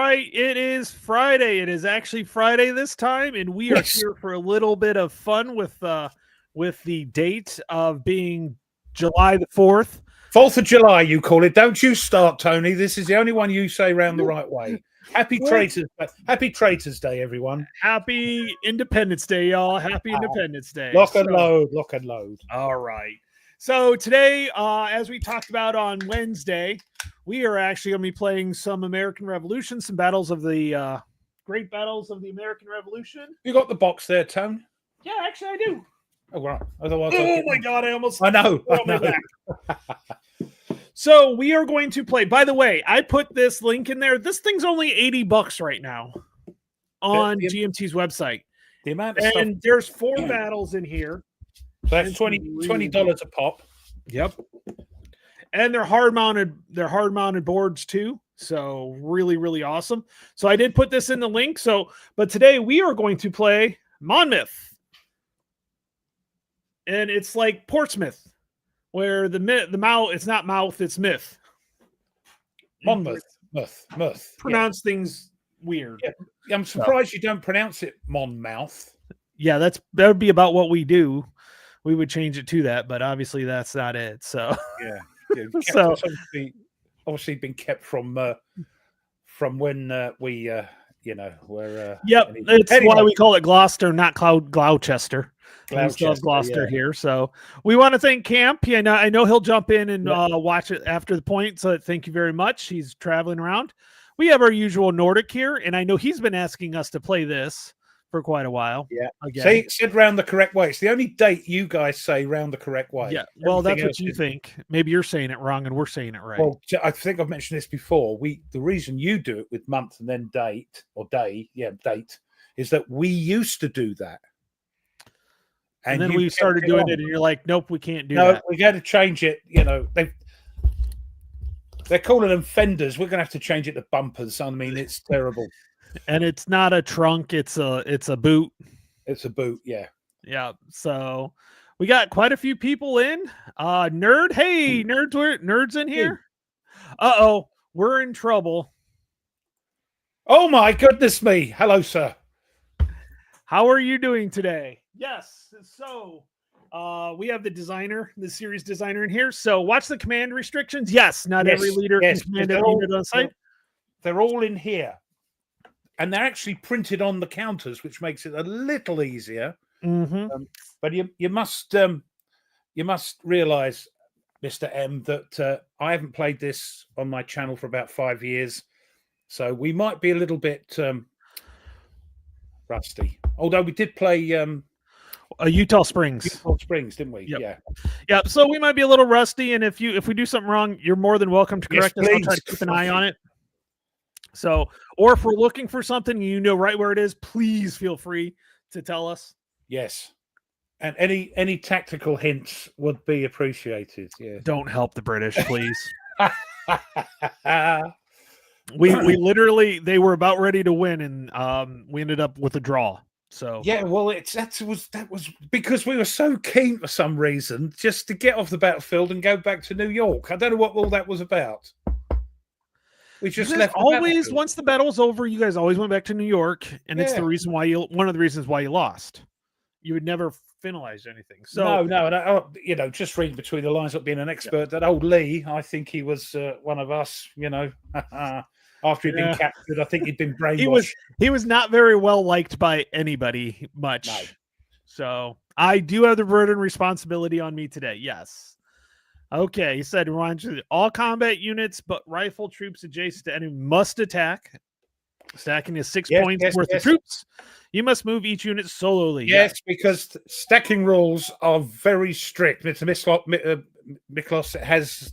right. It is Friday. It is actually Friday this time, and we are here for a little bit of fun with the date of being July the 4th. 4th of July, you call it. Don't you start, Tony. This is the only one you say round the right way. Happy Traitors Day, everyone. Happy Independence Day, y'all. Happy Independence Day. Lock and load. All right. So today, as we talked about on Wednesday, we are actually going to be playing some American Revolution, some battles of the great battles of the American Revolution. You got the box there, Tone? Yeah, actually I do. Oh, right. Otherwise, oh my God, I know. So we are going to play. By the way, I put this link in there. This thing's only $80 right now on GMT's website. The amount of and stuff. There's 4 battles in here. So that's $20 a pop. Yep. And they're hard mounted boards too. So really, really awesome. So I did put this in the link. But today we are going to play Monmouth. And it's like Portsmouth, where the mouth, it's not mouth, it's myth. Monmouth. Myth. Pronounce things weird. Yeah. I'm surprised you don't pronounce it Monmouth. Yeah, that would be about what we do. We would change it to that, but obviously that's not it. So yeah. So obviously been kept from when we were yep, it's why we call it Gloucester, not Gloucester. We still have Gloucester here. So we want to thank Camp. Yeah, I know he'll jump in and watch it after the point. So thank you very much. He's traveling around. We have our usual Nordic here, and I know he's been asking us to play this for quite a while. Yeah. Again. Said round the correct way. It's the only date you guys say round the correct way. Yeah. Well, that's what you think. Maybe you're saying it wrong and we're saying it right. Well, I think I've mentioned this before. The reason you do it with month and then date or day, date, is that we used to do that. And then we started doing it, and you're like, nope, we can't do that. No, we got to change it. They're calling them fenders. We're going to have to change it to bumpers. I mean, it's terrible. And it's not a trunk; it's a boot. It's a boot, yeah. Yeah. So we got quite a few people in. Nerd, hey, nerds in here. Uh-oh, we're in trouble. Oh my goodness me! Hello, sir. How are you doing today? Yes. So we have the series designer in here. So watch the command restrictions. Yes, not every leader can command a unit on site. They're all in here. And they're actually printed on the counters, which makes it a little easier. Mm-hmm. But you must realize, Mr. M, that I haven't played this on my channel for about 5 years. So we might be a little bit rusty. Although we did play Utah Springs. Utah Springs, didn't we? Yep. Yeah. So we might be a little rusty, and if we do something wrong, you're more than welcome to correct us. I'll try to keep an eye on it. So, or if we're looking for something, you know right where it is, please feel free to tell us. Yes. And any tactical hints would be appreciated. Yeah. Don't help the British, please. we literally, they were about ready to win, and we ended up with a draw. So yeah, well, that was because we were so keen for some reason just to get off the battlefield and go back to New York. I don't know what all that was about. We just left. Always, once the battle's over, you guys always went back to New York, and it's the reason why one of the reasons why you lost. You would never finalize anything. So no, just reading between the lines, not being an expert. That old Lee, I think he was one of us. After he'd been captured, I think he'd been brainwashed. He was not very well liked by anybody much. No. So I do have the burden and responsibility on me today. Yes. Okay, he said, all combat units but rifle troops adjacent to enemy must attack. Stacking is 6 points worth of troops. You must move each unit solely. Yes, because stacking rules are very strict. It's a Miklos has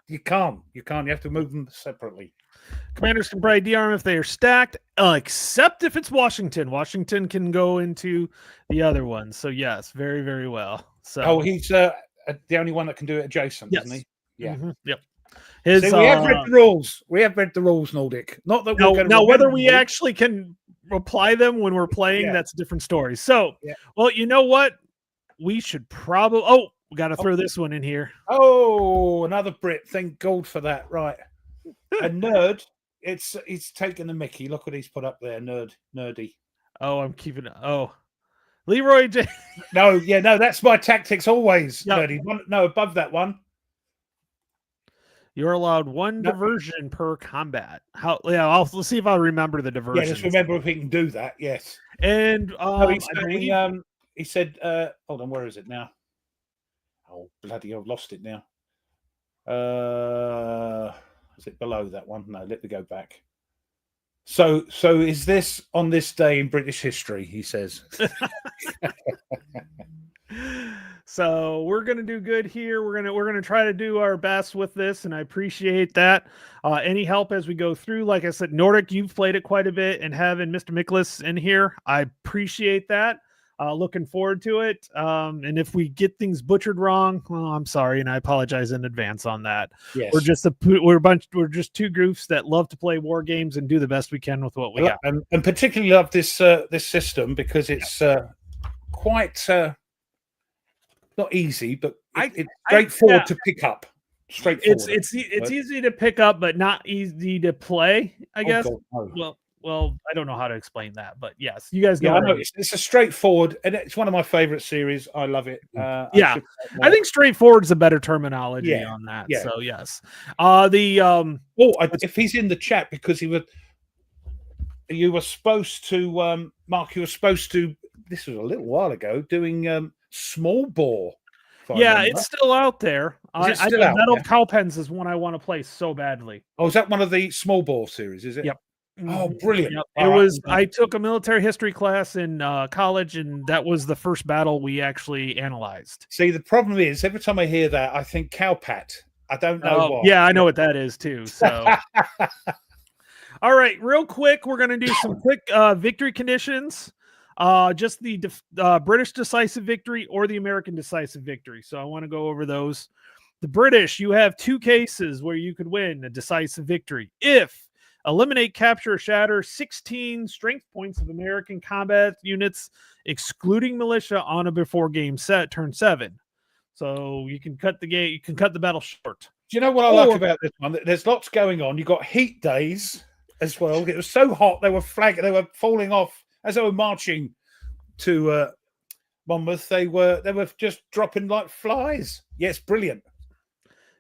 you can't. You have to move them separately. Commanders can probably de-arm if they are stacked, except if it's Washington. Washington can go into the other one. So yes, very, very well. So he's the only one that can do it adjacent, isn't he? Yeah. Mm-hmm. Yep. We have read the rules. We have read the rules, Nordic. Not that we're going to. Now, whether we actually can apply them when we're playing, that's a different story. So, well, you know what? We should probably. Oh, we got to throw this one in here. Oh, another Brit. Thank God for that. Right. A nerd He's taking the Mickey. Look what he's put up there, nerdy. Oh, I'm keeping. Oh, Leroy J. No, that's my tactics always, Yep. nerdy. No, above that one. You're allowed one diversion per combat. Let's see if I remember the diversion. Yeah, let's remember if we can do that. Yes. And he said, hold on, where is it now? Oh, bloody, I've lost it now. Is it below that one? No, let me go back. So is this on this day in British history? He says. So we're gonna do good here. We're gonna try to do our best with this, and I appreciate that. Any help as we go through, like I said, Nordic, you've played it quite a bit, and having Mr. Miklas in here, I appreciate that. Looking forward to it. And if we get things butchered wrong, well, I'm sorry, and I apologize in advance on that. Yes. We're just two groups that love to play war games and do the best we can with what we got. And particularly love this system because it's quite not easy, but it's straightforward to pick up. Straightforward. It's easy to pick up, but not easy to play, I guess. God, no. Well, I don't know how to explain that, but yes, you guys know. Yeah, I know. It's a straightforward, and it's one of my favorite series. I love it. I think straightforward is a better terminology on that. Yeah. So yes, if he's in the chat because you were supposed to, Mark. You were supposed to. This was a little while ago. Doing small bore. Yeah, it's still out there. Metal Cowpens is one I want to play so badly. Oh, is that one of the small bore series? Is it? Yep. Oh, brilliant! Yep. It was. I took a military history class in college, and that was the first battle we actually analyzed. See, the problem is every time I hear that, I think Cowpat. I don't know why. Yeah, I know what that is too. So, all right, real quick, we're gonna do some quick victory conditions. Just the British decisive victory or the American decisive victory. So I want to go over those. The British, you have two cases where you could win a decisive victory if eliminate, capture, or shatter 16 strength points of American combat units, excluding militia, on a before game set, turn 7. So you can cut the game. You can cut the battle short. Do you know what I like about this one? There's lots going on. You got heat days as well. It was so hot they were falling off as they were marching to Monmouth. They were just dropping like flies. Yes, brilliant.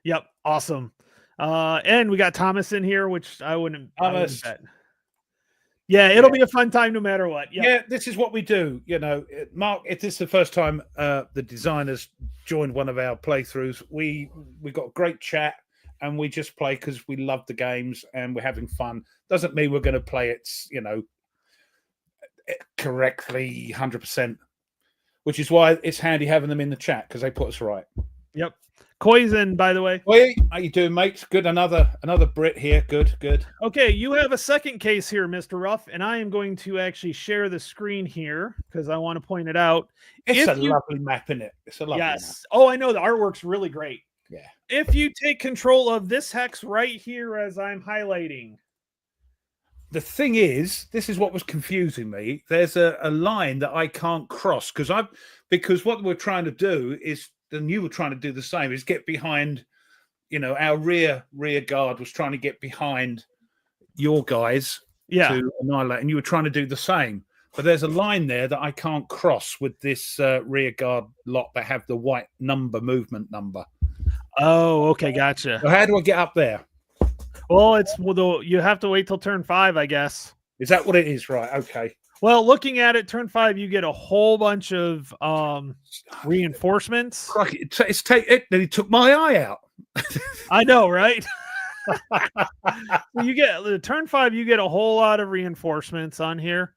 Yep, awesome. And we got Thomas in here, which I wouldn't bet. Yeah, it'll be a fun time no matter what. Yep. Yeah, this is what we do. You know, Mark, if this is the first time the designers joined one of our playthroughs, we got a great chat and we just play because we love the games and we're having fun. Doesn't mean we're going to play it, correctly 100%, which is why it's handy having them in the chat because they put us right. Yep. Koizen, by the way. Hey, how you doing, mate? Good. Another Brit here. Good. Okay, you have a second case here, Mr. Ruff, and I am going to actually share the screen here because I want to point it out. It's lovely map, isn't it? It's a lovely map. Oh, I know. The artwork's really great. Yeah. If you take control of this hex right here as I'm highlighting. The thing is, this is what was confusing me. There's a line that I can't cross because what we're trying to do is, and you were trying to do the same, is get behind, our rear guard was trying to get behind your guys to annihilate, and you were trying to do the same. But there's a line there that I can't cross with this rear guard lot that have the white movement number. Oh, okay, gotcha. So how do I get up there? Well, you have to wait till turn 5, I guess. Is that what it is? Right. Okay. Well, looking at it, turn 5, you get a whole bunch of reinforcements. Then he took my eye out. I know, right? You get turn 5, you get a whole lot of reinforcements on here.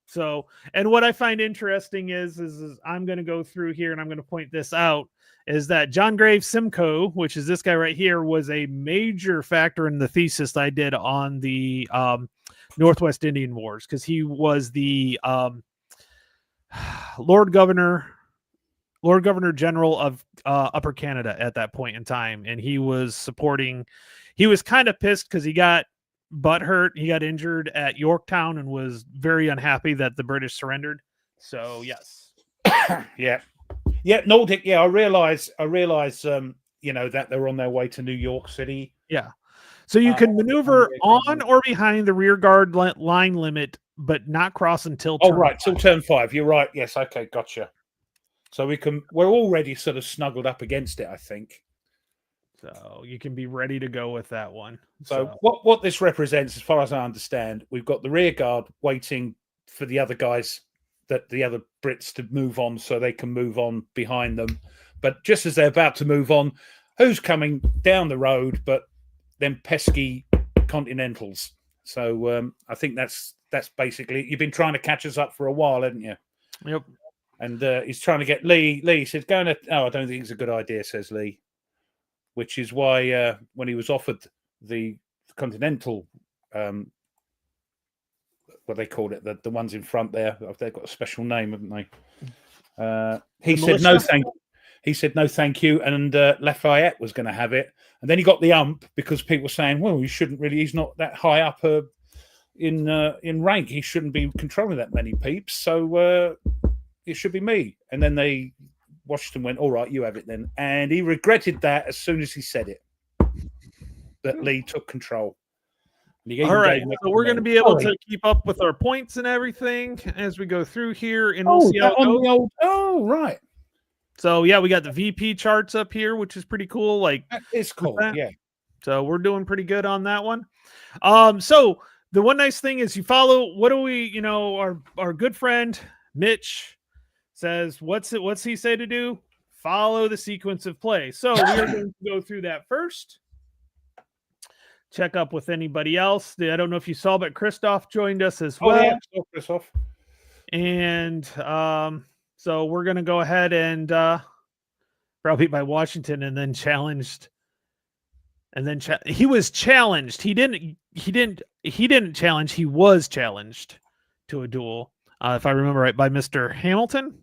So, and what I find interesting is I'm going to go through here and I'm going to point this out, is that John Graves Simcoe, which is this guy right here, was a major factor in the thesis I did on the Northwest Indian Wars, because he was the Lord Governor General of Upper Canada at that point in time, and he was kind of pissed because he got butt hurt. He got injured at Yorktown and was very unhappy that the British surrendered. So yes. Nordic. I realize that they're on their way to New York City. Yeah. So you can maneuver on or behind the rear guard line limit, but not cross until turn right, 5. till turn 5. You're right. Yes, okay, gotcha. So we're already sort of snuggled up against it, I think. So you can be ready to go with that one. So what this represents, as far as I understand, we've got the rear guard waiting for the other guys, the other Brits to move on so they can move on behind them. But just as they're about to move on, who's coming down the road but them pesky Continentals? So I think that's basically, you've been trying to catch us up for a while, haven't you? Yep. And he's trying to get Lee. Lee says, I don't think it's a good idea, says Lee. Which is why when he was offered the Continental, what they called it, the ones in front there, they've got a special name, haven't they? He said no, thank you, and Lafayette was going to have it, and then he got the ump because people were saying, well, you shouldn't really. He's not that high up in rank. He shouldn't be controlling that many peeps. So it should be me. And then Washington went, all right, you have it then. And he regretted that as soon as he said it, that Lee took control. All right, so we're going to be able to keep up with our points and everything as we go through here, and we'll see how it goes. Oh, right. So, yeah, we got the VP charts up here, which is pretty cool. Like, it's cool, yeah. So we're doing pretty good on that one. So the one nice thing is you follow, what do we, our good friend, Mitch, says, what's he say to do? Follow the sequence of play. So we are going to go through that first. Check up with anybody else. I don't know if you saw, but Christoph joined us as well. Yeah, Christoph. And so we're going to go ahead and probably by Washington, and then challenged. And then he was challenged. He didn't challenge. He was challenged to a duel, if I remember right, by Mr. Hamilton.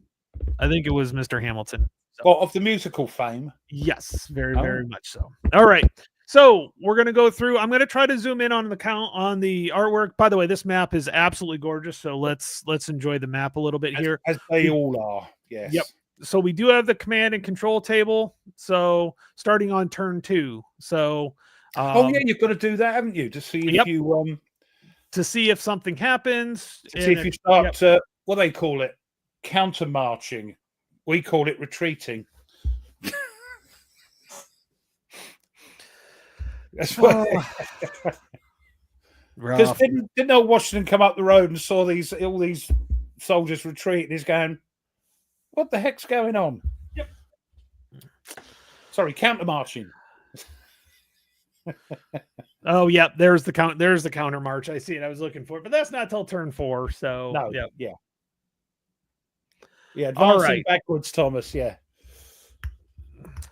I think it was Mr. Hamilton. So. Well, of the musical fame. Yes, very much so. All right. So we're going to go through. I'm going to try to zoom in on the artwork. By the way, this map is absolutely gorgeous. So let's enjoy the map a little bit here. As they all are. Yes. Yep. So we do have the command and control table. So starting on turn 2. So you've got to do that, haven't you? To see if you to see if something happens. To see if you start what they call it, counter marching. We call it retreating. That's what. Because didn't old Washington come up the road and saw all these soldiers retreat, and he's going, what the heck's going on? Yep. Sorry, counter marching. Oh yeah, there's the counter march. I see it. I was looking for it, but that's not till turn 4. So no, yeah, advancing backwards, Thomas. Yeah.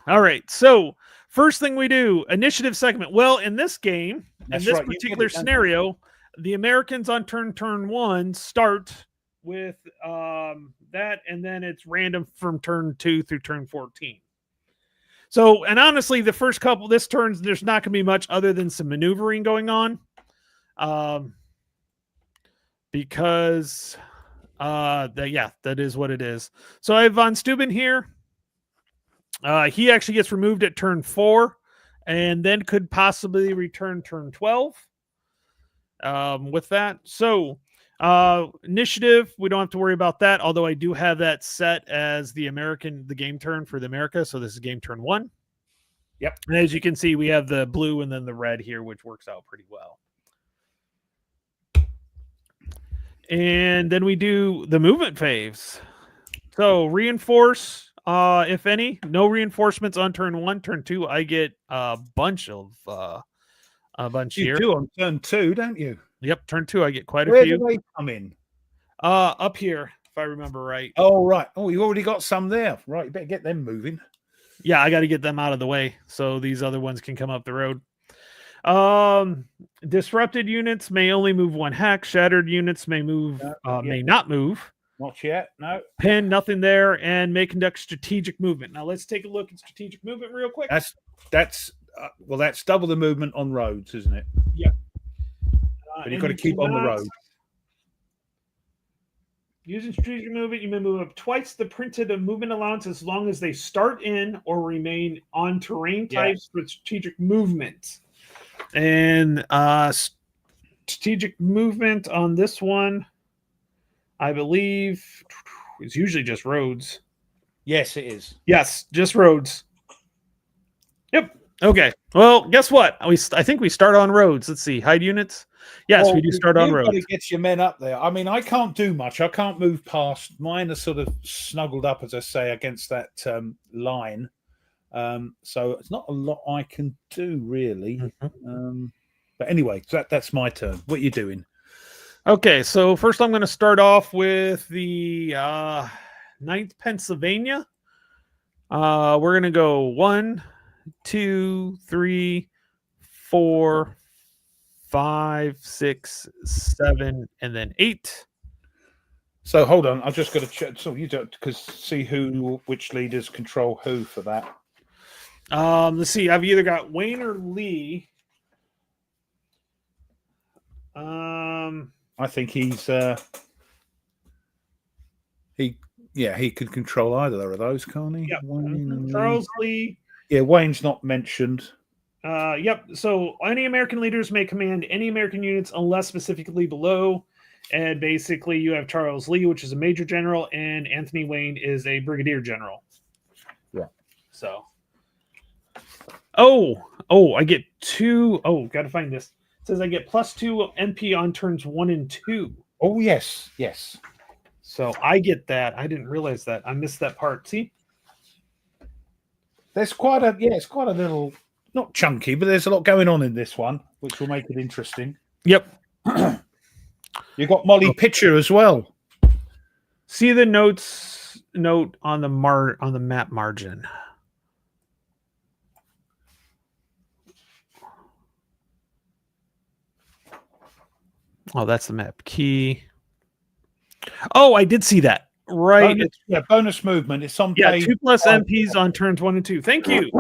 All right. So first thing we do, initiative segment. Well, in this game, in this particular scenario, the Americans on turn 1 start with that, and then it's random from turn 2 through turn 14. So, and honestly, the first couple this turns, there's not going to be much other than some maneuvering going on, because that is what it is. So I have Von Steuben here. He actually gets removed at turn 4, and then could possibly return turn 12. With that, so initiative, we don't have to worry about that. Although I do have that set as the game turn for the America. So this is game turn 1. Yep. And as you can see, we have the blue and then the red here, which works out pretty well. And then we do the movement phase. So reinforce, if any, no reinforcements on turn 1. Turn 2, I get a bunch here. You do on turn 2, don't you? Yep, turn 2, I get quite a few. Where do they come in? Up here, if I remember right. Oh, right. Oh, you already got some there. Right, you better get them moving. Yeah, I got to get them out of the way so these other ones can come up the road. Disrupted units may only move 1 hex. Shattered units may not move. Not yet, no. Pin, nothing there, and may conduct strategic movement. Now let's take a look at strategic movement real quick. That's double the movement on roads, isn't it? Yep. But you've got to keep on the road. Using strategic movement, you may move up twice the printed movement allowance as long as they start in or remain on terrain types with strategic movement. And strategic movement on this one, I believe, is usually just roads. Yes, it is. Yes, just roads. Yep. Okay. Well, guess what? I think we start on roads. Let's see. Hide units. Yes, Well, we do start on you've got roads. to get your men up there. I mean, I can't do much. I can't move past. Mine are sort of snuggled up, as I say, against that line. So it's not a lot I can do, really. But anyway, that's my turn. What are you doing? Okay, so first I'm going to start off with the 9th Pennsylvania. We're going to go 1, 2, 3, 4, 5, 6, 7, and then 8. So hold on, I've just got to check. So you don't because see which leaders control who for that. Let's see. I've either got Wayne or Lee. I think he's he could control either of those, can't he? Yep. Wayne and Charles Lee. Yeah, Wayne's not mentioned. Yep. So any American leaders may command any American units unless specifically below. And basically, you have Charles Lee, which is a major general, and Anthony Wayne is a brigadier general. Yeah. So. I get 2. Oh, got to find this. It says I get +2 MP on turns 1 and 2. Oh, yes. So I get that. I didn't realize that. I missed that part. See? There's it's quite a little, not chunky, but there's a lot going on in this one, which will make it interesting. Yep. You've got Molly Pitcher as well. See the note on the map margin. Oh, that's the map key. Oh, I did see that. Right. Bonus movement. It's on page 2+ MPs on turns 1 and 2. Thank you.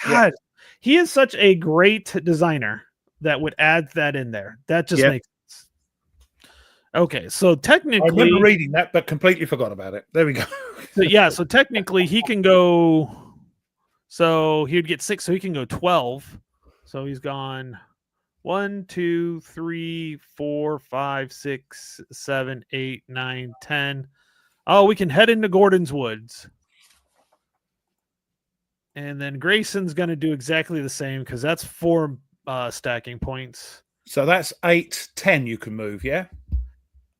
God, he is such a great designer that would add that in there. That just makes sense. Okay, so technically, I remember reading that, but completely forgot about it. There we go. So technically, he can go. So he would get 6, so he can go 12. So he's gone 1, 2, 3, 4, 5, 6, 7, 8, 9, 10. Oh, we can head into Gordon's Woods. And then Grayson's going to do exactly the same because that's 4 stacking points. So that's 8, 10 you can move, yeah?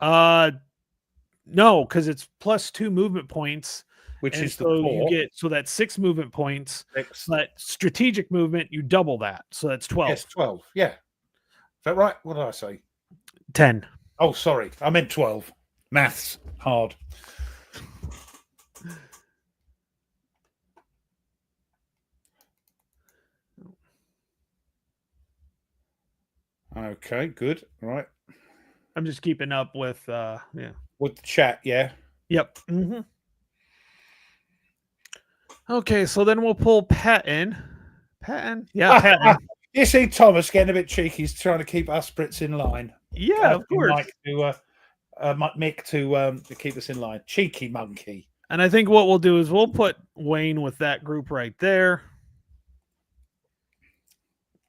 No, because it's +2 movement points. Which is so the 4. you get, so that's 6 movement points. 6. But strategic movement, you double that. So that's 12. Yes, 12. Yeah. Is that right? What did I say? 10. Oh, sorry. I meant 12. Maths. Hard. Okay, good. Right. I'm just keeping up with with the chat, yeah. Yep. Okay, so then we'll pull Patton. Yeah, Patton. You see Thomas getting a bit cheeky. He's trying to keep us Brits in line. Yeah, of course. Mick to keep us in line. Cheeky monkey. And I think what we'll do is we'll put Wayne with that group right there.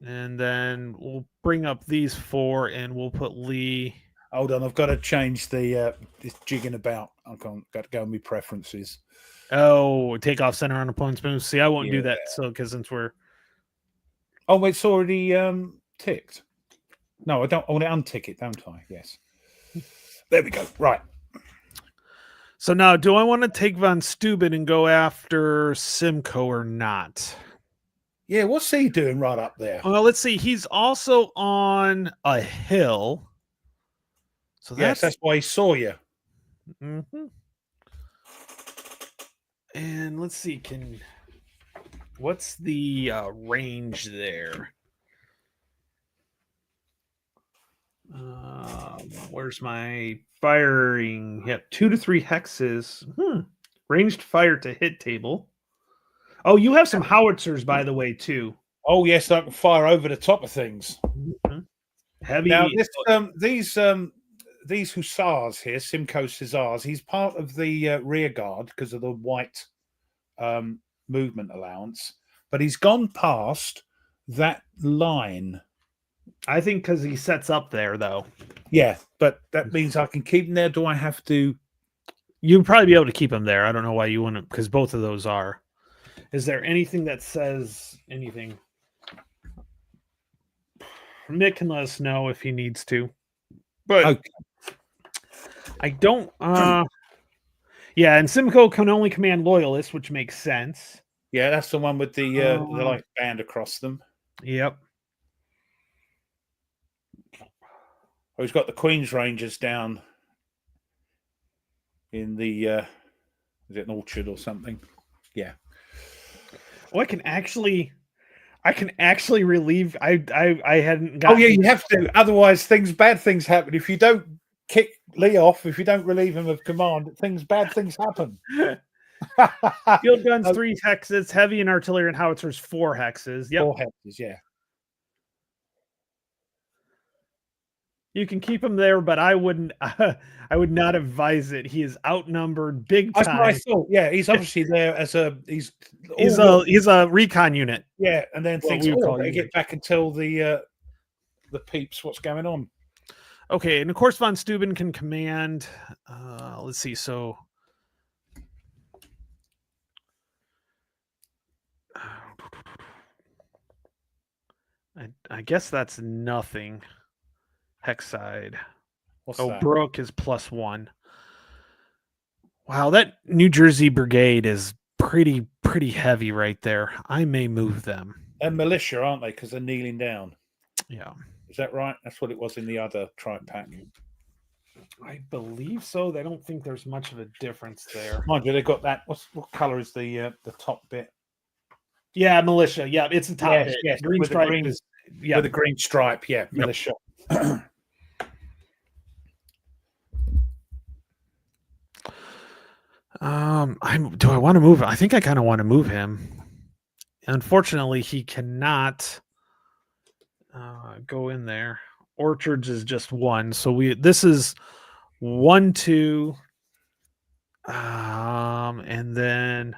And then we'll bring up these 4 and we'll put Lee. Hold on, I've got to change the this jigging about. I've got to go with my preferences. Oh, take off center on opponent's move. See, I won't do that. So because since we're it's already ticked. No, I don't. I want to untick it, don't I? Yes. There we go. Right. So now, do I want to take Von Steuben and go after Simcoe or not? Yeah, what's he doing right up there? Well, let's see. He's also on a hill. So that's why he saw you. And let's see. What's the range there? Where's my firing? Yep, 2 to 3 hexes. Ranged fire to hit table. Oh, you have some howitzers, by the way, too. Oh, yes, I can fire over the top of things. Heavy. Now, these hussars here, Simcoe Hussars, he's part of the rear guard because of the white movement allowance, but he's gone past that line I think because he sets up there, though. Yeah, but that means I can keep him there. Do I have to? You'd probably be able to keep him there. I don't know why you wouldn't, because both of those are. Is there anything that says anything? Mick can let us know if he needs to. But Okay. I don't. Yeah, and Simcoe can only command loyalists, which makes sense. Yeah, that's the one with the like band across them. Yep. Oh, he's got the Queen's Rangers down in the is it an orchard or something? Yeah. Oh, I can actually relieve. I hadn't got. Oh yeah, you have to. Otherwise, bad things happen. If you don't kick Lee off, if you don't relieve him of command, bad things happen. Field guns 3 hexes, heavy and artillery and howitzers 4 hexes. Yep. 4 hexes, yeah. You can keep him there, but I wouldn't. I would not advise it. He is outnumbered big time. That's what I thought. Yeah, he's obviously there as he's a recon unit. Yeah, and then thinks, oh, I get back and tell the peeps what's going on. Okay, and of course von Steuben can command. Let's see. So I guess that's nothing. Hex side. What's that? Brooke is +1. Wow, that New Jersey brigade is pretty heavy right there. I may move them. They're militia, aren't they? Because they're kneeling down. Yeah. Is that right? That's what it was in the other tripe pack. I believe so. I don't think there's much of a difference there. Mind you, they've got that. What color is the top bit? Yeah, militia. Yeah, it's the top bit. Yes, green stripe is with a green stripe. Yeah, militia. Yep. Do I want to move him? I think I kind of want to move him. Unfortunately, he cannot go in there. Orchards is just 1, so this is 1, 2, and then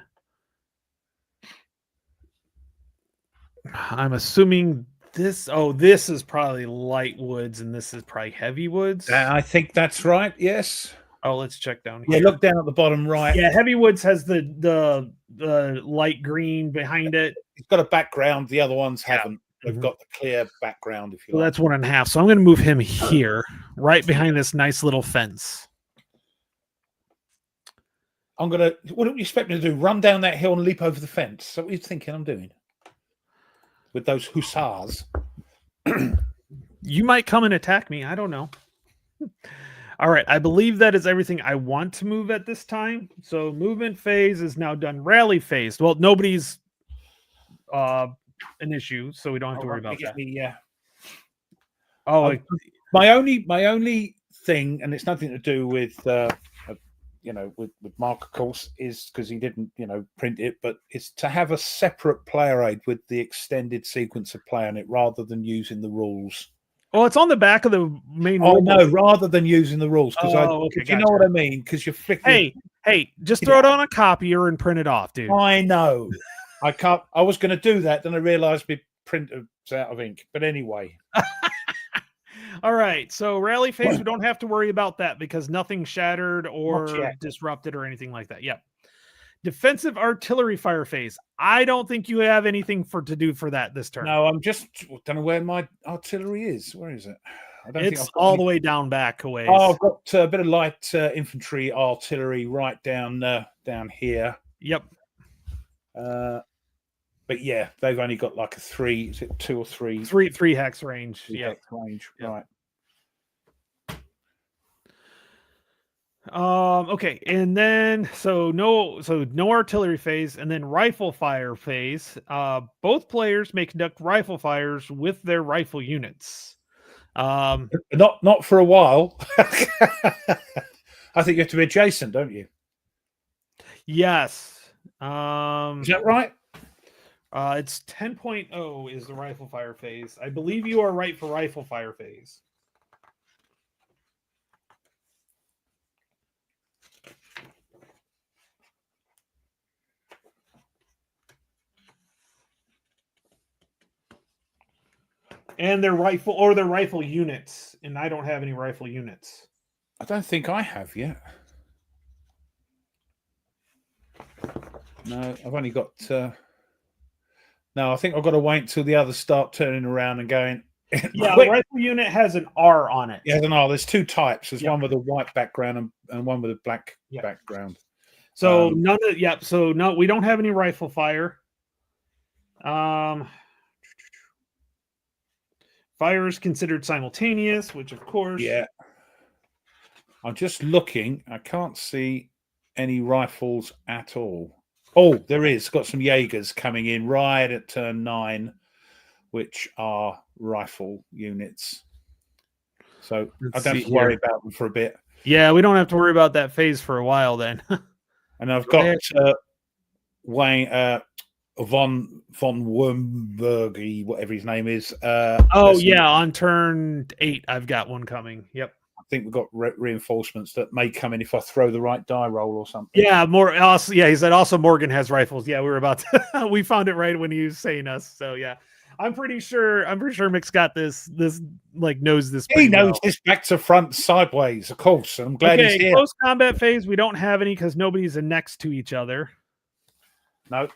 I'm assuming this. Oh, this is probably light woods, and this is probably heavy woods. I think that's right. Yes. Oh, let's check down here. Yeah, look down at the bottom right. Yeah, heavy woods has the light green behind it. It's got a background. The other ones haven't. They've got the clear background, if you like. That's 1.5. So I'm going to move him here, right behind this nice little fence. What do you expect me to do? Run down that hill and leap over the fence? Is that what you're thinking I'm doing? With those hussars? You might come and attack me. I don't know. All right. I believe that is everything I want to move at this time. So movement phase is now done. Rally phase. Well, nobody's an issue, so we don't have to worry about that. My only thing, and it's nothing to do with with Mark, of course, is because he didn't print it, but it's to have a separate player aid with the extended sequence of play on it rather than using the rules. Well, it's on the back of the main. Oh no, rather than using the rules, because you know what I mean? Because you're flicking. Hey, just throw it on a copier and print it off, dude. I know. I can't. I was going to do that, then I realised my printer's out of ink. But anyway. All right. So rally phase, we don't have to worry about that because nothing shattered or disrupted or anything like that. Yep. Defensive artillery fire phase. I don't think you have anything to do for that this turn. No, I'm just don't know where my artillery is. Where is it? It's all the way down back a ways. Oh, I've got a bit of light infantry artillery right down here. Yep. But yeah, they've only got like a 3. Is it 2 or 3? 3 hex range. Yeah, range. Yep. Right. Okay, and then no artillery phase, and then rifle fire phase. Both players may conduct rifle fires with their rifle units. Not for a while. I think you have to be adjacent, don't you? Yes. Is that right? It's 10.0 is the rifle fire phase. I believe you are right for rifle fire phase. And their rifle units, and I don't have any rifle units. I don't think I have yet. No, I've only got. No, I think I've got to wait until the others start turning around and going. Yeah, quick. rifle unit has an R on it. Yeah, no, there's two types. There's one with a white background and one with a black background. So none of So no, we don't have any rifle fire. Fire is considered simultaneous, which of course. Yeah. I'm just looking. I can't see any rifles at all. Oh, there is. Got some Jaegers coming in right at turn 9, which are rifle units. So I don't have to worry about them for a bit. Yeah, we don't have to worry about that phase for a while then. And I've got Wayne von Wurmberg, whatever his name is. On turn 8, I've got one coming. Yep. I think we've got reinforcements that may come in if I throw the right die roll or something. Yeah, he said also Morgan has rifles. Yeah, we were about to we found it right when he was saying us. So yeah. I'm pretty sure Mick's got this like knows this. He knows this back to front sideways, of course. And I'm glad he's here. Close combat phase, we don't have any because nobody's next to each other. No.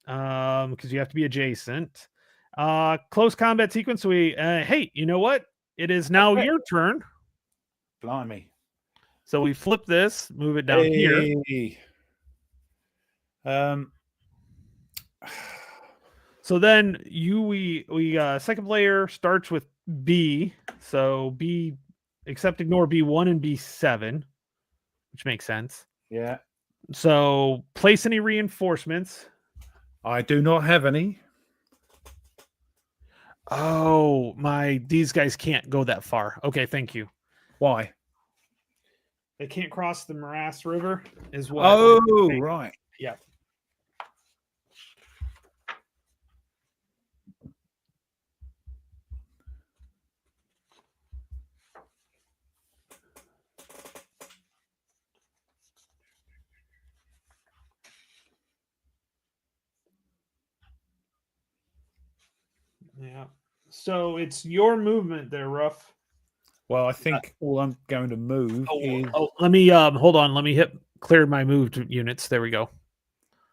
Because you have to be adjacent. Close combat sequence. Hey, you know what? It is now your turn. Blimey. So we flip this, move it down here. So then second player starts with B. So B, except ignore B1 and B7, which makes sense. Yeah. So place any reinforcements. I do not have any. Oh, these guys can't go that far. Okay, thank you. Why? They can't cross the Morass River as well. Oh, right. Yeah. Yeah. So it's your movement there, Ruff. Well, I think all I'm going to move is... let me hold on. Let me clear my moved units. There we go.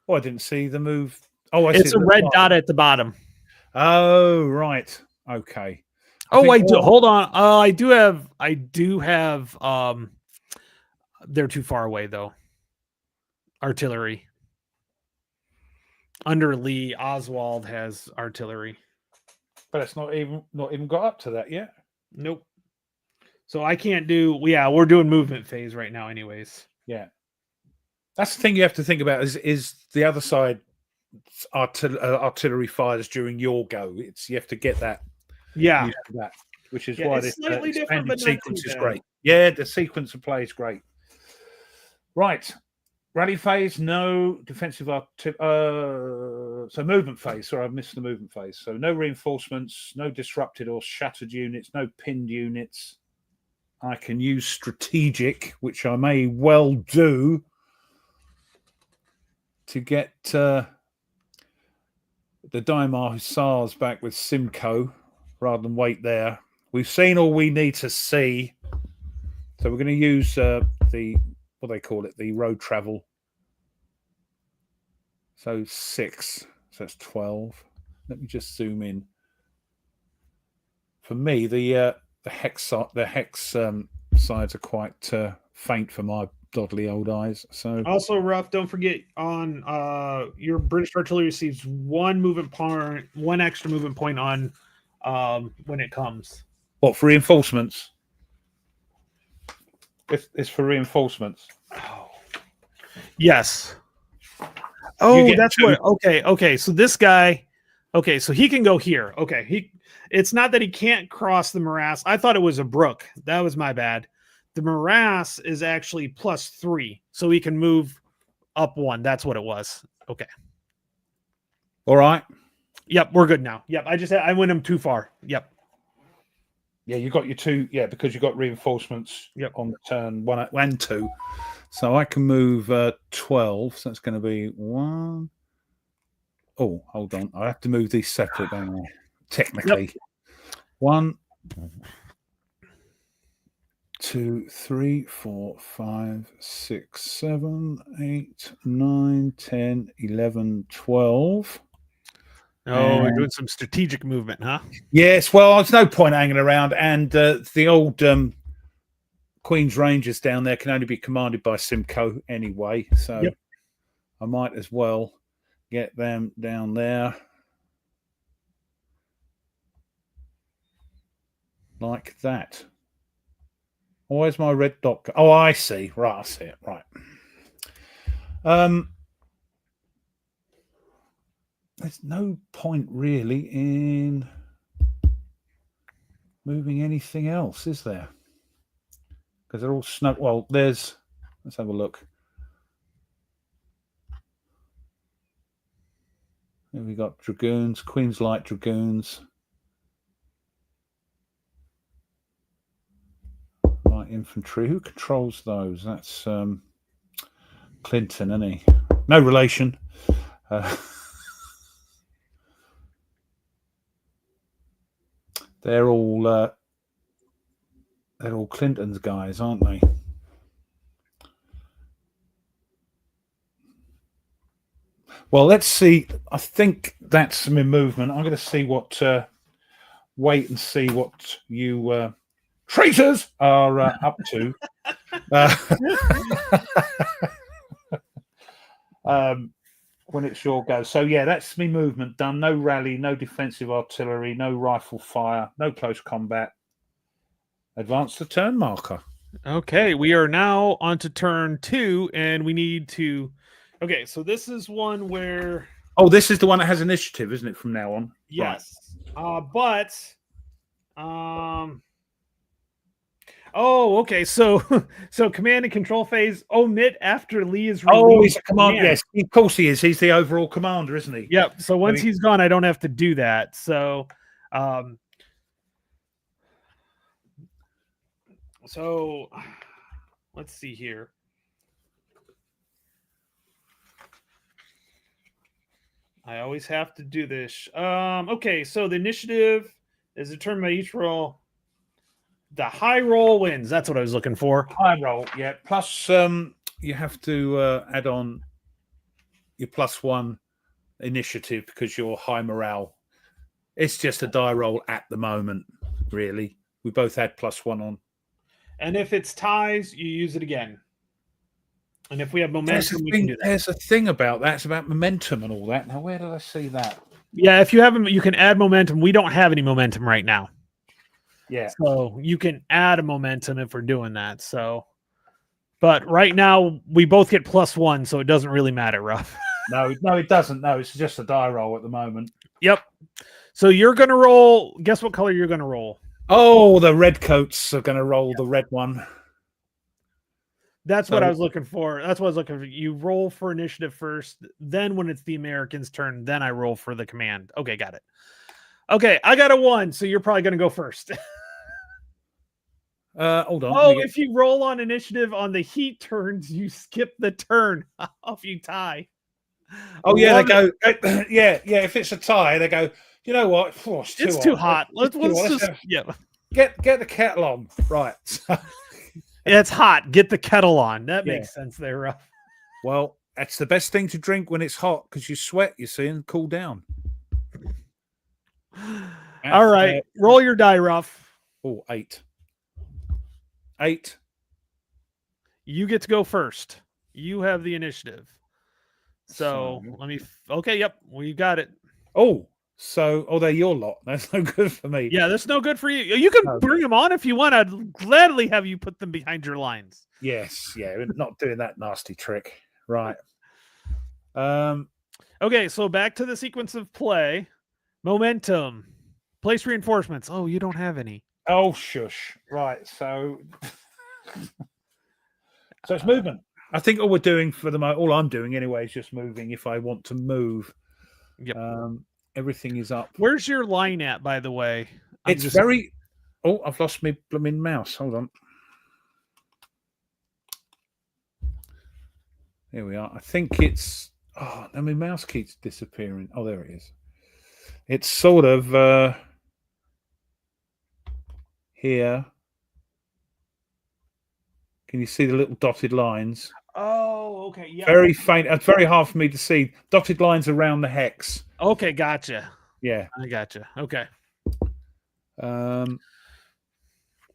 Oh, I didn't see the move. Oh, it's a red dot at the bottom. Oh, right. Okay. I do. Hold on. I do have. They're too far away though. Artillery. Under Lee, Oswald has artillery. But it's not even got up to that yet. Nope. So I can't do. Yeah, we're doing movement phase right now, anyways. Yeah. That's the thing you have to think about is the other side artillery fires during your go. You have to get that. Yeah. That, which is why this slightly different, but sequence is great. Yeah, the sequence of play is great. Right. Rally phase, no defensive so movement phase. Sorry, I've missed the movement phase. So no reinforcements, no disrupted or shattered units, no pinned units. I can use strategic, which I may well do, to get the Daimar Hussars back with Simcoe rather than wait there. We've seen all we need to see. So we're going to use what they call it, the road travel. So 6, so that's 12. Let me just zoom in. For me, the hex sides are quite faint for my dodly old eyes. So also, Ruff, don't forget on your British artillery receives one extra movement point on when it comes. What, for reinforcements? It's for reinforcements. Oh. Yes. Oh, that's what. Okay. So this guy. Okay, so he can go here. Okay, it's not that he can't cross the morass. I thought it was a brook. That was my bad. The morass is actually +3, so he can move up 1. That's what it was. Okay. All right. Yep, we're good now. Yep, I went him too far. Yep. Yeah, you got your 2. Yeah, because you got reinforcements. Yep. On the turn 1 and 2, so I can move 12. So that's going to be 1. Oh, hold on. I have to move these separate, don't I? Technically. Yep. 1, 2, 3, 4, 5, 6, 7, 8, 9, 10, 11, 12. Oh, we're doing some strategic movement, huh? Yes, well, there's no point hanging around. And the old Queen's Rangers down there can only be commanded by Simcoe anyway. So I might as well get them down there. Like that. Oh, where's my red dot? Oh, I see. Right, I see it. Right. There's no point really in moving anything else, is there? Because they're all snug. Well, let's have a look. Here we got Dragoons, Queen's Light Dragoons. Light Infantry. Who controls those? That's Clinton, isn't he? No relation. They're all Clinton's guys, aren't they? Well, let's see. I think that's some movement. I'm going to see what. Wait and see what you traitors are up to. When it's your go. So yeah, that's me movement done. No rally, no defensive artillery, no rifle fire, no close combat. Advance the turn marker. Okay, we are now on to turn 2, and we need to. Okay, so this is one where. Oh, this is the one that has initiative, isn't it? From now on. Yes. Right. Oh, okay. So command and control phase omit after Lee is released. Oh, he's a commander. Yes, of course he is. He's the overall commander, isn't he? Yep. So once he's gone, I don't have to do that. So, let's see here. I always have to do this. Okay. So the initiative is determined by each roll. The high roll wins. That's what I was looking for. High roll, yeah. Plus, you have to add on your +1 initiative because you're high morale. It's just a die roll at the moment, really. We both had +1 on. And if it's ties, you use it again. And if we have momentum, we can do that. There's a thing about that. It's about momentum and all that. Now, where did I see that? Yeah, if you have them, you can add momentum. We don't have any momentum right now. Yeah. So you can add a momentum if we're doing that. So, but right now we both get +1, so it doesn't really matter, Ruff. No, it doesn't. No, it's just a die roll at the moment. Yep. So you're going to roll. Guess what color you're going to roll? Oh, the red coats are going to roll the red one. That's what I was looking for. That's what I was looking for. You roll for initiative first. Then when it's the Americans' turn, then I roll for the command. Okay, got it. Okay, I got a 1, so you're probably going to go first. Hold on. Oh, if you roll on initiative on the heat turns, you skip the turn if you tie. Oh, yeah, they go. Yeah. If it's a tie, they go. You know what? Oh, it's too hot. Let's just get the kettle on. Right. It's hot. Get the kettle on. That makes sense there, Ruff. Well, that's the best thing to drink when it's hot because you sweat, you see, and cool down. All right. Roll your die, Ruff. Oh, 8. 8. You get to go first. You have the initiative. So let me. Okay. Yep. We got it. Oh, they're your lot. That's no good for me. Yeah, that's no good for you. You can bring them on if you want. I'd gladly have you put them behind your lines. Yes. Yeah. We're not doing that nasty trick. Right. Okay. So back to the sequence of play. Momentum. Place reinforcements. Oh, you don't have any. Oh, shush. Right. So it's movement. I think all we're doing for the moment, all I'm doing anyway, is just moving if I want to move. Yep. Everything is up. Where's your line at, by the way? It's very. Oh, I've lost my blooming mouse. Hold on. Here we are. I think it's. Oh, no, my mouse keeps disappearing. Oh, there it is. It's sort of. here. Can you see the little dotted lines? Oh, okay. Yeah. Very faint. It's very hard for me to see. Dotted lines around the hex. Okay, gotcha. Yeah. I gotcha. Okay. Um,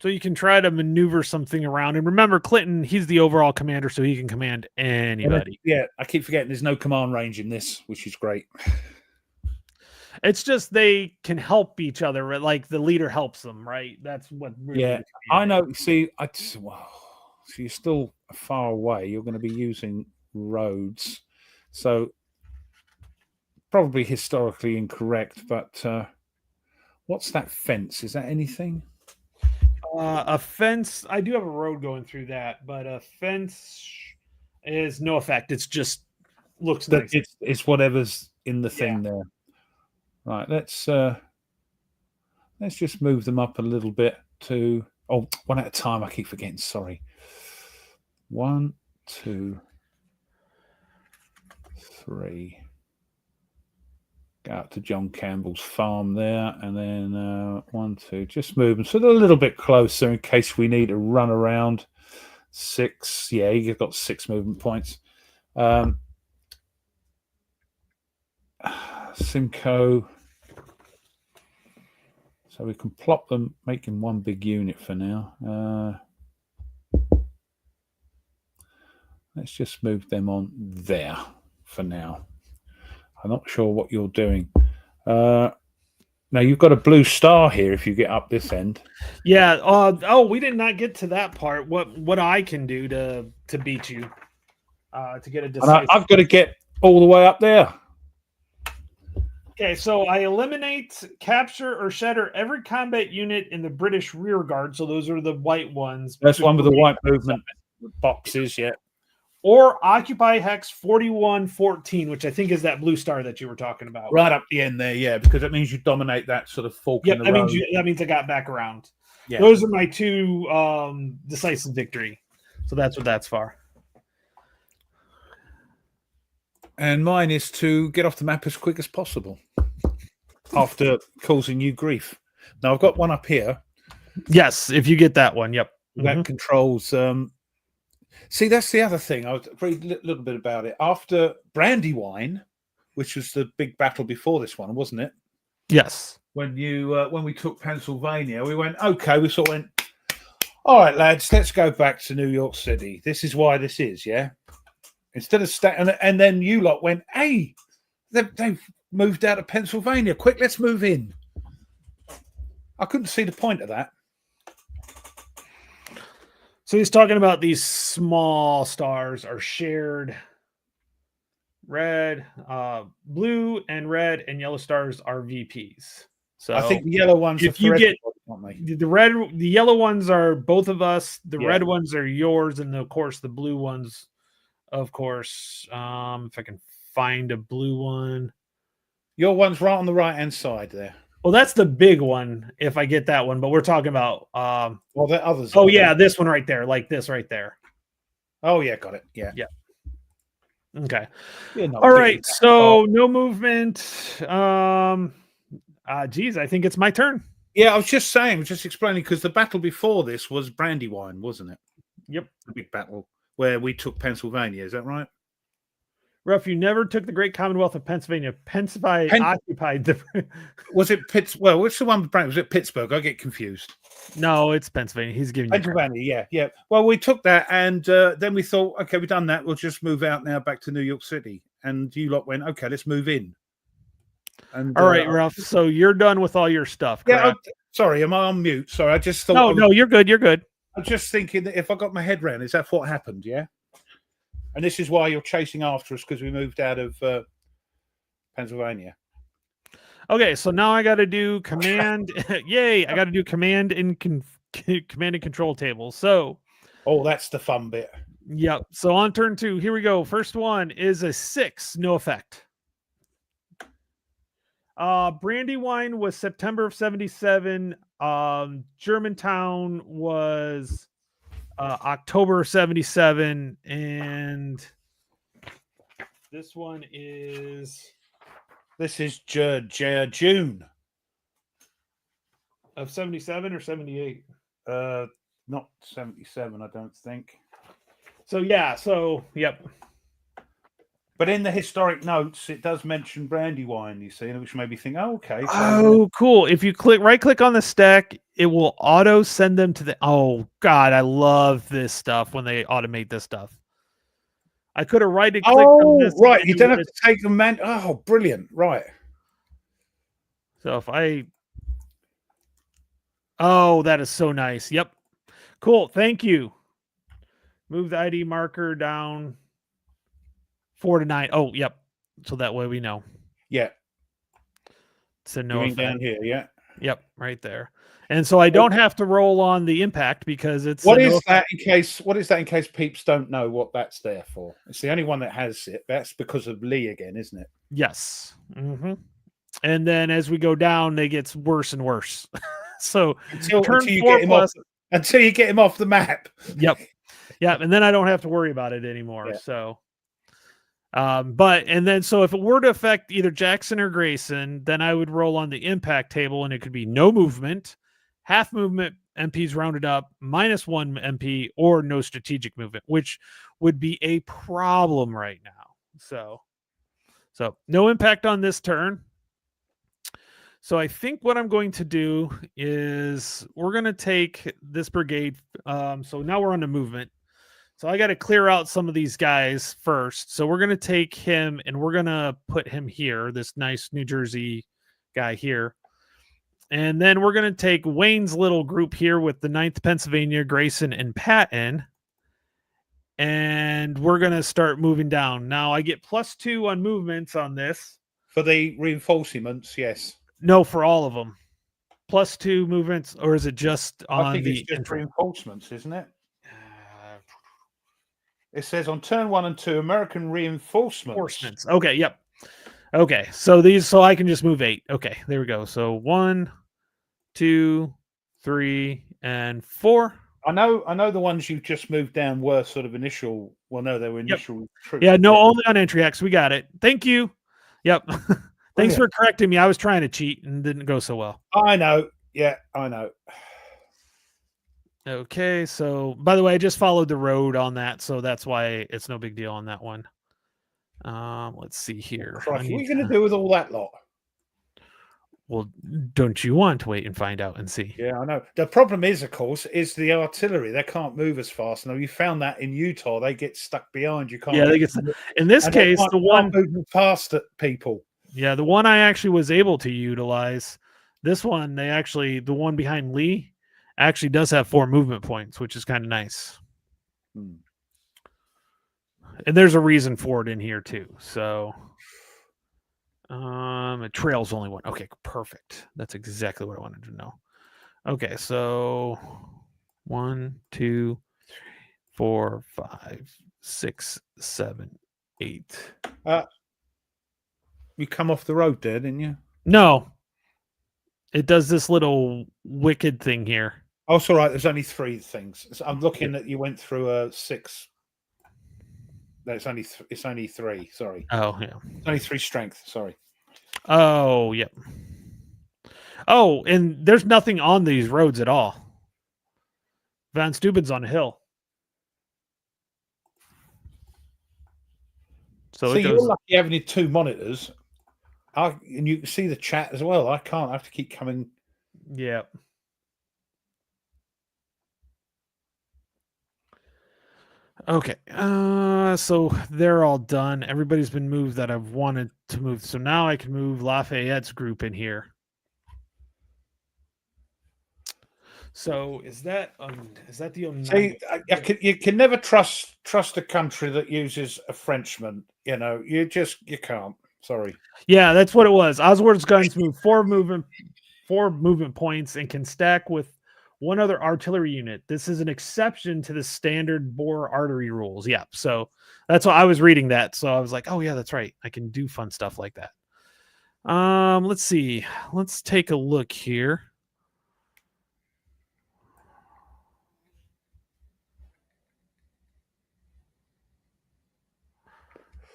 So you can try to maneuver something around. And remember, Clinton, he's the overall commander, so he can command anybody. yeah, I keep forgetting there's no command range in this, which is great. It's just they can help each other. Right? Like the leader helps them, right? That's what really. Yeah, I know. See, well, so you're still far away. You're going to be using roads, so probably historically incorrect. But what's that fence? Is that anything? A fence. I do have a road going through that, but a fence is no effect. It's just looks nice. It's whatever's in the thing there. Right. Let's just move them up a little bit to one at a time. I keep forgetting. Sorry. 1, 2, 3. Go out to John Campbell's farm there, and then 1, 2. Just move them so they're a little bit closer in case we need to run around. 6. Yeah, you've got 6 movement points. Simcoe. So we can plop them, making one big unit for now. Let's just move them on there for now. I'm not sure what you're doing. Now you've got a blue star here if you get up this end. Yeah. Oh, we did not get to that part. What I can do to beat you, to get a decisive. I've got to get all the way up there. Okay, so I eliminate, capture, or shatter every combat unit in the British rear guard. So those are the white ones. That's one with the white movement boxes, yeah. Or occupy hex 4114, which I think is that blue star that you were talking about. Right up the end there, yeah, because that means you dominate that sort of fork in the road. That means I got back around. Yeah. Those are my 2 decisive victory. So that's what that's for. And mine is to get off the map as quick as possible after causing you grief. Now, I've got one up here. Yes, if you get that one. Yep. That controls... see, that's the other thing. I was read a little bit about it. After Brandywine, which was the big battle before this one, wasn't it? Yes. When we took Pennsylvania, we went, okay, we sort of went, all right, lads, let's go back to New York City. This is why this is, yeah? Instead of and then you lot went, hey, they've moved out of Pennsylvania. Quick, let's move in. I couldn't see the point of that. So he's talking about these small stars are shared. Red, blue, and red and yellow stars are VPs. So I think the yellow ones. If you get the yellow ones are both of us. The red ones are yours, and of course the blue ones. Of course, if I can find a blue one. Your one's right on the right-hand side there. Well, that's the big one, if I get that one. But we're talking about... well, the others... Oh, yeah, this one right there. Like this right there. Oh, yeah, got it. Yeah. Yeah. Okay. All right, so no movement. Geez, I think it's my turn. Yeah, I was just saying, just explaining, because the battle before this was Brandywine, wasn't it? Yep. The big battle where we took Pennsylvania. Is that right? Ruff, you never took the great Commonwealth of Pennsylvania. Pennsylvania occupied the... Was it Well, which the one with Brandywine? Was it Pittsburgh? I get confused. No, it's Pennsylvania. He's giving you Pennsylvania, yeah. Well, we took that, and then we thought, okay, we've done that. We'll just move out now back to New York City. And you lot went, okay, let's move in. And all right, Ruff. So you're done with all your stuff. Yeah. Sorry, am I on mute? Sorry, I just thought. No, you're good. You're good. I'm just thinking that if I got my head round, is that what happened? Yeah. And this is why you're chasing after us, because we moved out of Pennsylvania. Okay, so now I got to do command. Yay! I got to do command and command and control table. So, that's the fun bit. Yep. So on turn 2, here we go. First one is a 6, no effect. Brandywine was September of 77. Germantown was October 77, and this one is... This is June of 77 or 78. Not 77, I don't think. So yeah, so yep. But in the historic notes, it does mention Brandywine, you see, which made me think, oh, okay. So, Oh, cool. If you right click on the stack, it will auto send them to the. Oh, God, I love this stuff when they automate this stuff. I could have right clicked on this. Right. You don't have to take them, man. Oh, brilliant. Right. So if I. Oh, that is so nice. Yep. Cool. Thank you. Move the ID marker down 4 to 9. Oh, yep. So that way we know. Yeah. So no effect. Down here, yeah. Yep, right there. And so I don't have to roll on the impact because it's what is that in case peeps don't know what that's there for? It's the only one that has it. That's because of Lee again, isn't it? Yes. Mm-hmm. And then as we go down, it gets worse and worse. So until you get him off the map. Yep. Yeah, and then I don't have to worry about it anymore. Yeah. So so if it were to affect either Jackson or Grayson, then I would roll on the impact table and it could be no movement, half movement MPs rounded up, -1 MP, or no strategic movement, which would be a problem right now. So no impact on this turn. So I think what I'm going to do is we're going to take this brigade. So now we're on the movement. So I got to clear out some of these guys first. So we're going to take him and we're going to put him here, this nice New Jersey guy here. And then we're going to take Wayne's little group here with the 9th Pennsylvania, Grayson, and Patton. And we're going to start moving down. Now I get +2 on movements on this. For the reinforcements, yes. No, for all of them. +2 movements, or is it just on I think it's just reinforcements, isn't it? It says on turn 1 and 2, American reinforcements. Okay, yep. Okay, so I can just move 8. Okay, there we go. So 1, 2, 3, and 4. I know the ones you just moved down were sort of initial. Well, no, they were initial troops. Yeah, no, only on entry X. We got it. Thank you. Yep. Thanks for correcting me. I was trying to cheat and didn't go so well. I know. Yeah, I know. Okay, so by the way, I just followed the road on that, so that's why it's no big deal on that one. Let's see here. What are you going to do with all that lot? Well, don't you want to wait and find out and see? Yeah, I know. The problem is, of course, is the artillery. They can't move as fast. Now, you found that in Utah. They get stuck behind. You can't. Yeah, they get. In this case, the one moving past at people. Yeah, the one I actually was able to utilize. This one, the one behind Lee, actually does have 4 movement points, which is kind of nice. And there's a reason for it in here too. So, it trails only 1. Okay, perfect. That's exactly what I wanted to know. Okay, so 1, 2, 3, 4, 5, 6, 7, 8. You come off the road there, didn't you? No. It does this little wicked thing here. Oh, it's all right. There's only 3 things. I'm looking that you went through a 6. No, it's only 3. Sorry. Oh, yeah. It's only 3 strength. Sorry. Oh, yep. Oh, and there's nothing on these roads at all. Van Steuben's on a hill. So you're lucky having 2 monitors. And you can see the chat as well. I can't. I have to keep coming. Yeah. Okay. So they're all done. Everybody's been moved that I've wanted to move. So now I can move Lafayette's group in here. So is that the only? See, you can never trust a country that uses a Frenchman. You know, you can't. Sorry. Yeah, that's what it was. Oswald's guns move 4 movement points and can stack with 1 other artillery unit. This is an exception to the standard bore artery rules. Yeah, so that's why I was reading that. So I was like, oh yeah, that's right. I can do fun stuff like that. Let's see. Let's take a look here.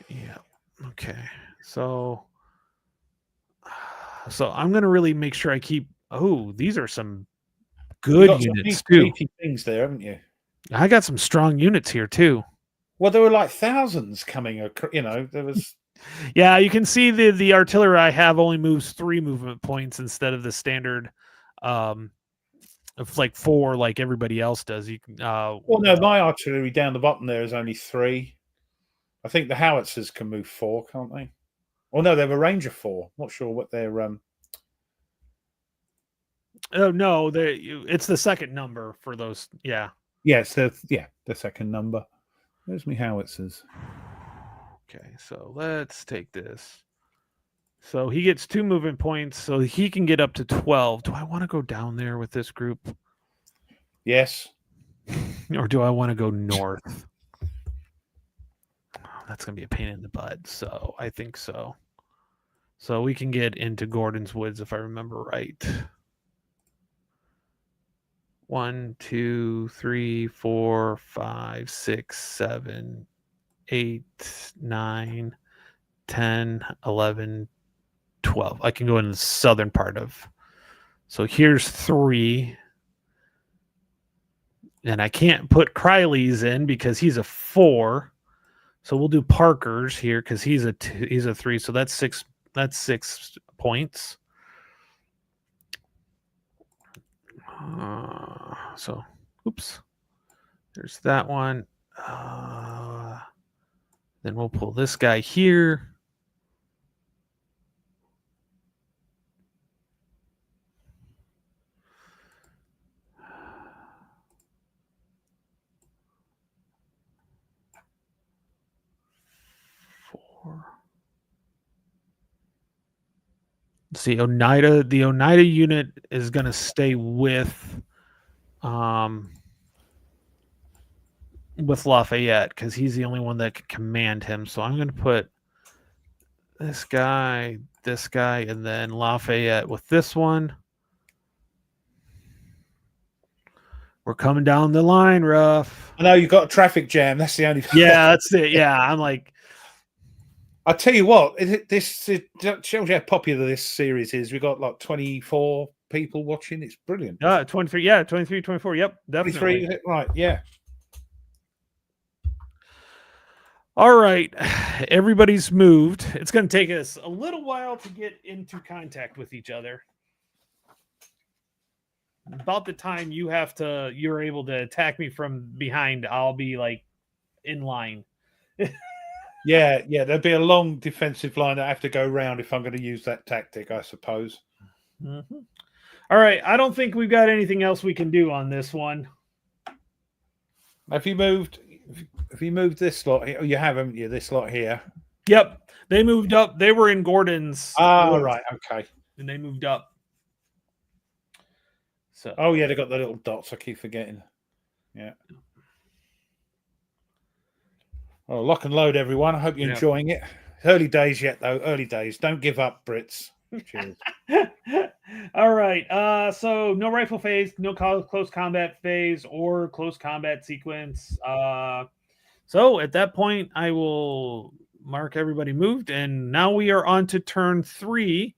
Yeah. Okay. So I'm going to really make sure I keep, these are some good got units some too. meaty things there, haven't you? I got some strong units here too. Well, there were like thousands coming. There was. Yeah, you can see the artillery I have only moves 3 movement points instead of the standard of like 4 like everybody else does. You can Well, no, my artillery down the bottom there is only 3. I think the howitzers can move 4, can't they? Well, no, they have a range of 4. Not sure what their Oh no, it's the second number for those. Yeah. Yes, the second number. There's me howitzers. Okay, so let's take this. So he gets 2 movement points, so he can get up to 12. Do I want to go down there with this group? Yes. Or do I want to go north? That's going to be a pain in the butt, so I think so. So we can get into Gordon's Woods if I remember right. 1, 2, 3, 4, 5, 6, 7, 8, 9, 10, 11, 12. I can go in the southern part of. So here's 3. And I can't put Criley's in because he's a 4. So we'll do Parker's here because he's a 3. So that's 6. That's 6 points. So, oops. There's that one. Then we'll pull this guy here. See, the Oneida unit is going to stay with Lafayette because he's the only one that can command him. So I'm going to put this guy, and then Lafayette with this one. We're coming down the line, Ruff. I know you got a traffic jam. That's the only. Yeah, that's it. Yeah, I'm like. I'll tell you what. This shows you how popular this series is. We got like 24 people watching. It's brilliant. 23. Yeah, 23, 24. Yep, definitely. 23. Right. Yeah. All right, everybody's moved. It's going to take us a little while to get into contact with each other. About the time you're able to attack me from behind, I'll be like in line. Yeah. There'll be a long defensive line that I have to go around if I'm going to use that tactic, I suppose. Mm-hmm. All right, I don't think we've got anything else we can do on this one. Have you moved this lot? You have, haven't you? This lot here. Yep, they moved up. They were in Gordon's. Right. Okay. And they moved up. So. Oh yeah, they got the little dots. I keep forgetting. Yeah. Oh, lock and load, everyone. I hope you're enjoying it. Early days yet, though. Early days. Don't give up, Brits. Cheers. All right. So no rifle phase, no close combat phase, or close combat sequence. So at that point, I will mark everybody moved, and now we are on to turn 3.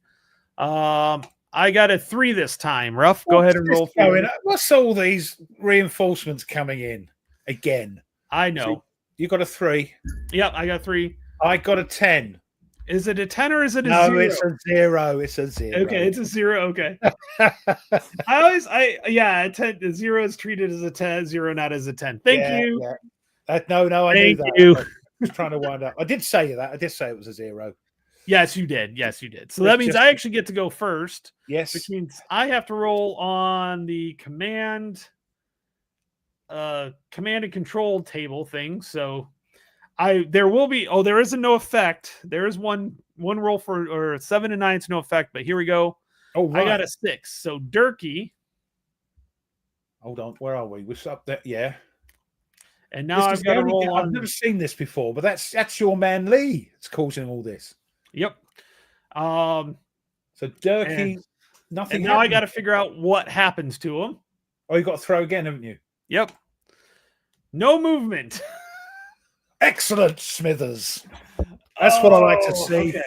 I got a 3 this time. Ruff, go ahead and roll. What's all these reinforcements coming in again? I know. So you got a 3. Yep, I got 3. I got a 10. Is it a 10 or is it a 0? No, it's a 0. It's a 0. Okay, it's a 0. Okay. A 10, 0 is treated as a 10, 0 not as a 10. Thank you. Yeah. No, I knew that. You. I was trying to wind up. I did say that. I did say it was a 0. Yes, you did. So that means I actually get to go first. Yes. Which means I have to roll on the command and control table thing. So there is a no effect. There is one roll or 7 and 9 is no effect, but here we go. Oh, right. I got a 6. So Durkee. Hold on, where are we? We're up there, yeah. And now I've got to roll on. I've never seen this before, but that's your man Lee. It's causing all this. Yep. So Durkee, nothing. And now I got to figure out what happens to him. Oh, you got to throw again, haven't you? Yep. No movement. Excellent, Smithers. That's what I like to see. Okay.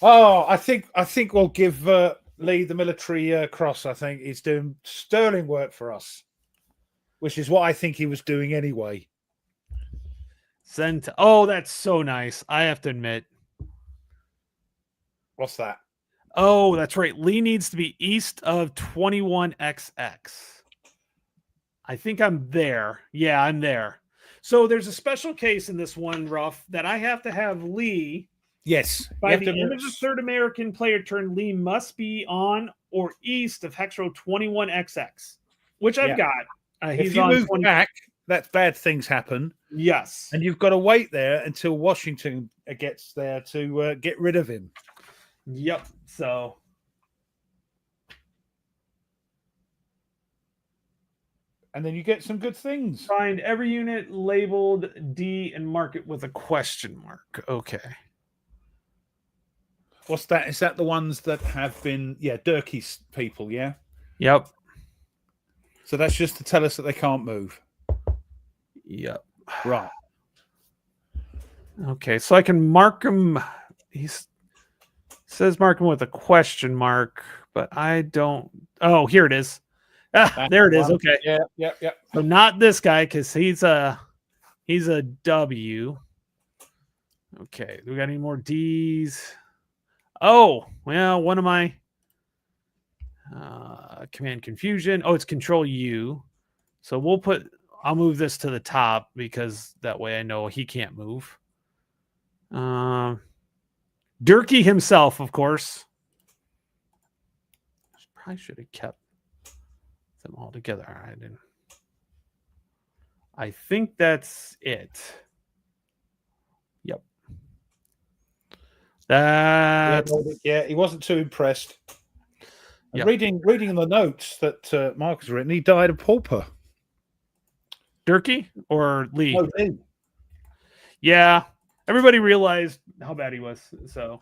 Oh, I think we'll give Lee, the military cross, I think, is doing sterling work for us, which is what I think he was doing anyway. Send. Oh, that's so nice. I have to admit. What's that? Oh, that's right. Lee needs to be east of 21XX. I think I'm there. Yeah, I'm there. So there's a special case in this one, Ruff, that I have to have Lee. Yes. By the end of the third American player turn, Lee must be on or east of hex row 21XX, which I've got. If you move back, that's bad things happen. Yes. And you've got to wait there until Washington gets there to get rid of him. Yep. So. And then you get some good things. Find every unit labeled D and mark it with a question mark. Okay. What's that? Is that the ones that have been, Durkee's people, yeah? Yep. So that's just to tell us that they can't move. Yep. Right. Okay, so I can mark him. He says mark him with a question mark, but I don't. Oh, here it is. There it is. Okay. Yeah. So not this guy because he's a W. Okay. Do we got any more D's? Oh, well, one of my command confusion. Oh, it's control U. So I'll move this to the top because that way I know he can't move. Durkee himself, of course. Probably should have kept them all together. I didn't. I think that's it. Yep. He wasn't too impressed. Yep. Reading the notes that Mark has written, he died a pauper. Durkee or Lee? No, Lee. Yeah. Everybody realized how bad he was. So.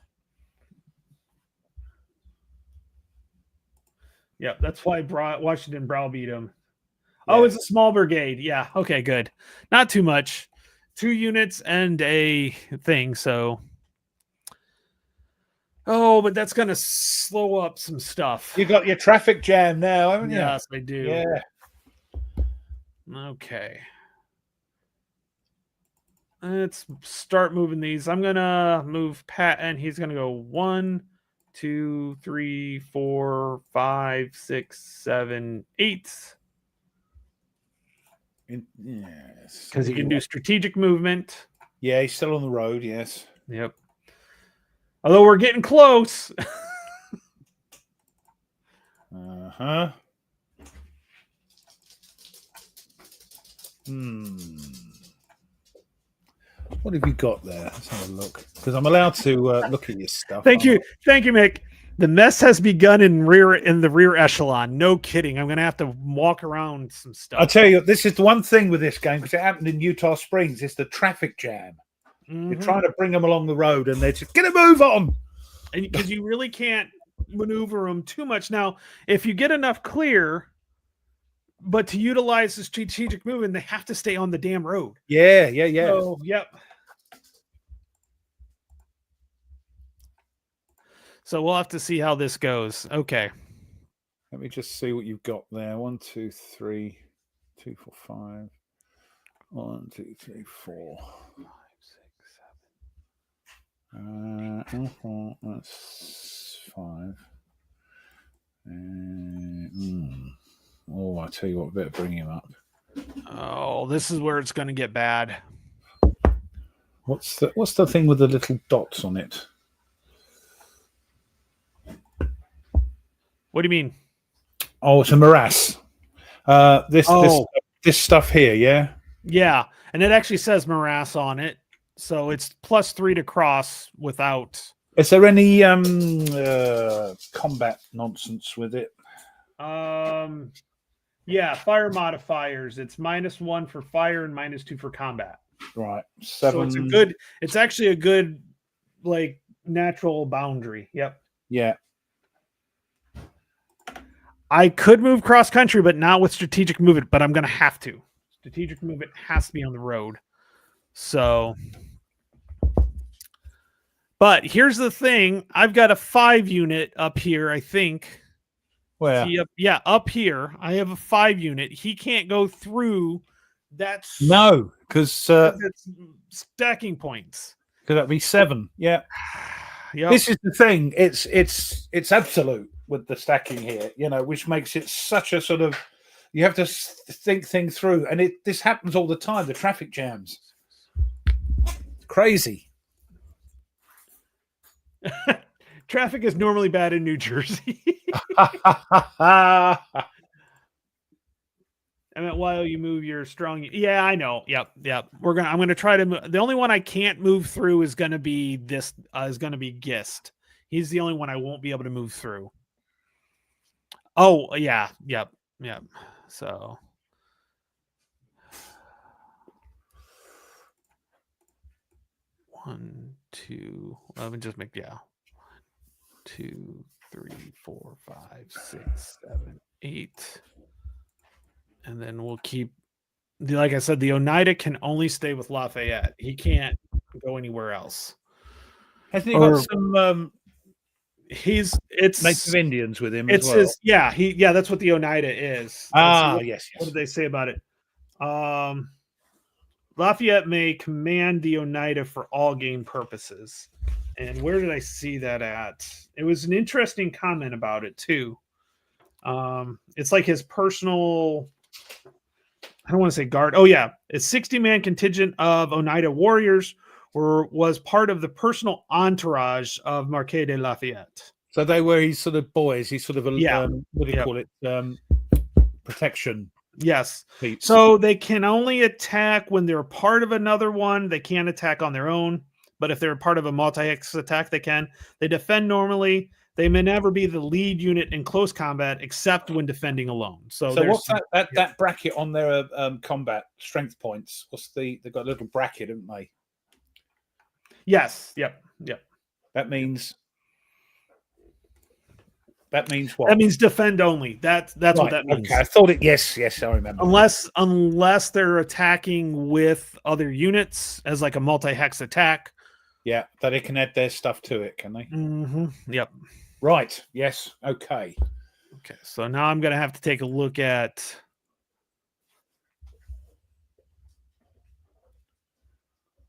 Yeah, that's why Washington browbeat him. Yeah. Oh, it's a small brigade. Yeah. Okay, good. Not too much. 2 units and a thing. So. Oh, but that's going to slow up some stuff. You got your traffic jam now, haven't you? Yes, I do. Yeah. Okay. Let's start moving these. I'm going to move Pat, and he's going to go 1, 2, 3, 4, 5, 6, 7, 8. Yes. Because he can do strategic movement. Yeah, he's still on the road, yes. Yep. Although we're getting close. Uh-huh. What have you got there? Let's have a look. Because I'm allowed to look at your stuff. Thank you, Mick. The mess has begun in the rear echelon. No kidding. I'm going to have to walk around some stuff. I'll tell you, this is the one thing with this game, because it happened in Utah Springs. It's the traffic jam. Mm-hmm. You're trying to bring them along the road, and they're just, get a move on. And because you really can't maneuver them too much. Now, if you get enough clear, but to utilize the strategic movement, they have to stay on the damn road. Yeah. So, yep. So we'll have to see how this goes. Okay. Let me just see what you've got there. 1, 2, 3, 2, 4, 5. 1, 2, 3, 4, 5, 6, 7. That's 5. Oh, I tell you what, better bring him up. Oh, this is where it's going to get bad. What's the thing with the little dots on it? What do you mean? Oh, it's a morass. This stuff here, yeah? Yeah, and it actually says morass on it. So it's +3 to cross without. Is there any combat nonsense with it? Yeah, fire modifiers. It's -1 for fire and -2 for combat. Right. 7. So it's actually a good like natural boundary. Yep. Yeah. I could move cross country, but not with strategic movement, but I'm going to have to. Strategic movement has to be on the road. So But here's the thing: I've got a 5 unit up here. I think. Where? Yeah, up here. I have a 5 unit. He can't go through. That's No, because it's stacking points. Could that be 7? Yeah. Yep. This is the thing. It's absolute with the stacking here, which makes it such a sort of, you have to think things through, and this happens all the time. The traffic jams, crazy. Traffic is normally bad in New Jersey. I meant while you move your strong. Yeah, I know. Yep. I'm gonna try to move. The only one I can't move through is gonna be this. Is gonna be Gist. He's the only one I won't be able to move through. Oh yeah. Yep. So. One, two. Let me just make 1, 2, 3, 4, 5, 6, 7, 8. And then we'll keep, like I said, the Oneida can only stay with Lafayette. He can't go anywhere else. Hasn't he got some? It's Native Indians with him as well. That's what the Oneida is. Yes. What did they say about it? Lafayette may command the Oneida for all game purposes. And where did I see that at? It was an interesting comment about it too. It's like his personal, I don't want to say guard. Oh yeah, a 60-man contingent of Oneida warriors was part of the personal entourage of Marquis de Lafayette. So they were his sort of boys. He's sort of what do you call it? Protection. Yes. Peeps. So they can only attack when they're part of another one. They can't attack on their own. But if they're part of a multi-hex attack, they can. They defend normally. They may never be the lead unit in close combat, except when defending alone. So what's that bracket on their combat strength points? They've got a little bracket, haven't they? Yes. Yep. That means what? That means defend only. That's right. What that means. Okay, I thought it. Yes, I remember. Unless they're attacking with other units as like a multi-hex attack. Yeah, that they can add their stuff to it, can they? Mm-hmm. Yep. Right. Yes. Okay. So now I'm going to have to take a look at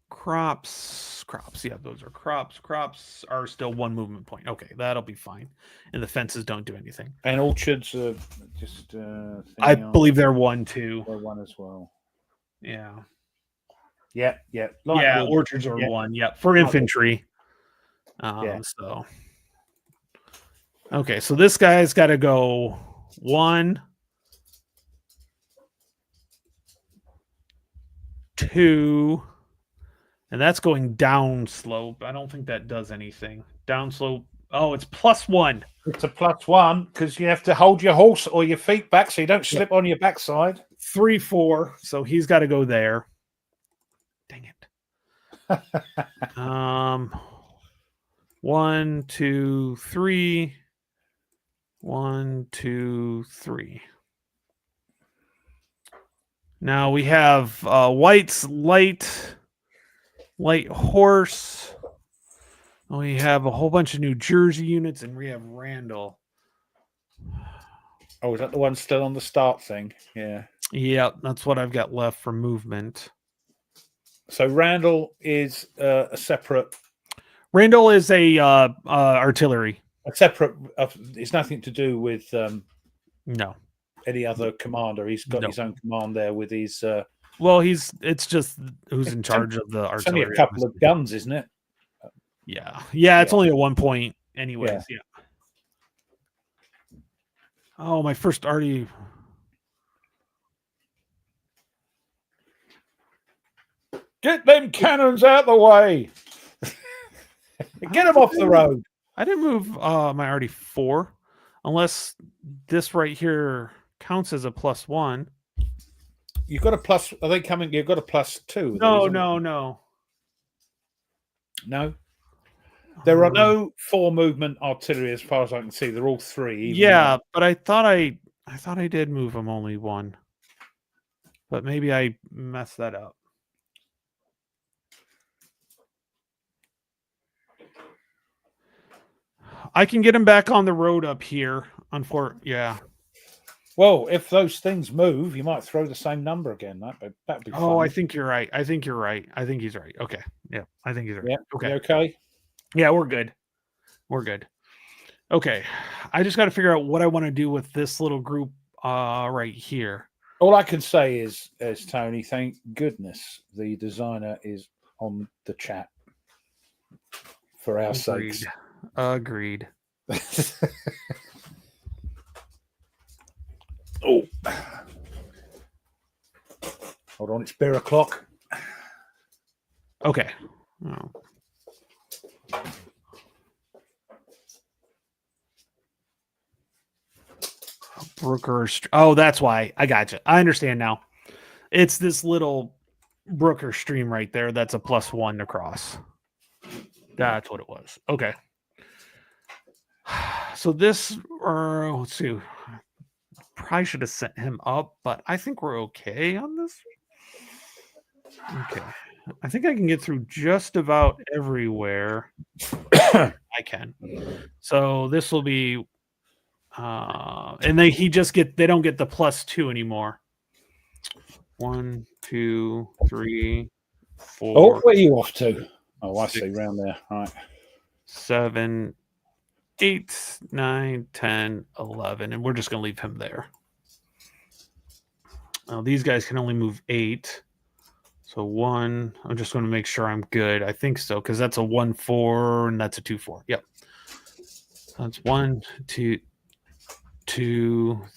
crops. Yeah, those are crops. Crops are still 1 movement point. Okay, that'll be fine. And the fences don't do anything. And orchards are just. I believe they're 1 too. They're 1 as well. Yeah. Yeah. Orchards are 1. Yeah, for infantry. So. Okay, so this guy's got to go 1, 2, and that's going down slope. I don't think that does anything. Down slope. Oh, it's +1. It's a +1 because you have to hold your horse or your feet back so you don't slip on your backside. 3, 4. So he's got to go there. Dang it. 1, 2, 3. 1, 2, 3. Now we have White's light horse. We have a whole bunch of New Jersey units, and we have Randall. Oh, is that the one still on the start thing? Yeah. Yeah, that's what I've got left for movement. So Randall is a separate. Randall is a artillery. A separate. It's nothing to do with no any other commander. He's got his own command there with his. Well, it's just who's in charge of the artillery. It's only a couple of guns, isn't it? Yeah. It's only a 1 point, anyways. Yeah. Oh, my first arty. Get them cannons out the way. Get them off the road. I didn't move my arty 4, unless this right here counts as a +1. You've got a plus. Are they coming? You've got a +2. No. No. There are no 4 movement artillery as far as I can see. They're all 3. But I thought I did move them only 1. But maybe I messed that up. I can get him back on the road up here. Yeah. Well, if those things move, you might throw the same number again. That'd be Oh, fun. I think you're right. I think you're right. I think he's right. Okay. Yeah, I think he's right. Yeah. Okay. You okay? Yeah, we're good. We're good. Okay. I just got to figure out what I want to do with this little group right here. All I can say is Tony, thank goodness the designer is on the chat for our sakes. Agreed. Oh, hold on, it's beer o'clock. Okay. Oh. Brooker. Oh, that's why. I got you. I understand now. It's this little Brooker stream right there. That's a +1 across. That's what it was. Okay. So this, let's see. Probably should have sent him up, but I think we're okay on this. Okay. I think I can get through just about everywhere. I can. So this will be and they don't get the +2 anymore. 1, 2, 3, 4. Oh, where are you off to? Oh, I see, round there. All right. 7, 8, 9, 10, 11, and we're just going to leave him there. Now these guys can only move 8. So 1. I'm just going to make sure I'm good. I think so, because that's a 1, 4, and that's a 2, 4. Yep. That's 1, 2,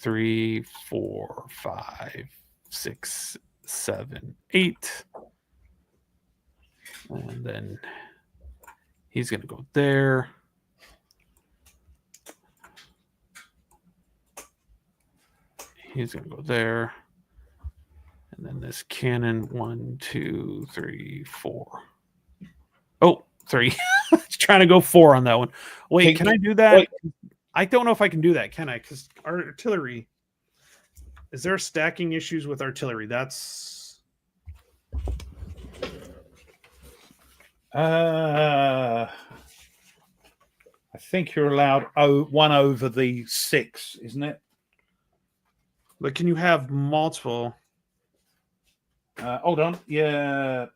3, 4, 5, 6, 7, 8. And then he's going to go there. He's going to go there. And then this cannon, 1, 2, 3, 4. Oh, 3. Trying to go 4 on that one. Wait, can I do that? Wait. I don't know if I can do that, can I? Because our artillery. Is there stacking issues with artillery? That's. I think you're allowed 1 over the 6, isn't it? But can you have multiple? Hold on. Yeah.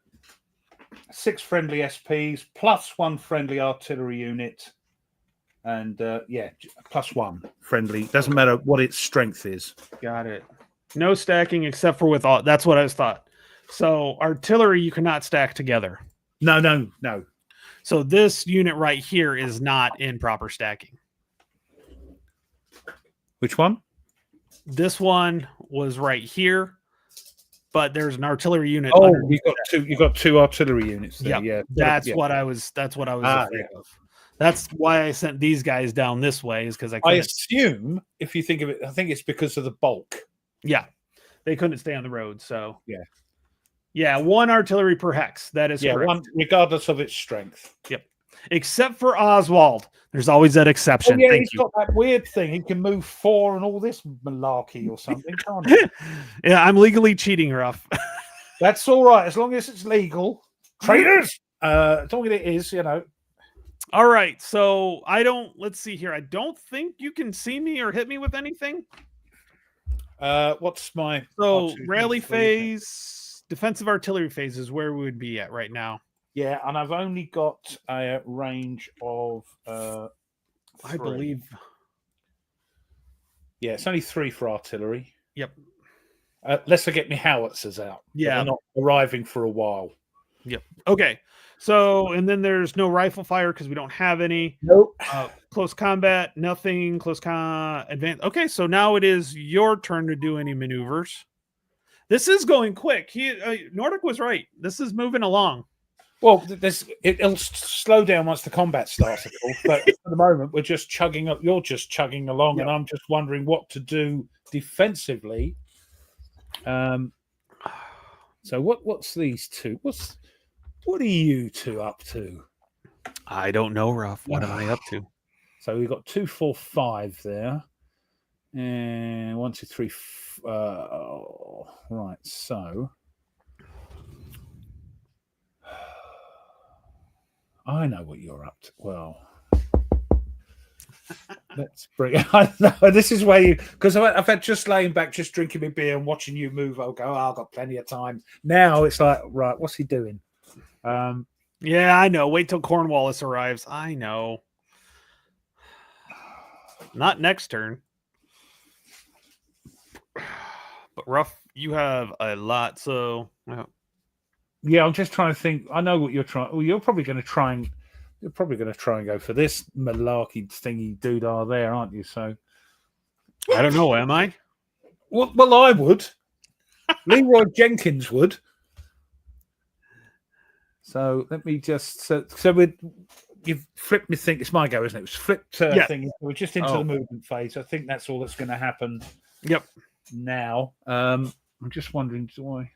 6 friendly SPs plus 1 friendly artillery unit. And yeah, +1 friendly. Doesn't matter what its strength is. Got it. No stacking except for with all. That's what I was thought. So artillery you cannot stack together. No. So this unit right here is not in proper stacking. Which one? This one was right here, but there's an artillery unit. Oh, you got 2 artillery units there. Yep. Yeah, that's what I was afraid of. That's why I sent these guys down this way, is because I assume, if you think of it, I think it's because of the bulk. Yeah, they couldn't stay on the road. So yeah, 1 artillery per hex. That is correct. 1, regardless of its strength. Yep, except for Oswald. There's always that exception. Oh, yeah, he's got that weird thing. He can move 4 and all this malarkey or something, can't he? Yeah, I'm legally cheating, Ruff. That's all right, as long as it's legal. Traitors! As long as it is, you know. All right, so let's see here. I don't think you can see me or hit me with anything. What's my... So rally phase, defensive artillery phase is where we would be at right now. Yeah, and I've only got a range of 3. I believe. Yeah, it's only 3 for artillery. Yep. Unless I get my howitzers out. Yeah. They're not arriving for a while. Yep. Okay. So, and then there's no rifle fire because we don't have any. Nope. Close combat, nothing. Advanced. Okay, so now it is your turn to do any maneuvers. This is going quick. Nordic was right. This is moving along. Well, it'll slow down once the combat starts, of course. But for the moment, we're just chugging up. You're just chugging along, and I'm just wondering what to do defensively. So what's these 2? What are you 2 up to? I don't know, Ruff. What am I up to? So we've got 2, 4, 5 there, and 1, 2, 3. Right. So I know what you're up to. Well, let's bring. I know this is where you, because I've had just laying back, just drinking my beer and watching you move. I'll go. Oh, I've got plenty of time. Now it's like, right, what's he doing? Yeah, I know. Wait till Cornwallis arrives. I know. Not next turn. But Ruff, you have a lot. So yeah, I'm just trying to think. I know what you're trying. Well, you're probably going to try and go for this malarkey thingy doodah there, aren't you? So I don't know. Am I? Well, I would. Leroy Jenkins would. So let me just. So you've flipped me. Think it's my go, isn't it? It was flipped thing. We're just into the movement phase. I think that's all that's going to happen. Yep. Now, I'm just wondering, do I?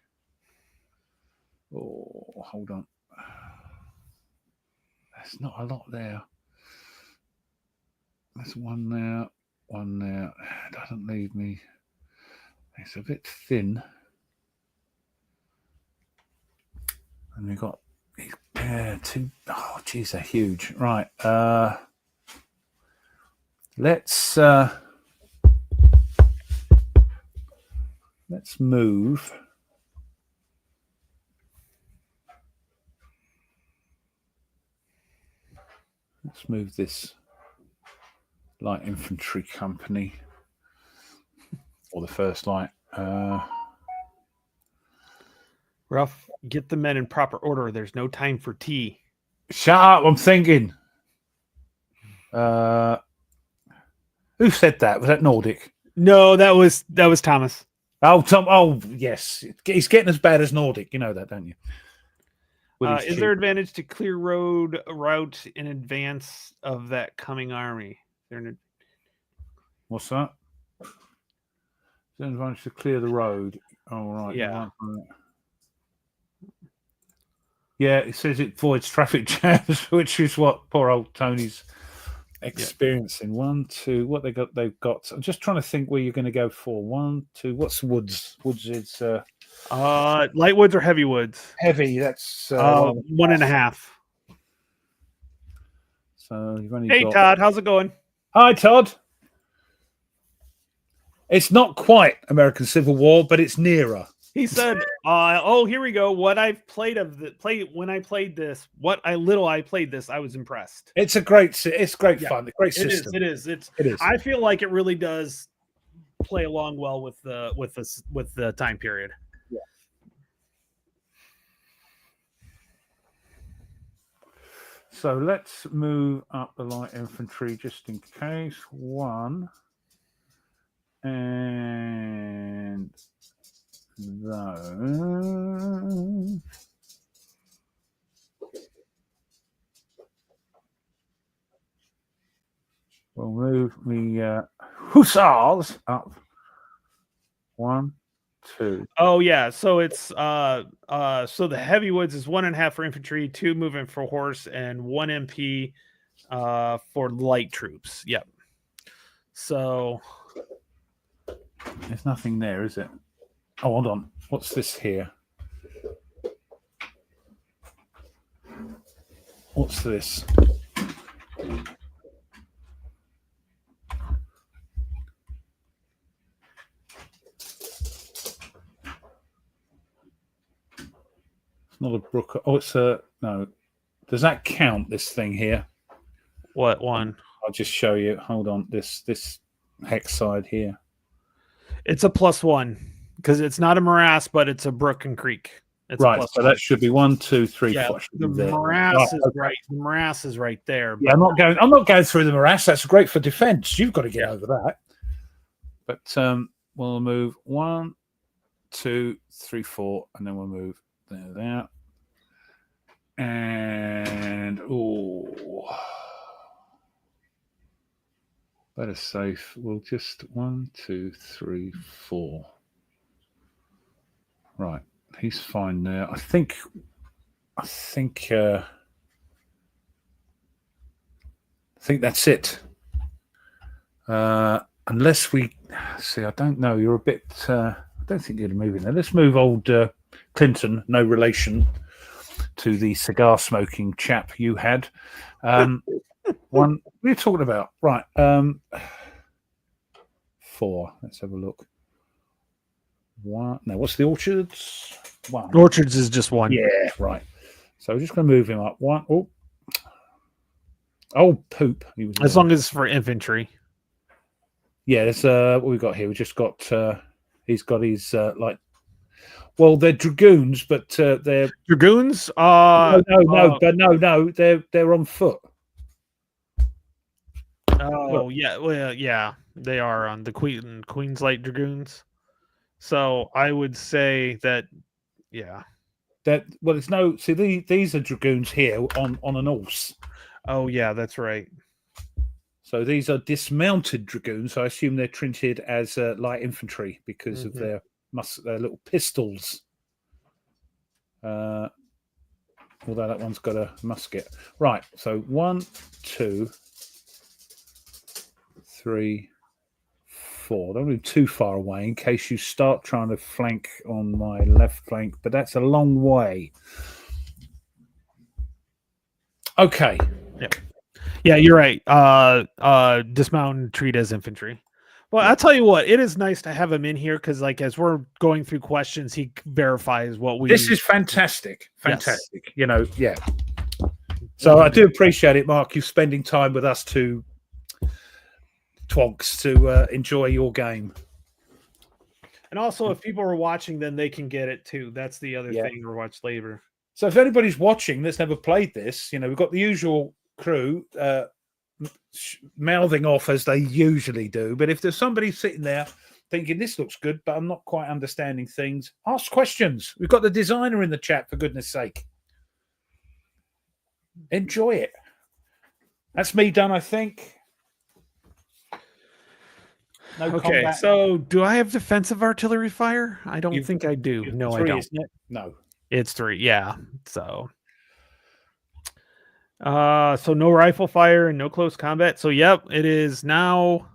Oh, hold on. That's not a lot there. That's one there. One there. It doesn't leave me. It's a bit thin. And we've got two. Oh, geez, they're huge. Right. Let's move. Let's move this light infantry company, or the first light. Ruff, get the men in proper order. There's no time for tea. Shut up! I'm thinking. Who said that? Was that Nordic? No, that was Thomas. Oh, Tom. Oh, yes. He's getting as bad as Nordic. You know that, don't you? Is there advantage to clear route in advance of that coming army? What's that? Is there advantage to clear the road? Oh, right. Yeah. Yeah, it says it voids traffic jams, which is what poor old Tony's experiencing. Yeah. 1, 2. What they've got. I'm just trying to think where you're going to go for. 1, 2. What's woods? Woods is light woods or heavy woods? Heavy. That's 1.5. So you've only got... Todd, how's it going? Hi, Todd. It's not quite American Civil War, but it's nearer. He said, "Oh, here we go. What I've played when I played this, I played this, I was impressed. It's great fun. The great system. It is. I feel like it really does play along well with the time period. Yeah. So let's move up the light infantry just in case. 1 and. Those. We'll move the hussars up. 1, 2. Oh yeah, so it's so the heavy woods is 1.5 for infantry, 2 movement for horse, and 1 MP for light troops. Yep. So there's nothing there, is it? Oh, hold on. What's this here? What's this? It's not a brook. Oh, it's a... No. Does that count, this thing here? What one? I'll just show you. Hold on. This hex side here. It's a +1. Because it's not a morass, but it's a brook and creek. It's right, so that should be 1, 2, 3, 4. The morass is right. The morass is right there. Yeah, I'm not going through the morass. That's great for defense. You've got to get over that. But we'll move 1, 2, 3, 4, and then we'll move there. And better safe. We'll just 1, 2, 3, 4. Right, he's fine there. I think that's it. Unless we see, I don't know. You're a bit. I don't think you're moving there. Let's move old Clinton, no relation to the cigar smoking chap you had. One, what are you talking about? Right. 4. Let's have a look. 1. No, what's the Orchards? 1. Orchards is just 1. Yeah, right. So we're just going to move him up. 1. Oh, poop. As long as it's for infantry. Yeah, there's what we got here. We just got. He's got his like. Well, they're dragoons, but they're dragoons. No. They're on foot. Oh yeah, well, yeah, they are on the Queen's Light Dragoons. So I would say that, yeah. That it's no. See, these are dragoons here on an horse. Oh yeah, that's right. So these are dismounted dragoons. I assume they're treated as light infantry because of their little pistols. Although that one's got a musket. Right. So 1, 2, 3, 4. Don't move too far away in case you start trying to flank on my left flank, but that's a long way. Okay. Yeah, you're right. Dismount and treat as infantry. Well, I'll tell you what, it is nice to have him in here because, like, as we're going through questions, he verifies what we. This is fantastic. Fantastic. Yes. You know, yeah. So I do appreciate it, Mark, you spending time with us two twonks to enjoy your game. And also, if people are watching, then they can get it too. That's the other thing to watch later. So if anybody's watching that's never played this, you know, we've got the usual crew mouthing off as they usually do. But if there's somebody sitting there thinking this looks good, but I'm not quite understanding things, ask questions. We've got the designer in the chat, for goodness sake. Enjoy it. That's me done, I think. No okay, combat. So do I have defensive artillery fire? I don't think I do. No, 3, I don't. Isn't it? No. It's 3, yeah. So no rifle fire and no close combat. So yep, it is now.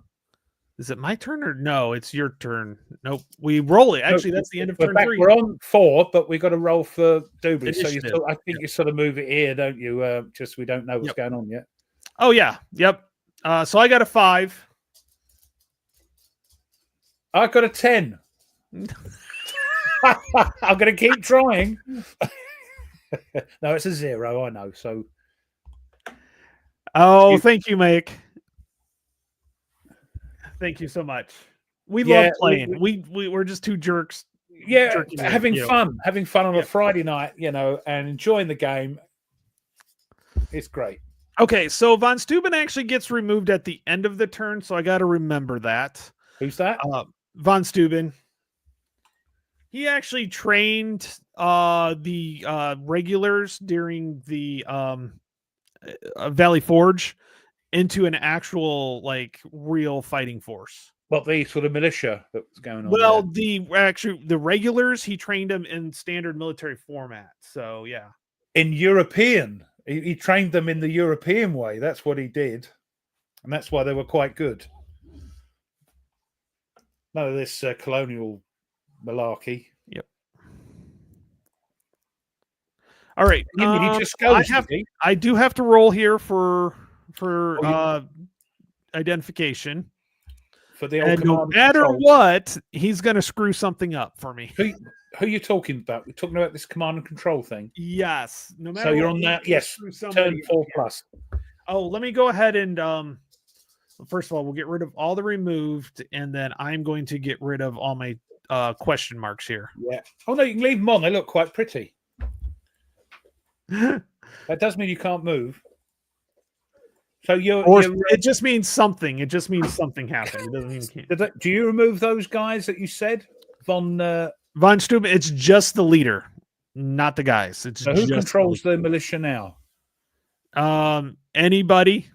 Is it my turn or no? It's your turn. Nope. We roll it. Actually, that's the end of turn 3. We're on 4, but we got to roll for Doobly. So I think you sort of move it here, don't you? Just we don't know what's going on yet. Oh yeah. Yep. So I got a 5. I got a 10. I'm going to keep trying. No, it's a 0. I know. So. Oh, thank you, Mike. Thank you so much. We love playing. We're just two jerks. Yeah, having fun on a Friday night, you know, and enjoying the game. It's great. Okay, so Von Steuben actually gets removed at the end of the turn, so I got to remember that. Who's that? Von Steuben. He actually trained the regulars during the Valley Forge into an actual, like, real fighting force. What, the sort of militia that was going on? Well, the regulars, he trained them in standard military format. So yeah, in European, he trained them in the European way. That's what he did, and that's why they were quite good. None of this colonial malarkey. Yep. All right. He just goes. I do have to roll here for identification. For the old, and no matter what, he's going to screw something up for me. Who are you talking about? We're talking about this command and control thing. Yes. No matter. So you're on that. Yes. Turn 4+. Oh, let me go ahead and first of all, we'll get rid of all the removed, and then I'm going to get rid of all my question marks here. Yeah. Oh no, you can leave them on. They look quite pretty. That does mean you can't move. So it just means something. It just means something happened. It doesn't mean can't. Do you remove those guys that you said? Von Steuben, it's just the leader, not the guys. It's so who controls the militia now? Anybody.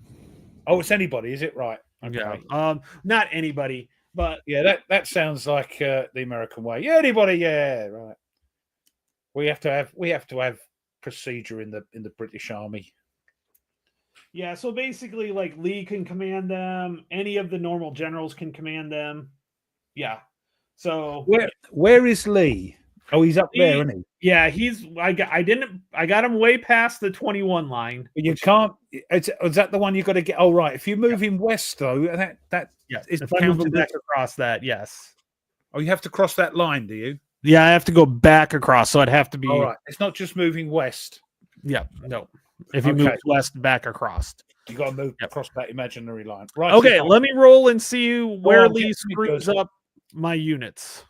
Oh, it's anybody, is it? Right. Okay. Yeah. Not anybody, but yeah, that sounds like the American way. Yeah, anybody, yeah, right. We have to have procedure in the British Army. Yeah, so basically, like, Lee can command them. Any of the normal generals can command them. Yeah. So where is Lee? Oh, he's up there, isn't he? Yeah, I got him way past the 21 line. But you can't. Is that the one you got to get? Oh, right. If you move him west, though, that is if I move him counted back across that, yes. Oh, you have to cross that line, do you? Yeah, I have to go back across, so I'd have to be. All right. It's not just moving west. Yeah, no. If he moves west, back across. You got to move across that imaginary line. Right. Okay, let me roll and see where Lee screws up my units.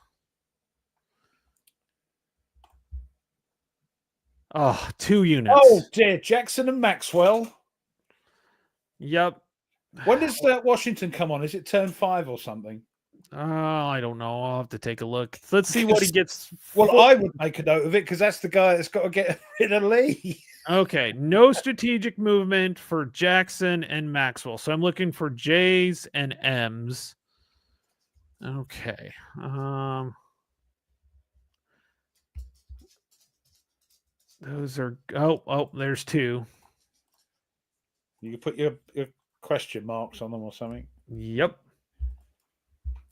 Oh, 2 units. Oh dear, Jackson and Maxwell. Yep. When does Washington come on? Is it turn 5 or something? I don't know. I'll have to take a look. Let's see what he gets. Well, I would make a note of it because that's the guy that's got to get rid of Lee. Okay, no strategic movement for Jackson and Maxwell. So I'm looking for J's and M's. Okay. Those are there's 2. You can put your question marks on them or something. Yep.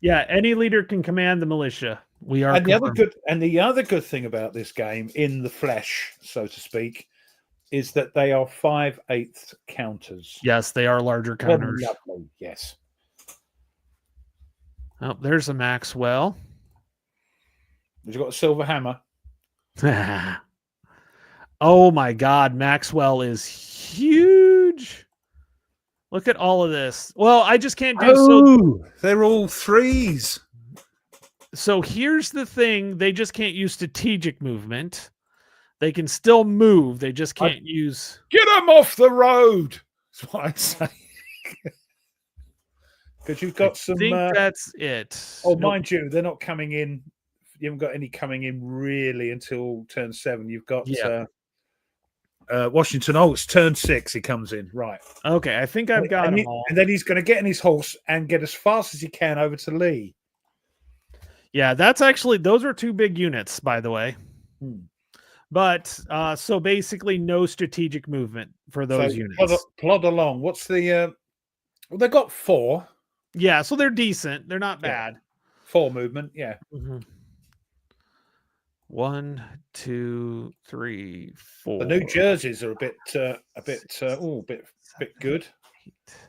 Yeah, any leader can command the militia. We are. And the other good thing about this game, in the flesh, so to speak, is that they are 5/8 counters. Yes, they are larger counters. Lovely. Yes. Oh, there's a Maxwell. Has he got a silver hammer? Oh my God, Maxwell is huge. Look at all of this. Well, I just can't do so. They're all 3s. So here's the thing: they just can't use strategic movement. They can still move. They just can't use. Get them off the road. That's what I'd say. Because you've got some. I think that's it. Oh, mind you, they're not coming in. You haven't got any coming in really until turn 7. You've got Washington. Oh, it's turn 6. He comes in. Right. Okay, I think I've got him all. And then he's going to get in his horse and get as fast as he can over to Lee. Yeah, those are 2 big units, by the way. But so basically no strategic movement for those units. Plod along. What's the well, they got 4. Yeah, so they're decent. They're not bad. 4 movement, yeah. 1, 2, 3, 4. The New Jerseys are a bit good. 8.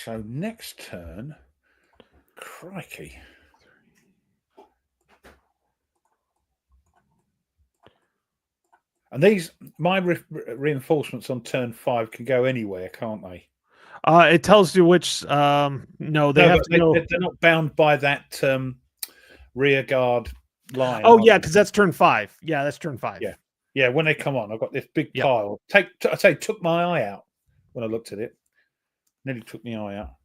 So next turn, crikey. And my reinforcements on turn 5 can go anywhere, can't they? It tells you which. No, they have to go. They're not bound by that rear guard line. Oh yeah, because that's turn 5. Yeah, that's turn 5. Yeah. When they come on, I've got this big pile. Took my eye out when I looked at it. Nearly took my eye out.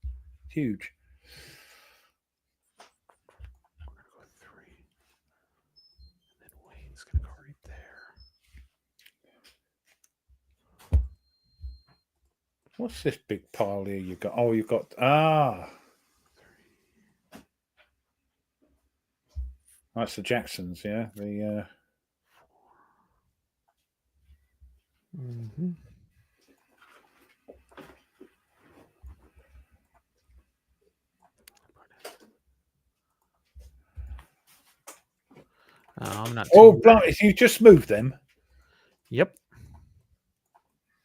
Huge. We're gonna go 3. And then Wayne's gonna go right there. What's this big pile here you've got? Oh, you've got That's the Jacksons, yeah. The I'm not. If you just moved them. Yep.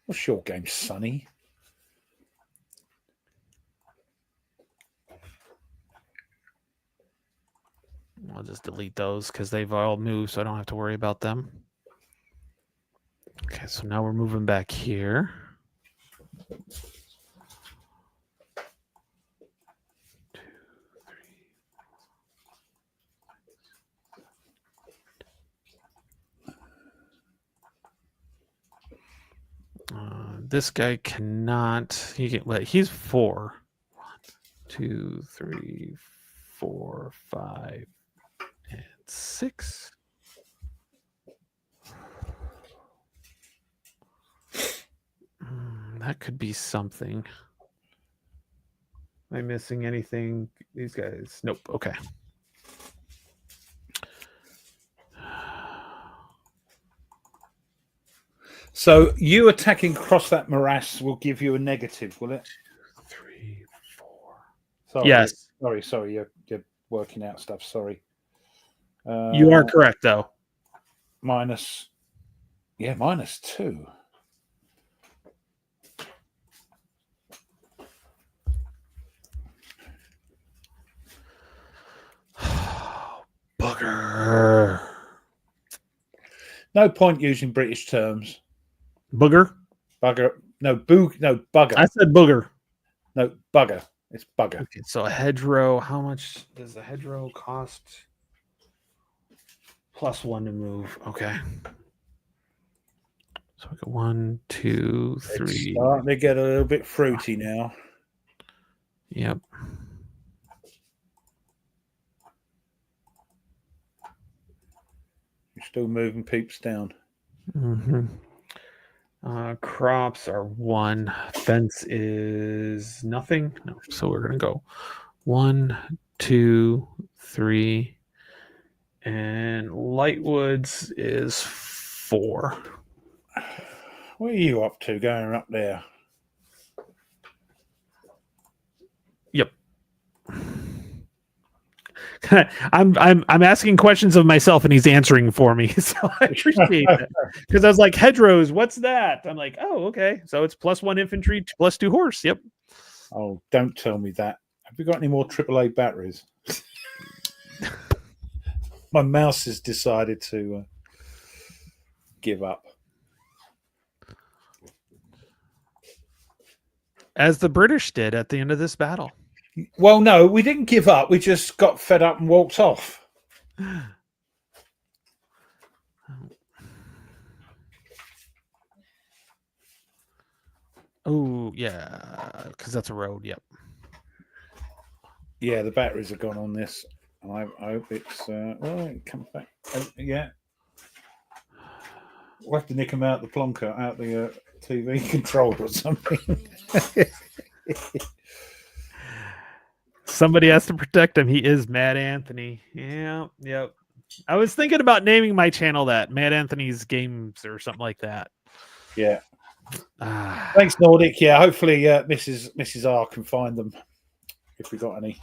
What's your game, Sonny? I'll just delete those because they've all moved, so I don't have to worry about them. Okay, so now we're moving back here. This guy cannot. He's 4. 1, 2, 3, 4, 5, and 6. That could be something. Am I missing anything? These guys. Nope. Okay. So you attacking across that morass will give you a negative, will it? 3, 4. Sorry, Yes. Sorry. You're working out stuff. Sorry. You are correct, though. Minus 2. Bugger. No point using British terms. Booger? Bugger. No, bugger. I said booger. No, bugger. It's bugger. Okay, so a hedgerow. How much does a hedgerow cost? +1 to move. Okay. So we got 1, 2, 3. It's starting to get a little bit fruity now. Yep. You're still moving peeps down. Mm-hmm. Crops are 1. Fence is nothing. No. So we're gonna go 1, 2, 3, and Lightwoods is 4. What are you up to going up there? Yep. I'm asking questions of myself and he's answering for me, so I appreciate that. Because I was like, hedgerows, what's that? I'm like, oh, okay. So it's +1 infantry, +2 horse. Yep. Oh, don't tell me that. Have you got any more AAA batteries? My mouse has decided to give up. As the British did at the end of this battle. Well, no, we didn't give up. We just got fed up and walked off. Oh, yeah, because that's a road. Yep. Yeah, the batteries are gone on this. I hope it's... well, it comes back. Yeah. We'll have to nick them out the plonker, out the TV controller or something. Somebody has to protect him. He is Mad Anthony. Yeah, yep. I was thinking about naming my channel that Mad Anthony's Games or something like that. Yeah. Thanks, Nordic. Yeah, hopefully Mrs. R can find them if we got any.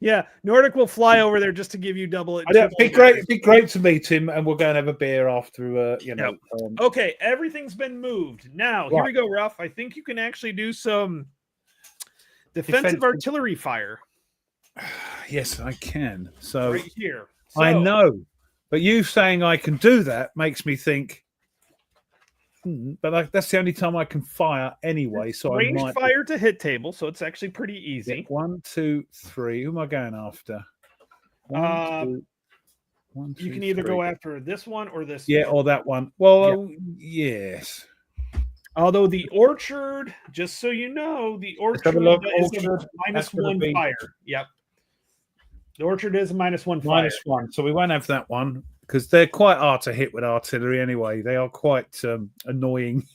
Yeah, Nordic will fly over there just to give you double it. It'd be great. It'd be great to meet him, and we'll go and have a beer after. Yep. Okay, everything's been moved. Now here we go, Ruff. I think you can actually do some defensive artillery fire. Yes, I can. So right here. So, I know, but you saying I can do that makes me think. But that's the only time I can fire anyway. So range I might fire to hit table, so it's actually pretty easy. Yeah, 1, 2, 3. Who am I going after? 1, 2, you can either go after this one or this. Yeah, or that one. Well, yes. Although the orchard, just so you know, the orchard is a -1 fire. Yep. The orchard is a -1 fire. -1. So we won't have that one because they're quite hard to hit with artillery anyway. They are quite annoying.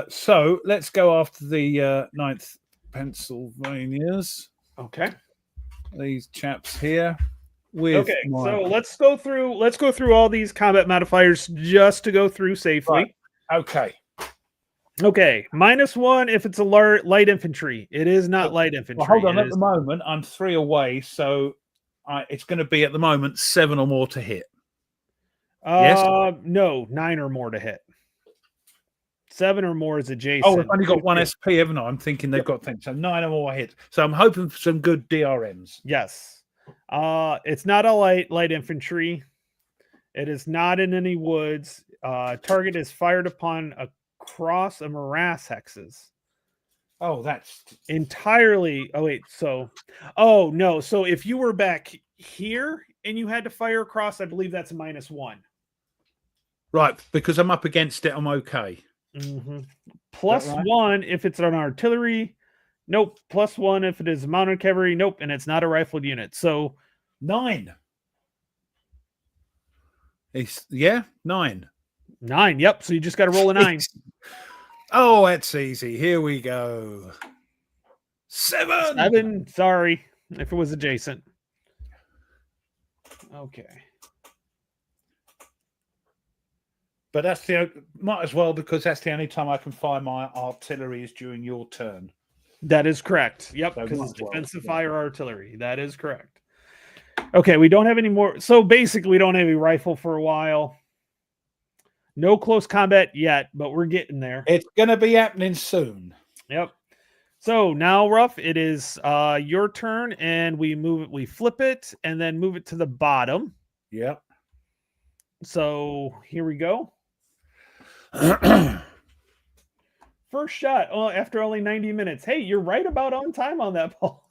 So let's go after the 9th Pennsylvanias. Okay. These chaps here. Okay, so let's go through all these combat modifiers just to go through safely. Right. Okay, -1 if it's a light infantry. It is not light infantry. Well, hold on. At the moment, I'm 3 away, so it's going to be at the moment 7 or more to hit. Yes? No, 9 or more to hit. 7 or more is adjacent. Oh, I've only got 1 SP, haven't I? I'm thinking they've got things. So 9 or more hits. So I'm hoping for some good DRMs. Yes. It's not a light infantry. It is not in any woods. Target is fired upon across a morass hexes. Oh, that's entirely. Oh, wait. So, oh, no. So if you were back here and you had to fire across, I believe that's a -1. Right. Because I'm up against it, I'm okay. Mm-hmm. +1 if it's an artillery. Nope. +1 if it is mounted cavalry. Nope. And it's not a rifled unit. So 9. Yeah, 9. 9. Yep. So you just got to roll a 9. Oh, that's easy. Here we go. 7. 7. Sorry if it was adjacent. Okay. But that's might as well, because that's the only time I can fire my artillery is during your turn. That is correct. Yep, So because might it's as well, defensive yeah. fire artillery. That is correct. Okay, we don't have any more. So basically, we don't have a rifle for a while. No close combat yet, but we're getting there. It's going to be happening soon. Yep. So now, Ruff, it is your turn, and we move it. We flip it, and then move it to the bottom. Yep. So here we go. First shot. Oh, after only 90 minutes. Hey, you're right about on time on that ball.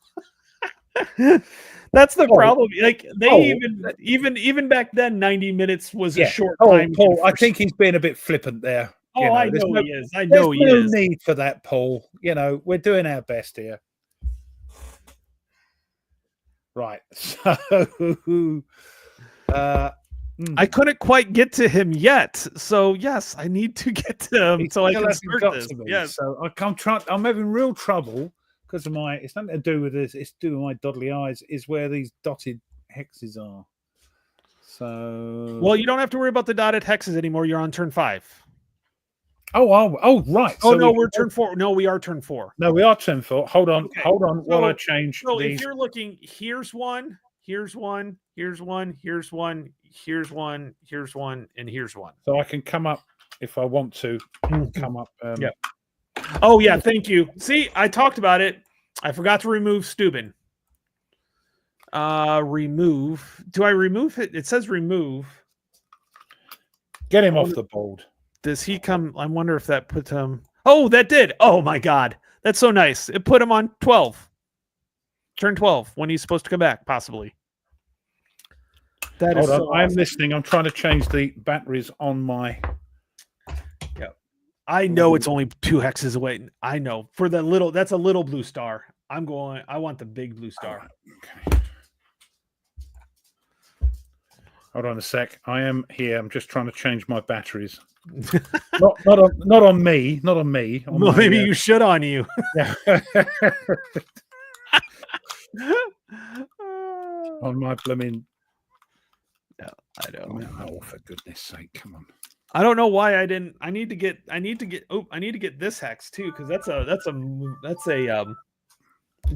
That's the problem. Like they even back then, 90 minutes was a short time. Paul, I think he's being a bit flippant there. Oh, I know he is. I know he is. There's no need for that, Paul. You know, we're doing our best here. Right. So I couldn't quite get to him yet. So yes, I need to get to him so I can start this. Yes. So I'm having real trouble because of it's nothing to do with this. It's to do with my dodgy eyes. Is where these dotted hexes are. So well, you don't have to worry about the dotted hexes anymore. You're on turn 5. Oh, right. Oh, so no, we're turn 4. No, we are turn 4. No, we are turn 4. Hold on, while I change. So if you're looking, here's one, here's one, here's one, here's one, here's one, here's one, and here's one. So I can come up if I want to. Come up. Yeah. Oh yeah, thank you. See, I talked about it. I forgot to remove Steuben. Remove. Do I remove it? It says remove. Get him off the board. Does he come? I wonder if that puts him. Oh, that did. Oh my God. That's so nice. It put him on 12. Turn 12 when he's supposed to come back, possibly. That is so I'm awesome. listening. I'm trying to change the batteries on my. Yeah. I know it's only 2 hexes away. I know. For the little, that's a little blue star. I want the big blue star. Right. Okay. Hold on a sec. I am here. I'm just trying to change my batteries. not on me. Not on me. Well, maybe you should on you. Yeah. On my blooming. No, I don't. Oh, for goodness sake! Come on. I don't know why I didn't. I need to get this hex too, because that's a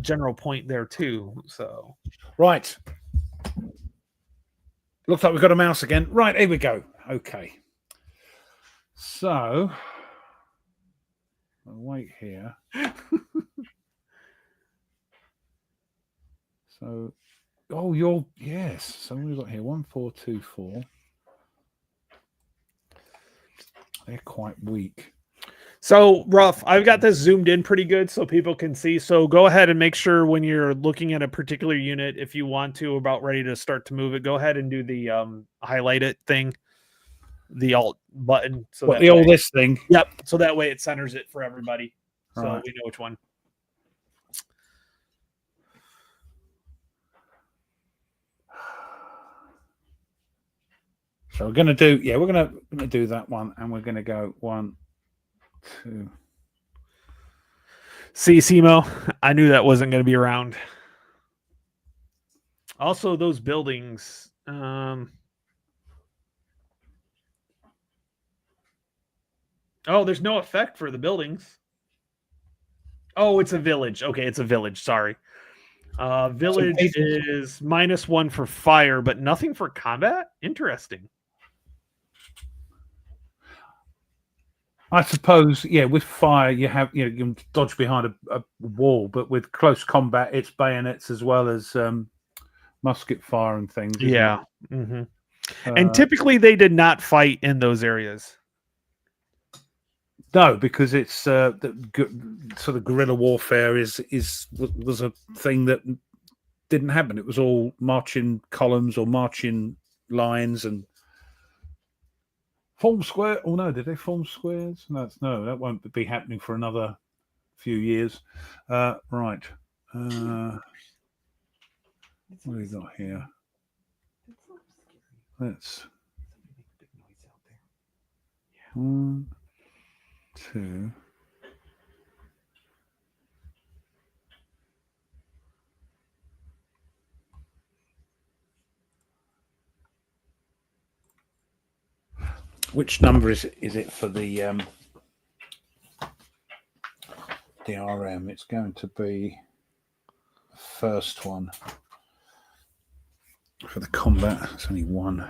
general point there too. So right. Looks like we've got a mouse again. Right, here we go. Okay. So I'll wait here. So yes. So what have we got here? 1, 4, 2, 4. They're quite weak. So Ruff, I've got this zoomed in pretty good so people can see. So go ahead and make sure when you're looking at a particular unit, if you want to, about ready to start to move it, go ahead and do the highlight it thing, the alt button. So this thing. Yep. So that way it centers it for everybody. So right. We know which one. So we're gonna do we're gonna do that one, and we're gonna go 1, 2. See, Simo, I knew that wasn't going to be around. Also, those buildings. Oh, there's no effect for the buildings. Oh, it's a village. Okay, it's a village. Sorry. Village is -1 for fire, but nothing for combat. Interesting. I suppose, with fire you have you can dodge behind a wall, but with close combat it's bayonets as well as musket fire and things. Yeah. Mm-hmm. And typically they did not fight in those areas. No, because it's sort of guerrilla warfare was a thing that didn't happen. It was all marching columns or marching lines and form square. Oh no, did they form squares? No, that won't be happening for another few years. Right. What have we got here? Let's 1, 2. Which number is it for the RM? It's going to be the first one for the combat. It's only one.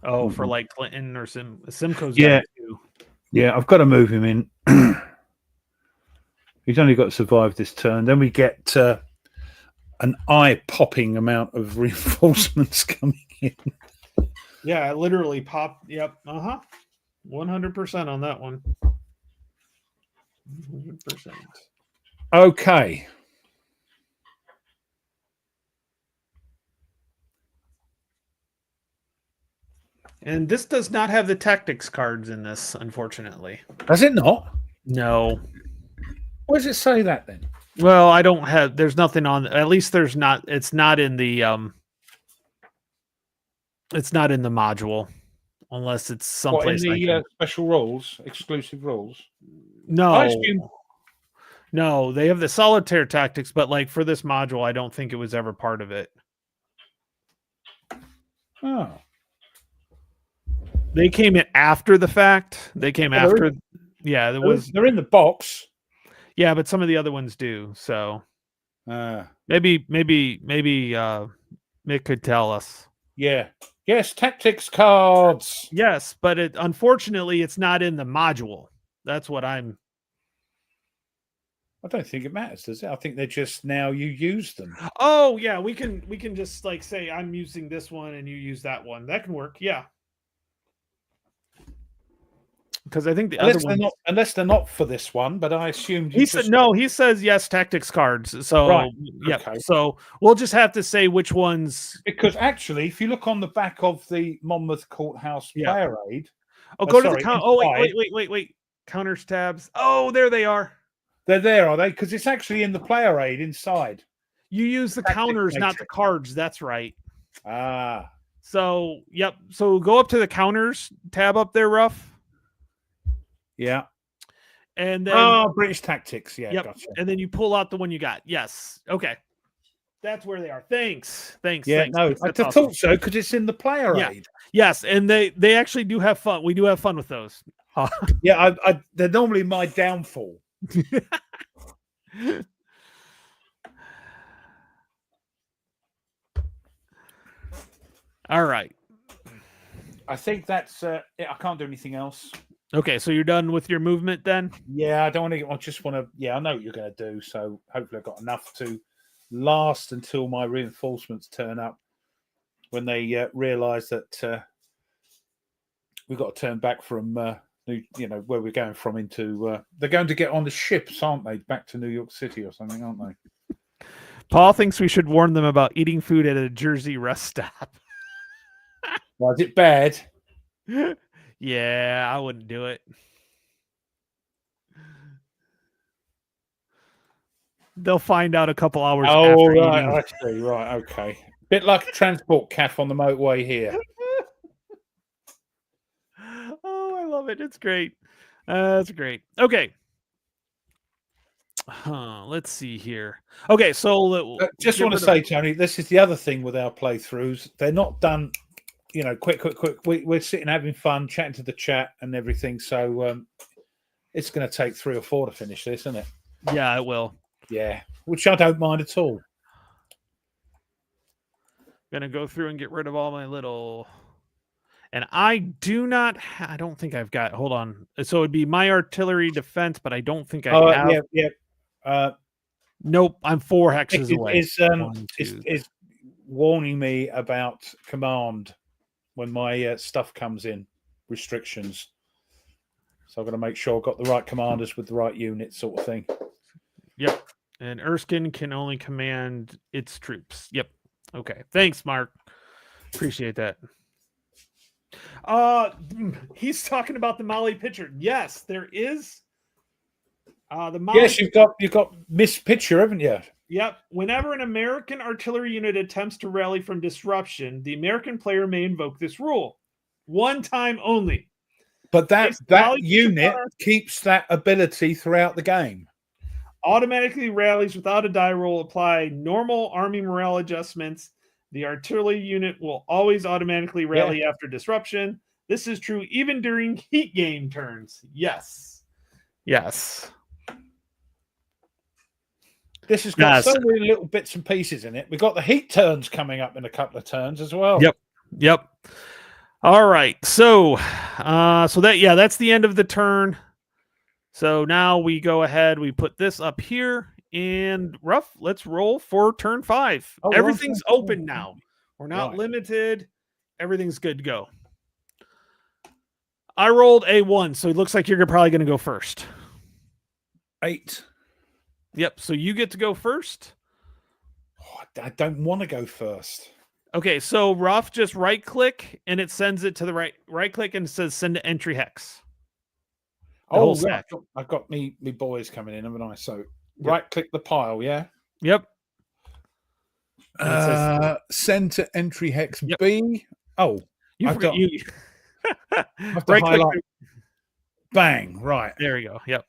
Oh, for like Clinton or Simcoe's Yeah. got it too. Yeah, I've got to move him in. He's only got to survive this turn. Then we get an eye-popping amount of reinforcements coming in. Yeah, it literally popped. Yep. 100% on that one. 100%. Okay. And this does not have the tactics cards in this, unfortunately. Does it not? No. Where does it say that then? Well, I don't have. There's nothing on. At least there's not. It's not in the. It's not in the module, unless it's someplace. What, in the special rules, exclusive rules? No. No, they have the solitaire tactics, but like for this module, I don't think it was ever part of it. Oh. They came in after the fact. They came after. Yeah, They're in the box. Yeah, but some of the other ones do. So maybe Mick could tell us. Yeah. Yes, tactics cards. Yes, but unfortunately it's not in the module. That's what I'm. I don't think it matters, does it? I think they're just now you use them. Oh yeah, we can just like say I'm using this one and you use that one. That can work. Yeah. Because I think the other ones, unless they're not for this one, but I assumed he said no. He says yes, tactics cards. So right. Yeah, okay. So we'll just have to say which ones. Because actually, if you look on the back of the Monmouth Courthouse player aid, go to the count. Oh wait, counters tabs. Oh, there they are. They're there, are they? Because it's actually in the player aid inside. You use the counters, not the cards. That's right. Ah. So yep. So go up to the counters tab up there, Ruff. Yeah. And then British tactics. Yeah. Yep. Gotcha. And then you pull out the one you got. Yes. Okay. That's where they are. Thanks. Yeah. Thanks. No, I thought so because it's in the player aid. Yes, and they actually do have fun. We do have fun with those. Yeah. They're normally my downfall. All right. I think that's it. I can't do anything else. Okay, so you're done with your movement then? Yeah, I don't want to. I just want to. Yeah, I know what you're going to do. So hopefully, I've got enough to last until my reinforcements turn up. When they realise that we've got to turn back from, where we're going from into. They're going to get on the ships, aren't they? Back to New York City or something, aren't they? Paul thinks we should warn them about eating food at a Jersey rest stop. Well, is it bad? Yeah, I wouldn't do it. They'll find out a couple hours after right. eating. I see. Right. Okay. Bit like a transport cafe on the motorway here. Oh, I love it. It's great. That's great. Okay. Let's see here. Okay, so just want to say, Tony, this is the other thing with our playthroughs. They're not done, quick. We're sitting having fun, chatting to the chat and everything. So it's going to take 3 or 4 to finish this, isn't it? Yeah, it will. Yeah, which I don't mind at all. Gonna go through and get rid of all my little. And I do not. I don't think I've got. Hold on. So it'd be my artillery defense, but I don't think I have. Yeah. Nope. I'm 4 hexes away. It's warning me about command when my stuff comes in. Restrictions. So I've got to make sure I've got the right commanders with the right units, sort of thing. Yep. And Erskine can only command its troops. Yep. Okay. Thanks, Mark. Appreciate that. He's talking about the Molly Pitcher. Yes, there is. The Molly. Yes, you've got Miss Pitcher, haven't you? Yep. Whenever an American artillery unit attempts to rally from disruption, the American player may invoke this rule. One time only. But that unit keeps that ability throughout the game. Automatically rallies without a die roll. Apply normal army morale adjustments. The artillery unit will always automatically rally after disruption. This is true even during heat game turns. Yes. Yes. This has got so many little bits and pieces in it. We've got the heat turns coming up in a couple of turns as well. Yep. All right. So that's the end of the turn. So now we go ahead, we put this up here, and Rough, let's roll for turn 5. Oh, everything's open now. We're not limited. Everything's good to go. I rolled a 1, so it looks like you're probably going to go first. 8. Yep, so you get to go first. Oh, I don't want to go first. Okay, so Rough, just right-click, and it sends it to the right-click, and it says send to entry hex. I've got me boys coming in, haven't I? So right-click the pile, yeah? Yep. Send to entry hex B. Oh, you have to highlight. Bang, right. There we go, yep.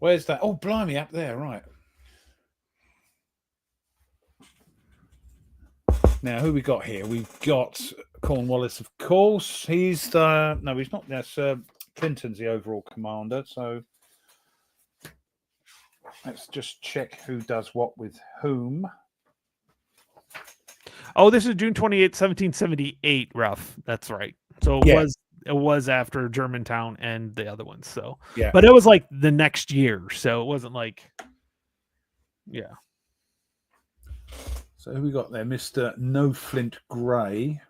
Where's that? Oh, blimey, up there, right. Now, who we got here? We've got Cornwallis, of course. He's the... No, he's not. That's Clinton's the overall commander. So let's just check who does what with whom. Oh, this is June 28th, 1778, Rough. That's right. So it was after Germantown and the other ones. So but it was like the next year. So it wasn't like So who we got there? Mr. No Flint Gray.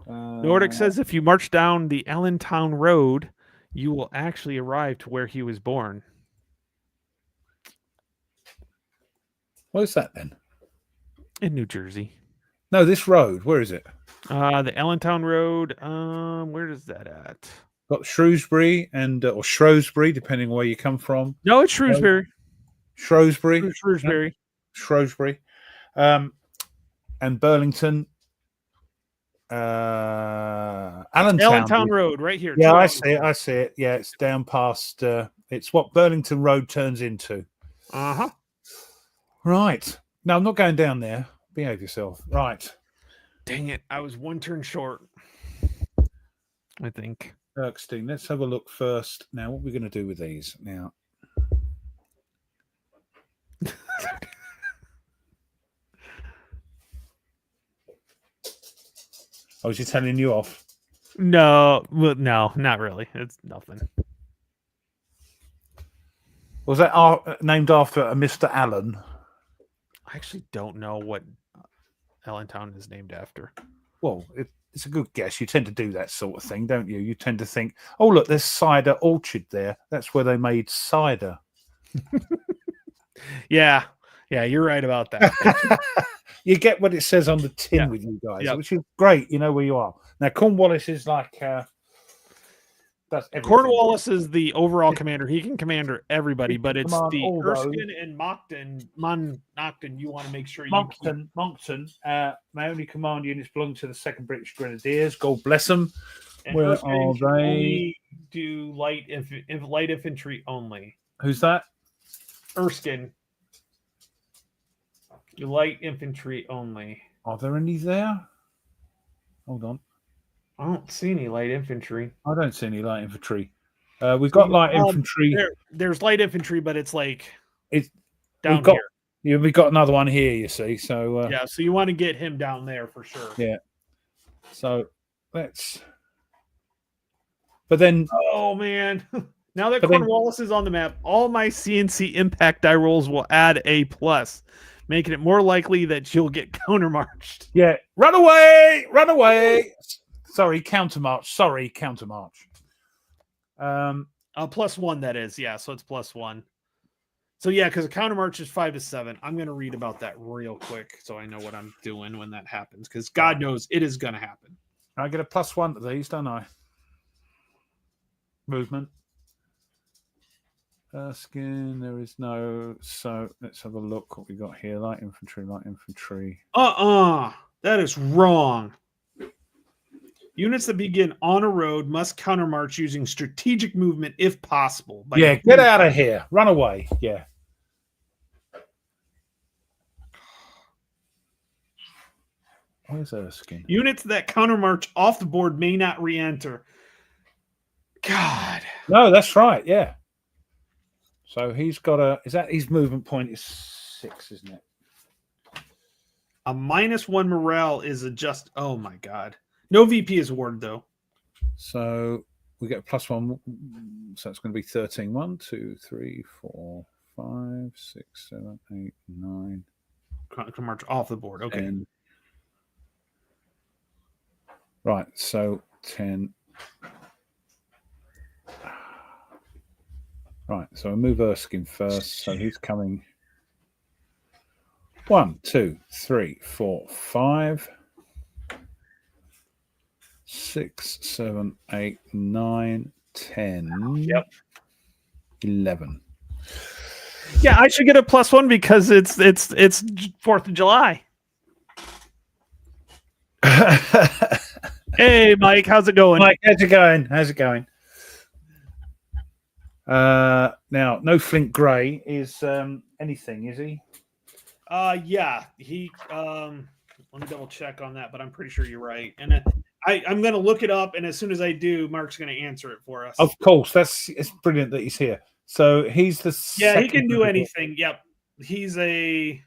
Nordic says if you march down the Allentown Road, you will actually arrive to where he was born. What is that then? In New Jersey. No, this road. Where is it? The Allentown Road. Where is that at? Got Shrewsbury or Shrewsbury, depending on where you come from. No, it's Shrewsbury. Shrewsbury. Shrewsbury. Shrewsbury, and Burlington, Allentown Road, right here. Yeah, I see it. Yeah, it's down past. It's what Burlington Road turns into. Right. No, I'm not going down there. Behave yourself. Right. Dang it! I was one turn short. I think. Erkstein. Let's have a look first. Now, what are we going to do with these now? Oh, is he telling you off? No, not really. It's nothing. Was that named after a Mr. Allen? I actually don't know what Allentown is named after. Well, it's a good guess. You tend to do that sort of thing, don't you? You tend to think, oh, look, there's cider orchard there. That's where they made cider. Yeah, you're right about that. You get what it says on the tin with you guys, which is great. You know where you are. Now, Cornwallis is like... that's everything. Cornwallis is the overall commander. He can command everybody, but it's the Erskine and Monckton you want to make sure Monckton, my only command units belong to the 2nd British Grenadiers. God bless them. And where are they? Do light infantry only. Who's that? Erskine. You light infantry only. Are there any there? Hold on. I don't see any light infantry. I don't see any light infantry. We've got light infantry. There's light infantry, but it's like it's down here. Yeah, we've got another one here, you see. So so you want to get him down there for sure. Yeah. So let's. But then, oh man, now that Cornwallis is on the map, all my CNC impact die rolls will add a plus, making it more likely that you'll get countermarched. Yeah, run away, run away. Sorry, countermarch. +1, that is. Yeah, so it's +1. So yeah, because a countermarch is 5 to 7. I'm going to read about that real quick so I know what I'm doing when that happens, because God knows it is going to happen. I get a +1 to these, don't I? Movement. Erskine, there is no. So let's have a look what we got here. Light infantry. That is wrong. Units that begin on a road must countermarch using strategic movement if possible. Yeah, get out of here. Run away. Yeah. Where's Erskine? Units that countermarch off the board may not re-enter. God. No, that's right. Yeah. So he's got his movement point is 6, isn't it? A -1 morale is a just. Oh my God. No VP is awarded though. So we get a +1. So it's going to be 13. 1, 2, 3, 4, 5, 6, 7, 8, 9. Can march off the board. Okay. 10. Right. So 10. Right. So I move Erskine first. So he's coming. 1, 2, 3, 4, 5, 6, 7, 8, 9, 10. Yep. 11. Yeah, I should get a +1 because it's 4th of July. Hey, Mike, how's it going? Mike, how's it going? How's it going? Now, no Flint Gray is anything, is he? Yeah, he. Let me double check on that, but I'm pretty sure you're right. And I'm going to look it up, and as soon as I do, Mark's going to answer it for us. Of course, it's brilliant that he's here. So he's the he can do anything. Yep, he's a.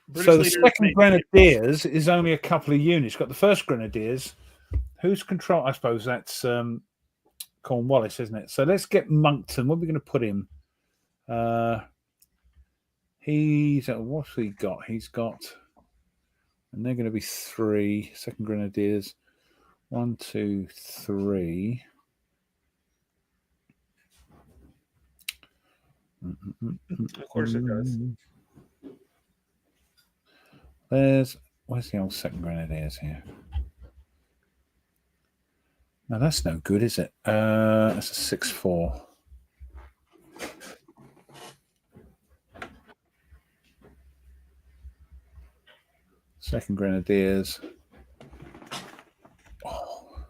British so the second Grenadiers is only a couple of units. Got the first Grenadiers. Who's control? I suppose that's Cornwallis, isn't it? So let's get Monkton. What are we going to put him? He's what's he got? He's got, and they're going to be 3 second Grenadiers. 1, 2, 3. Of course it does. Where's the old second Grenadiers here? No, that's no good, is it? That's a 6-4. Second Grenadiers. Oh.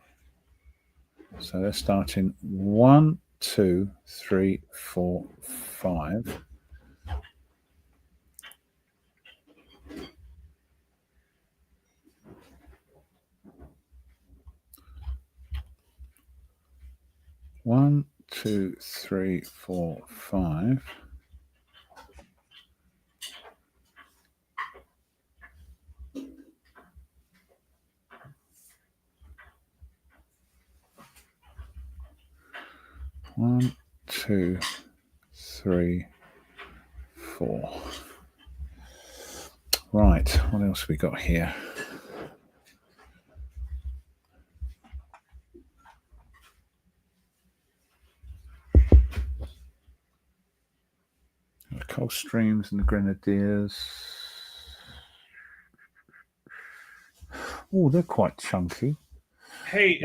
So they're starting 1, 2, 3, 4, 5. One, 2, 3, 4, 5. One, 2, 3, 4. Right, what else have we got here? The Coldstreams and the Grenadiers. Oh, they're quite chunky. Hey,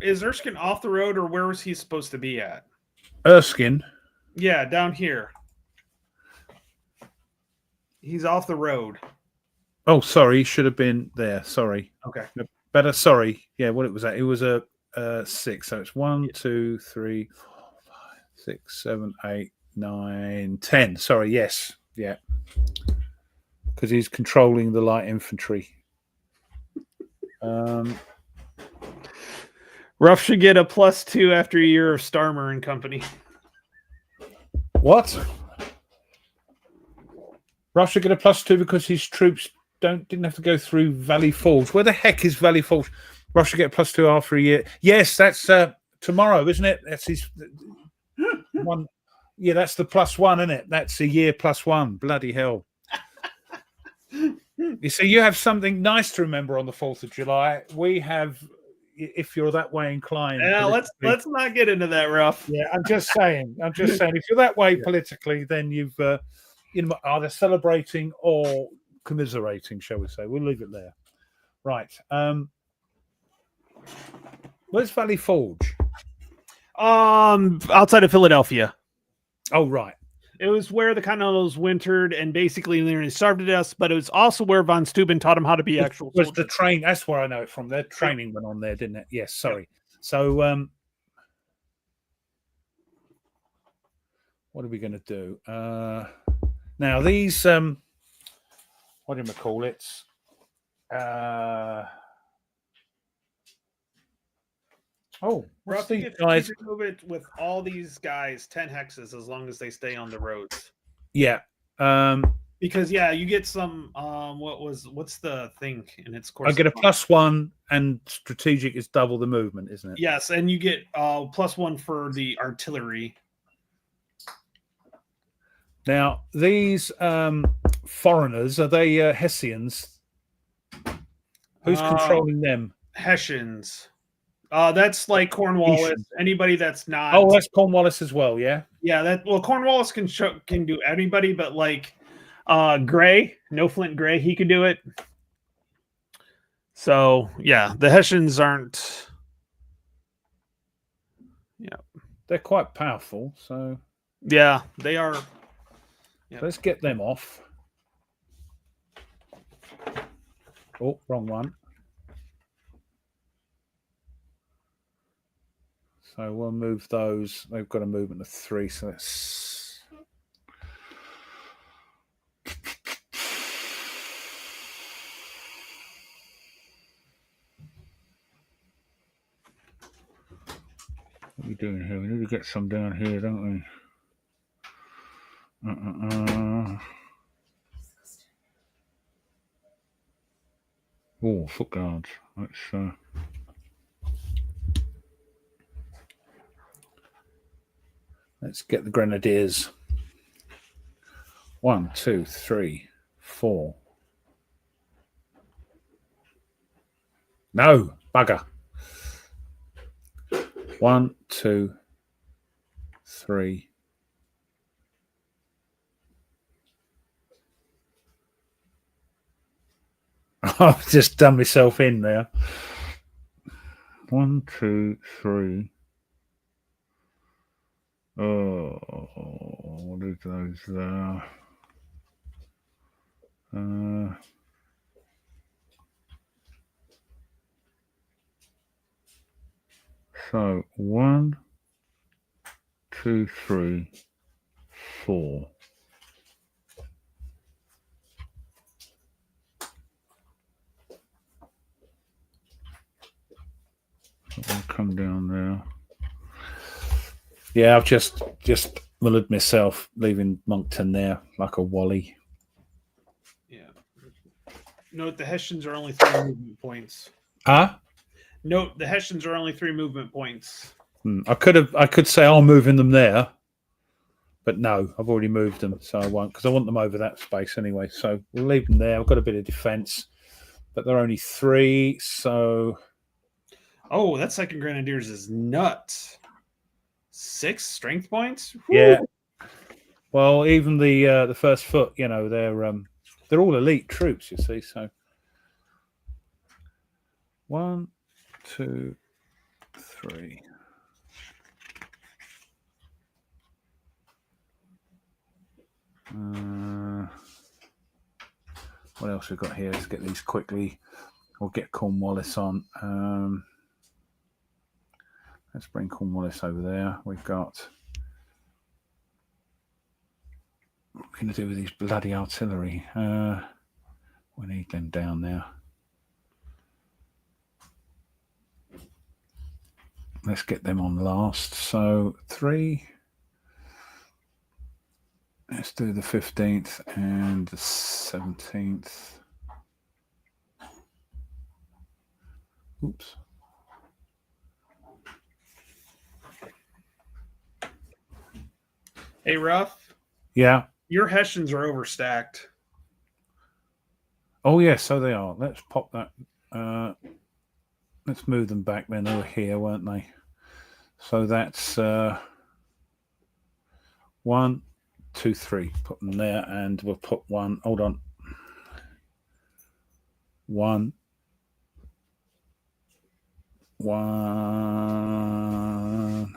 is Erskine off the road, or where was he supposed to be at? Erskine? Yeah, down here. He's off the road. Oh, sorry, he should have been there. Sorry. Okay. Better. Sorry. Yeah, what it was at? It was a 6. So it's 1, 2, 3, 4, 5, 6, 7, 8, 9, 10. Sorry. Yes. Yeah. Because he's controlling the light infantry. Ruff should get a +2 after a year of Starmer and company. What? Ruff should get a +2 because his troops didn't have to go through Valley Forge. Where the heck is Valley Forge? Ruff should get a +2 after a year. Yes, that's tomorrow, isn't it? That's his one. Yeah, that's the +1, isn't it? That's a year +1. Bloody hell. You see, you have something nice to remember on the 4th of July. We have, if you're that way inclined. Yeah, let's not get into that, Ruff. Yeah, I'm just saying. If you're that way politically, then you've either celebrating or commiserating, shall we say. We'll leave it there. Right. Where's Valley Forge? Outside of Philadelphia. Oh, right. It was where the Continentals wintered, and basically they starved to death, but it was also where von Steuben taught them how to be actual soldiers. Was the train? That's where I know it from. Their training went on there, didn't it? Yes, sorry. So what are we going to do? Now, these what do you call it? Oh, what's these guys? You can move it with all these guys 10 hexes as long as they stay on the roads. Yeah. Because you get some what's the thing in its course? I get a +1 and strategic is double the movement, isn't it? Yes, and you get +1 for the artillery. Now, these foreigners, are they Hessians? Who's controlling them? Hessians. That's like Cornwallis. Hessians. Anybody that's not. Oh, that's Cornwallis as well, yeah? Yeah, Cornwallis can do anybody, but like Gray, No Flint Gray, he could do it. So, yeah, the Hessians aren't. Yeah. They're quite powerful, so. Yeah, they are. Yep. Let's get them off. Oh, wrong one. So we'll move those. They've got a movement of 3, so that's. What are we doing here? We need to get some down here, don't we? Oh, foot guards. Let's get the grenadiers. 1, 2, 3, 4. No, bugger. 1, 2, 3. I've just done myself in there. 1, 2, 3. Oh, what is those there? So 1, 2, 3, 4. I'll come down there. Yeah, I've just mullered myself, leaving Moncton there like a wally. Yeah. Note the Hessians are only 3 movement points. Huh? Note the Hessians are only 3 movement points. I could say I'm moving them there, but no, I've already moved them, so I won't, because I want them over that space anyway. So we'll leave them there. I've got a bit of defense, but they're only 3, so. Oh, that second Grenadiers is nuts. 6 strength points? Whew. Yeah. Well, even the first foot, they're all elite troops, you see. So 1, 2, 3. What else we've got here? Let's get these quickly. We'll get Cornwallis on. Let's bring Cornwallis over there. We've got. What are we going to do with these bloody artillery? We need them down there. Let's get them on last. So 3. Let's do the 15th and the 17th. Oops. Hey, Ruff. Yeah. Your Hessians are overstacked. Oh, yeah, so they are. Let's pop that. Let's move them back then. They were here, weren't they? So that's 1, 2, 3. Put them there, and we'll put 1. Hold on. 1. 1.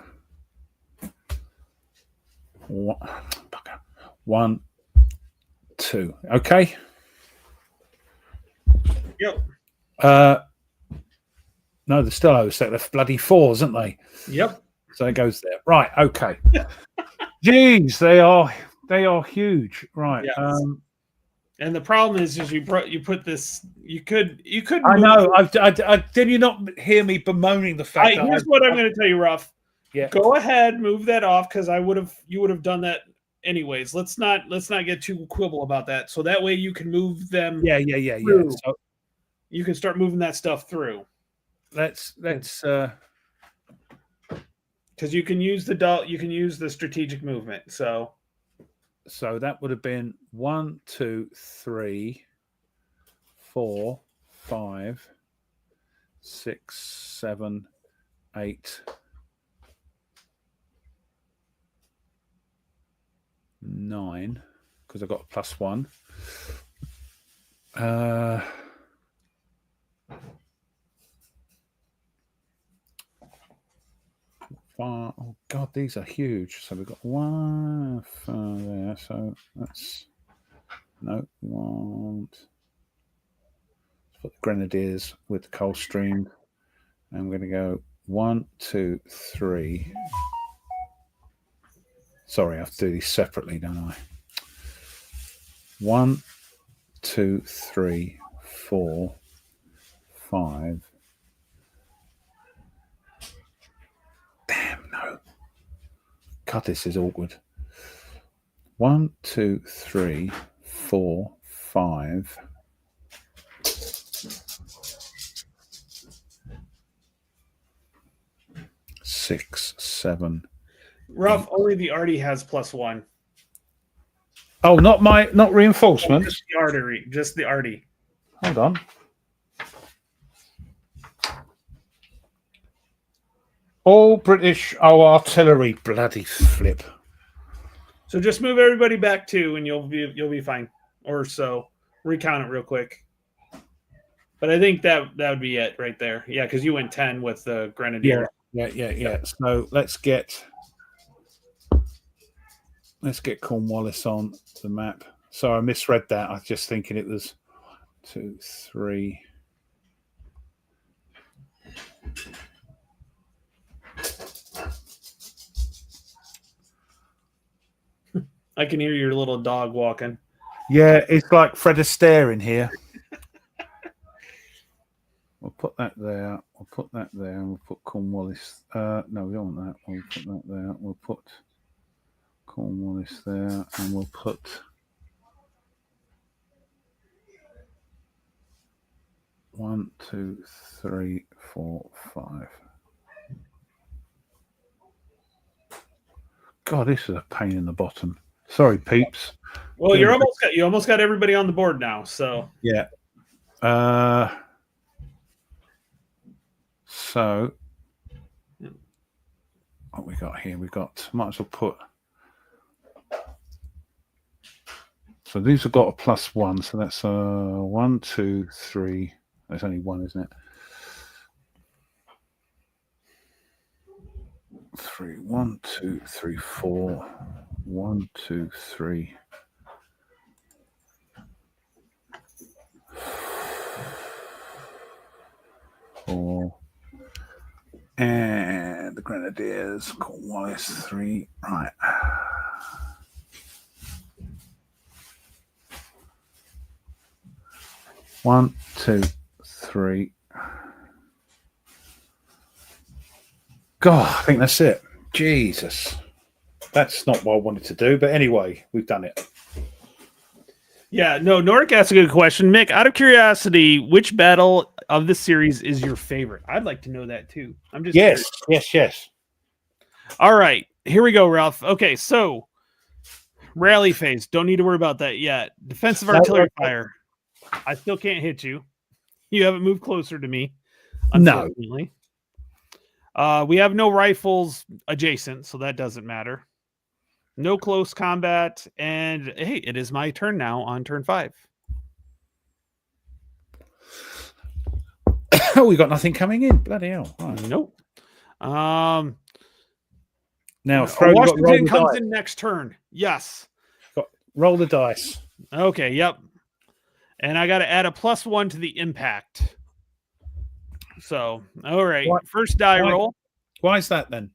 1, 2. Okay. Yep. No, they're still overstacked. They're bloody 4s, aren't they? Yep. So it goes there. Right. Okay. Jeez, they are huge. Right. Yes. And the problem is you put this. You could. I know. Did you not hear me bemoaning the fact that here's what I'm going to tell you, Ruff. Yeah. Go ahead, move that off because you would have done that anyways. Let's not get too quibble about that. So that way you can move them. Yeah. So you can start moving that stuff through. Let's because you can use the strategic movement. So that would have been 1, 2, 3, 4, 5, 6, 7, 8, 9, because I got a +1. Oh God, these are huge. So we've got 1 there. So that's no. We want let's put the Grenadiers with the Coldstream, and we're going to go 1, 2, 3. Sorry, I have to do these separately, don't I? 1, 2, 3, 4, 5. Damn, no. God, this is awkward. 1, 2, 3, 4, 5. 6, 7. Ruff, only the arty has +1. Oh, not reinforcement. Just the artery, just the arty. Hold on. All British artillery, bloody flip. So just move everybody back 2, and you'll be fine. Or so. Recount it real quick. But I think that would be it right there. Yeah, because you went 10 with the Grenadier. Yeah. So let's get Cornwallis on the map. So I misread that. I was just thinking it was 2, 3. I can hear your little dog walking. Yeah, it's like Fred Astaire in here. We'll put that there. We'll put that there. And we'll put Cornwallis. No, we don't want that. We'll put that there. We'll put Cornwallis there. And we'll put... One, 2, 3, 4, 5. God, this is a pain in the bottom. Sorry, peeps. Well, you almost got everybody on the board now. So yeah. So what we got here? We got might as well put. So these have got a +1. So that's 1, 2, 3. There's only 1, isn't it? 3, 1, 2, 3, 4. 1, 2, 3. 4. And the Grenadiers, Cornwallis, 3. Right. One, 2, 3. God, I think that's it. Jesus. That's not what I wanted to do, but anyway, we've done it. Yeah, no, Noric asked a good question. Mick, out of curiosity, which battle of this series is your favorite? I'd like to know that too. I'm just Yes. All right, here we go, Ralph. Okay, so rally phase. Don't need to worry about that yet. Defensive artillery fire. I still can't hit you. You haven't moved closer to me, unfortunately. No. We have no rifles adjacent, so that doesn't matter. No close combat, and hey, it is my turn now on turn 5. Oh, we got nothing coming in. Bloody hell! Right. Nope. Now, Washington comes in next turn. Yes. Roll the dice. Okay. Yep. And I got to add a +1 to the impact. So, all right. First die roll. Why is that then?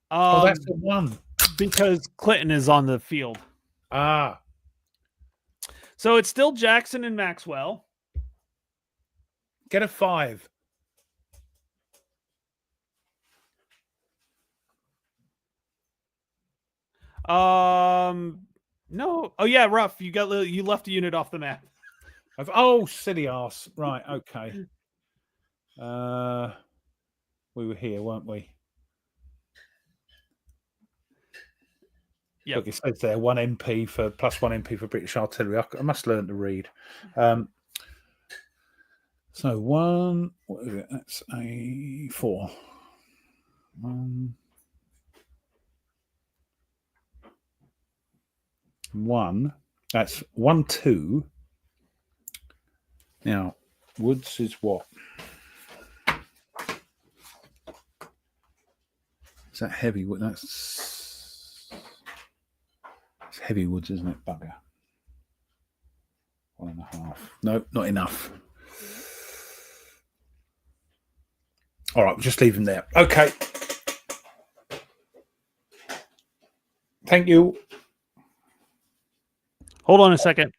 That's the 1. Because Clinton is on the field. Ah. So it's still Jackson and Maxwell. Get a 5. No. Oh yeah, rough. You left a unit off the map. Oh, silly ass. Right. Okay. We were here, weren't we? Yep. Look, it says there 1 MP for +1 MP for British artillery. I must learn to read. So 1. What is it? That's a 4. 1. That's 1, 2. Now, woods is what? Is that heavy wood? It's heavy woods, isn't it, bugger? 1.5. No, not enough. All right, we'll just leave him there. Okay. Thank you. Hold on a second.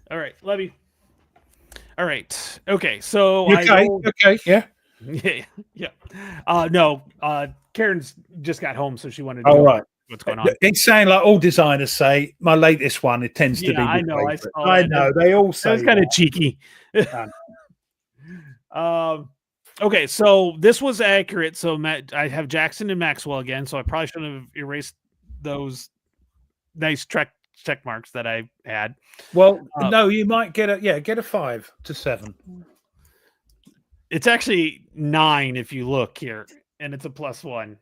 All right, Levy. All right. Okay. So Okay. Yeah. Yeah. No. Karen's just got home, so she wanted to All know right. what's going on. It's saying like all designers say my latest one. It tends to be. I know. I know. They all say it's kind of cheeky. Okay, so this was accurate. So I have Jackson and Maxwell again. So I probably shouldn't have erased those nice check marks that I had. Well, no, you might get a 5 to 7. It's actually 9 if you look here, and it's a +1.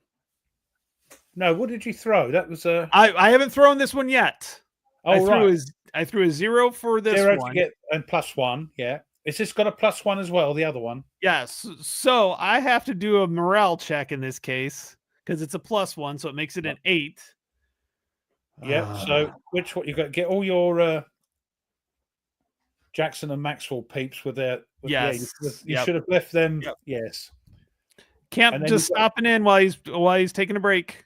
No, what did you throw? That was a. I haven't thrown this one yet. Oh, I threw a 0 for this 0 one. to get and +1. Yeah, is this got a +1 as well? The other one. Yes. So I have to do a morale check in this case because it's a +1, so it makes it an 8. Yeah. So what you got? Get all your Jackson and Maxwell peeps with their. Yes. You should have left them. Yep. Yes. Camp just stopping in while he's taking a break.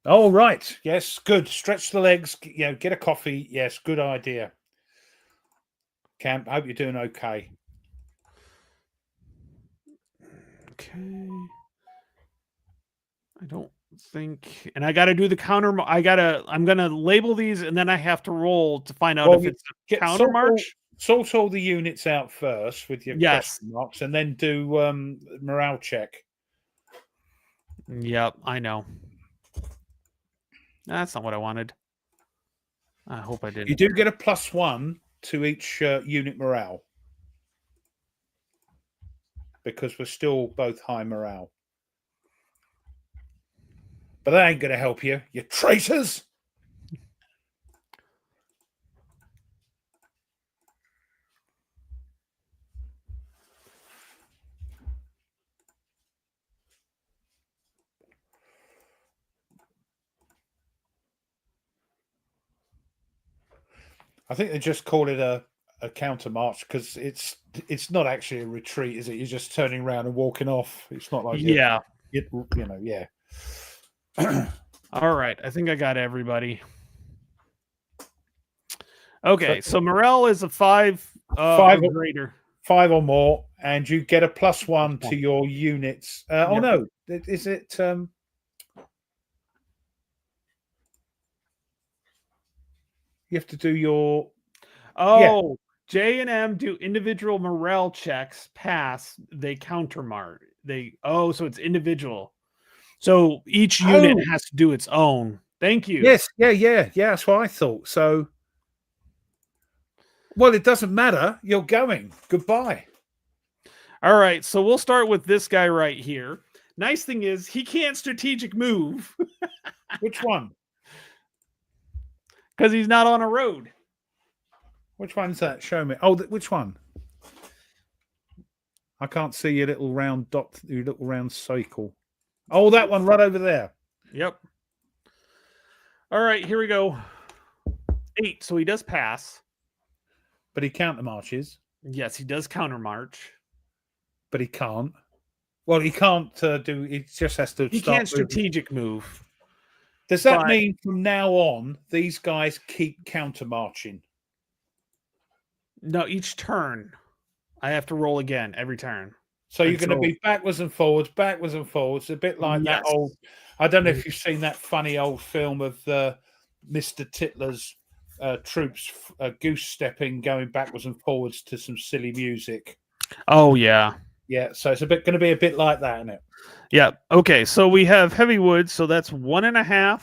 Oh, right. Yes, good. Stretch the legs. Get a coffee. Yes, good idea. Camp, I hope you're doing okay. Okay. I don't think, and I got to do the counter. I'm gonna label these, and then I have to roll to find out if it's a counter march. Sort all the units out first with your question marks, and then do morale check. Yep, I know. That's not what I wanted. I hope I didn't. You do get a +1 to each unit morale because we're still both high morale. But that ain't going to help you, you traitors. I think they just call it a counter march because it's not actually a retreat, is it? You're just turning around and walking off. It's not like yeah. All right, I think I got everybody. Okay, so morale is a 5 or greater. 5 or more, and you get a +1 to your units. Oh no, is it? You have to do your. J and M do individual morale checks. Pass, they countermark. So it's individual. So each unit has to do its own. Thank you. Yes, yeah. That's what I thought. So, well, it doesn't matter. You're going. Goodbye. All right, so we'll start with this guy right here. Nice thing is he can't strategic move. Which one? Because he's not on a road. Which one's that? Show me. Oh, which one? I can't see your little round dot, your little round cycle. Oh, that one right over there. Yep. All right, here we go. 8. So he does pass. But he counter marches. Yes, he does counter march. But he can't. Well, he can't do. He just has to. He can't strategic move. Does that mean from now on these guys keep counter marching? No, each turn I have to roll again every turn. So you're going to be backwards and forwards, a bit like that old. I don't know if you've seen that funny old film of Mr. Titler's troops goose stepping, going backwards and forwards to some silly music. Oh yeah, yeah. So it's going to be a bit like that, isn't it? Yeah. Okay. So we have heavy wood. So that's 1.5,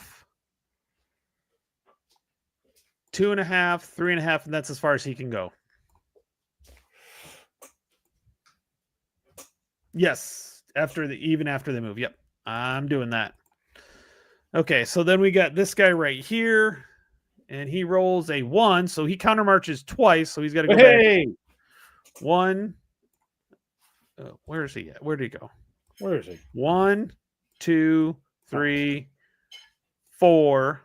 2.5, 3.5, and that's as far as he can go. Yes, even after the move. Yep, I'm doing that. Okay, so then we got this guy right here, and he rolls a 1, so he counter marches twice. So he's got to go back. 1. Where is he at? Where did he go? Where is he? 1, 2, 3, 4,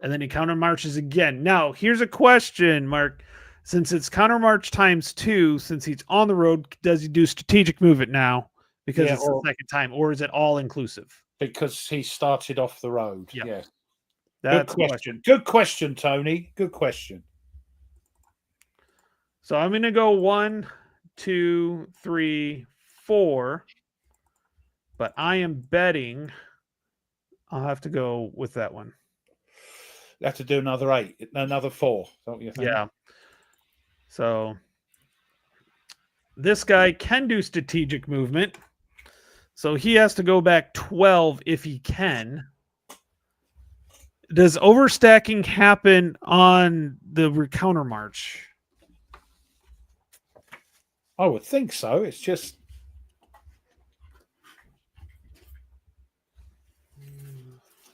and then he counter marches again. Now, here's a question, Mark. Since it's counter march times 2, since he's on the road, does he do strategic move it now because it's the second time, or is it all inclusive? Because he started off the road. Yep. Yeah. That's good question. Good question, Tony. Good question. So I'm going to go 1, 2, 3, 4, but I am betting I'll have to go with that one. You have to do another 8, another 4, don't you think? Yeah. So this guy can do strategic movement. So he has to go back 12 if he can. Does overstacking happen on the counter march? I would think so. It's just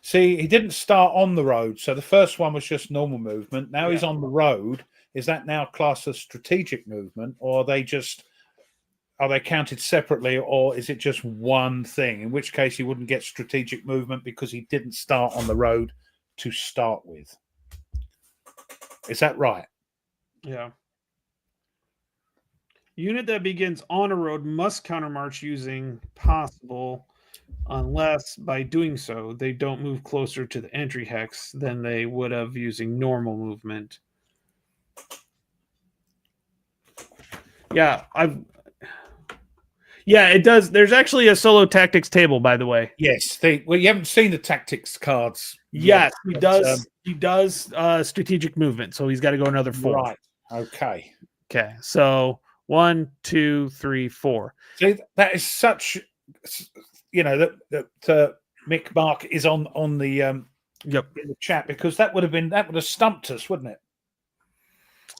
see, he didn't start on the road, so the first one was just normal movement. Now he's on the road. Is that now classed as strategic movement, or are they counted separately, or is it just one thing? In which case, he wouldn't get strategic movement because he didn't start on the road to start with. Is that right? Yeah. Unit that begins on a road must countermarch using possible, unless by doing so they don't move closer to the entry hex than they would have using normal movement. Yeah, it does. There's actually a solo tactics table, by the way. Yes. Well, you haven't seen the tactics cards. Yes, he does. He does strategic movement, so he's got to go another 4. Right. Okay. Okay. So 1, 2, 3, 4. See, that is such. That Mick Mark is on the in the chat, because that would have stumped us, wouldn't it?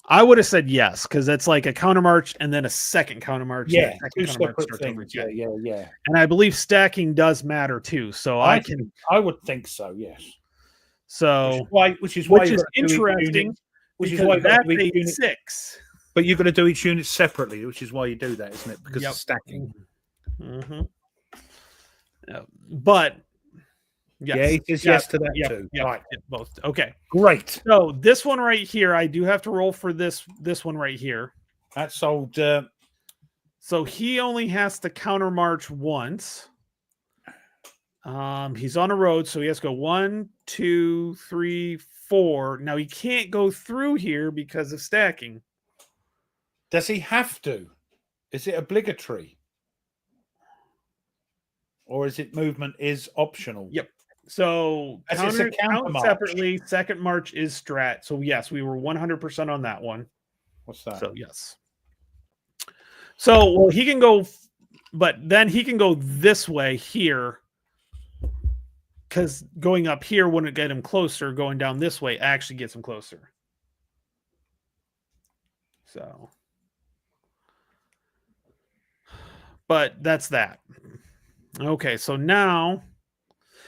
I would have said yes, because that's like a counter march and then a second counter march. Yeah, 2 separate things. Yeah. And I believe stacking does matter too. So I would think so. Yes. So which is interesting. Which is why that's a 6. But you've got to do each unit separately, which is why you do that, isn't it? Because of stacking. Mm-hmm. But yes. Yeah, he says yes to that too. Right. Both. Okay. Great. So this one right here, I do have to roll for this one right here. That's old. So he only has to counter march once. He's on a road, so he has to go 1, 2, 3, 4. Now he can't go through here because of stacking. Does he have to? Is it obligatory? Or is it movement is optional? Yep. So count separately. Second march is strat. So yes, we were 100% on that one. What's that? So yes. So he can go, but then he can go this way here, because going up here wouldn't get him closer. Going down this way actually gets him closer. So, but that's that. Okay, so now,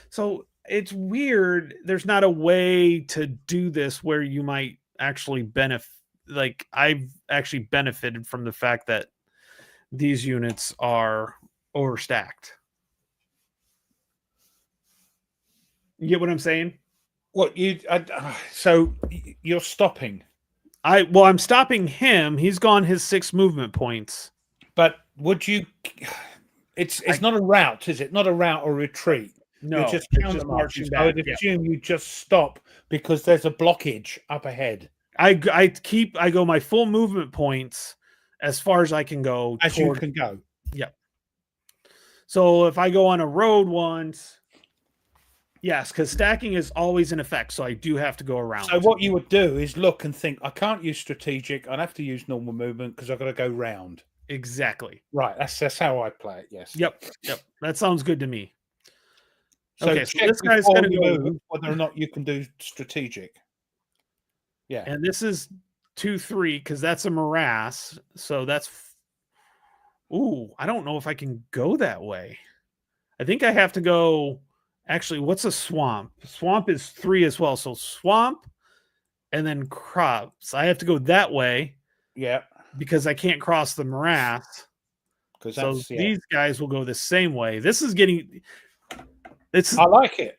so it's weird. There's not a way to do this where you might actually benefit. Like, I've actually benefited from the fact that these units are overstacked. You get what I'm saying? What you? So you're stopping, I'm stopping him. He's gone his 6 movement points. but would you? It's not a route, is it? Not a route or retreat. No, You're just it's counter just marching. marching I would back. Yeah. assume you just stop because there's a blockage up ahead. I go my full movement points as far as I can go. As you can go. Yep. So if I go on a road once, yes, because stacking is always in effect, so I do have to go around. So what you would do is look and think, I can't use strategic. I'd have to use normal movement because I've got to go round. Exactly. Right. That's how I play it. Yes. Yep. That sounds good to me. So okay, check so this guy's going to go move whether or not you can do strategic. Yeah. And this is 2-3 because that's a morass. So that's. Ooh, I don't know if I can go that way. I think I have to go. Actually, what's a swamp? Swamp is 3 as well. So swamp and then crops. I have to go that way. Yeah. Because I can't cross the morass. So these guys will go the same way. This is getting. I like it.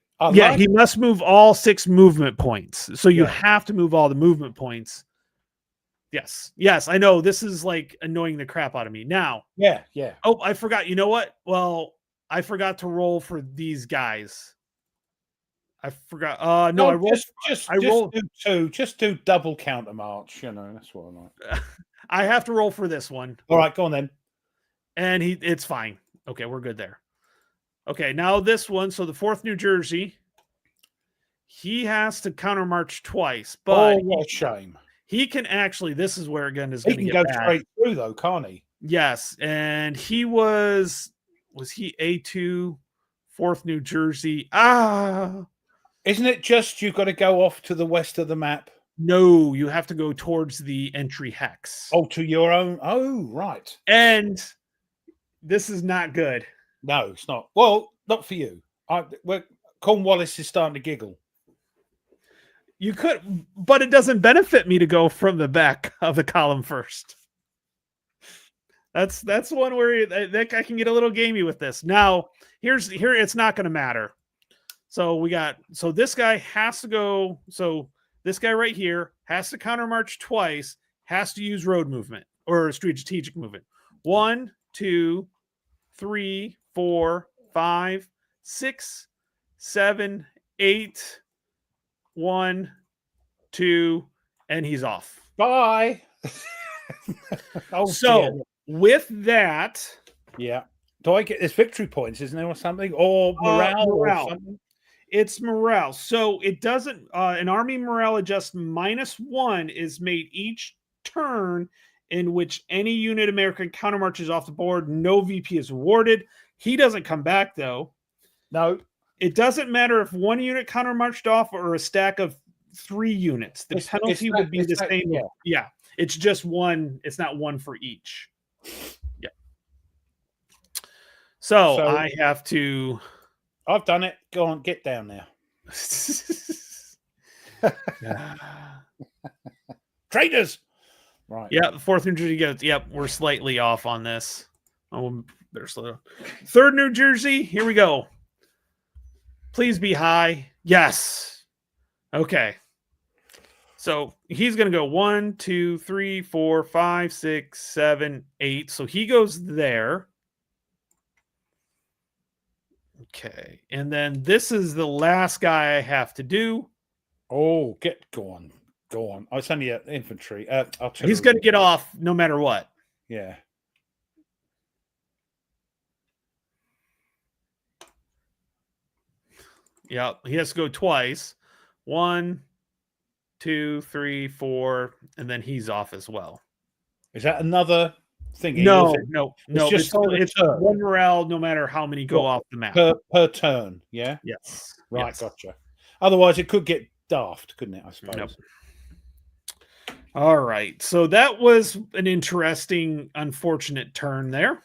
He must move all 6 movement points. So you have to move all the movement points. Yes, I know. This is like annoying the crap out of me. Now. Yeah. Oh, I forgot. You know what? Well, I forgot to roll for these guys. I forgot. No, I rolled. I rolled. Do 2. Just do double counter march. That's what I like. I have to roll for this one. All right, go on then. And it's fine. Okay, we're good there. Okay, now this one. So the 4th New Jersey, he has to counter march twice. But what a shame. He can actually. This is where again is going to get go bad. Straight through though, can't he? Yes, and he was he A2, 4th New Jersey? Isn't it just you've got to go off to the west of the map? No, you have to go towards the entry hex. Oh, to your own. Oh, right. And this is not good. No, it's not. Well, not for you. Cornwallis is starting to giggle. You could, but it doesn't benefit me to go from the back of the column first. That's one where I can get a little gamey with this. Now, here it's not going to matter. So this guy has to go. So this guy right here has to counter march twice, has to use road movement or strategic movement. 1, 2, 3, 4, 5, 6, 7, 8. 1, 2, and he's off. Bye. With that, do I get this victory points? Isn't there or something or morale? Or something? It's morale. So it doesn't. An army morale adjust -1 is made each turn in which any unit American countermarches off the board. No VP is awarded. He doesn't come back though. No. It doesn't matter if 1 unit countermarched off or a stack of 3 units. The penalty would be the same. Yeah. It's just 1. It's not 1 for each. Yeah. So I have to. I've done it. Go on, get down there. Traitors. Right. Yeah, the 4th New Jersey goes. Yep, we're slightly off on this. Oh, better slow. 3rd New Jersey. Here we go. Please be high. Yes. Okay. So he's going to go 1, 2, 3, 4, 5, 6, 7, 8. So he goes there. Okay. And then this is the last guy I have to do. Oh, go on. Oh, it's only infantry. He's going to get off no matter what. Yeah. Yeah, he has to go twice. 1, 2, 3, 4, and then he's off as well. Is that another thing? No. It's 1 morale, no matter how many go off the map per turn. Yeah. Yes. Right. Yes. Gotcha. Otherwise, it could get daft, couldn't it? I suppose. Nope. All right. So that was an interesting, unfortunate turn there.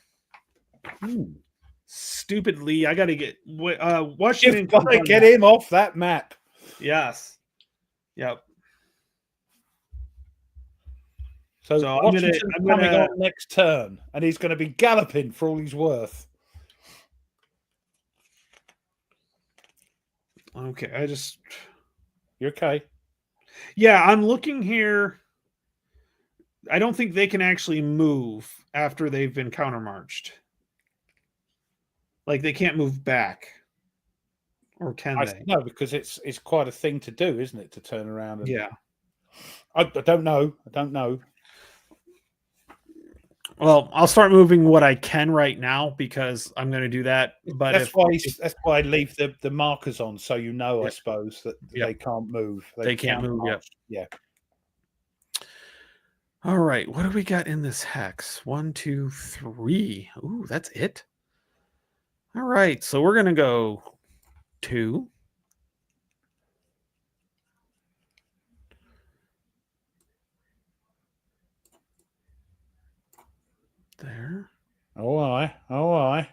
Stupidly, I got to get Washington. You've got to get him off that map. Yes. Yep. So I'm coming on next turn, and he's going to be galloping for all he's worth. Okay, You're okay. Yeah, I'm looking here. I don't think they can actually move after they've been countermarched. Like they can't move back. Or can they? No, because it's quite a thing to do, isn't it? To turn around and Yeah. I don't know. I don't know. Well, I'll start moving what I can right now because I'm going to do that. But that's why I leave the markers on, so you know, Yeah. I suppose, that Yeah. they can't move. They can't move. Yeah. Yeah. All right. What do we got in this hex? 1, 2, 3. Ooh, that's it. All right. So we're going to go 2. There. Oh, I. Oh, I.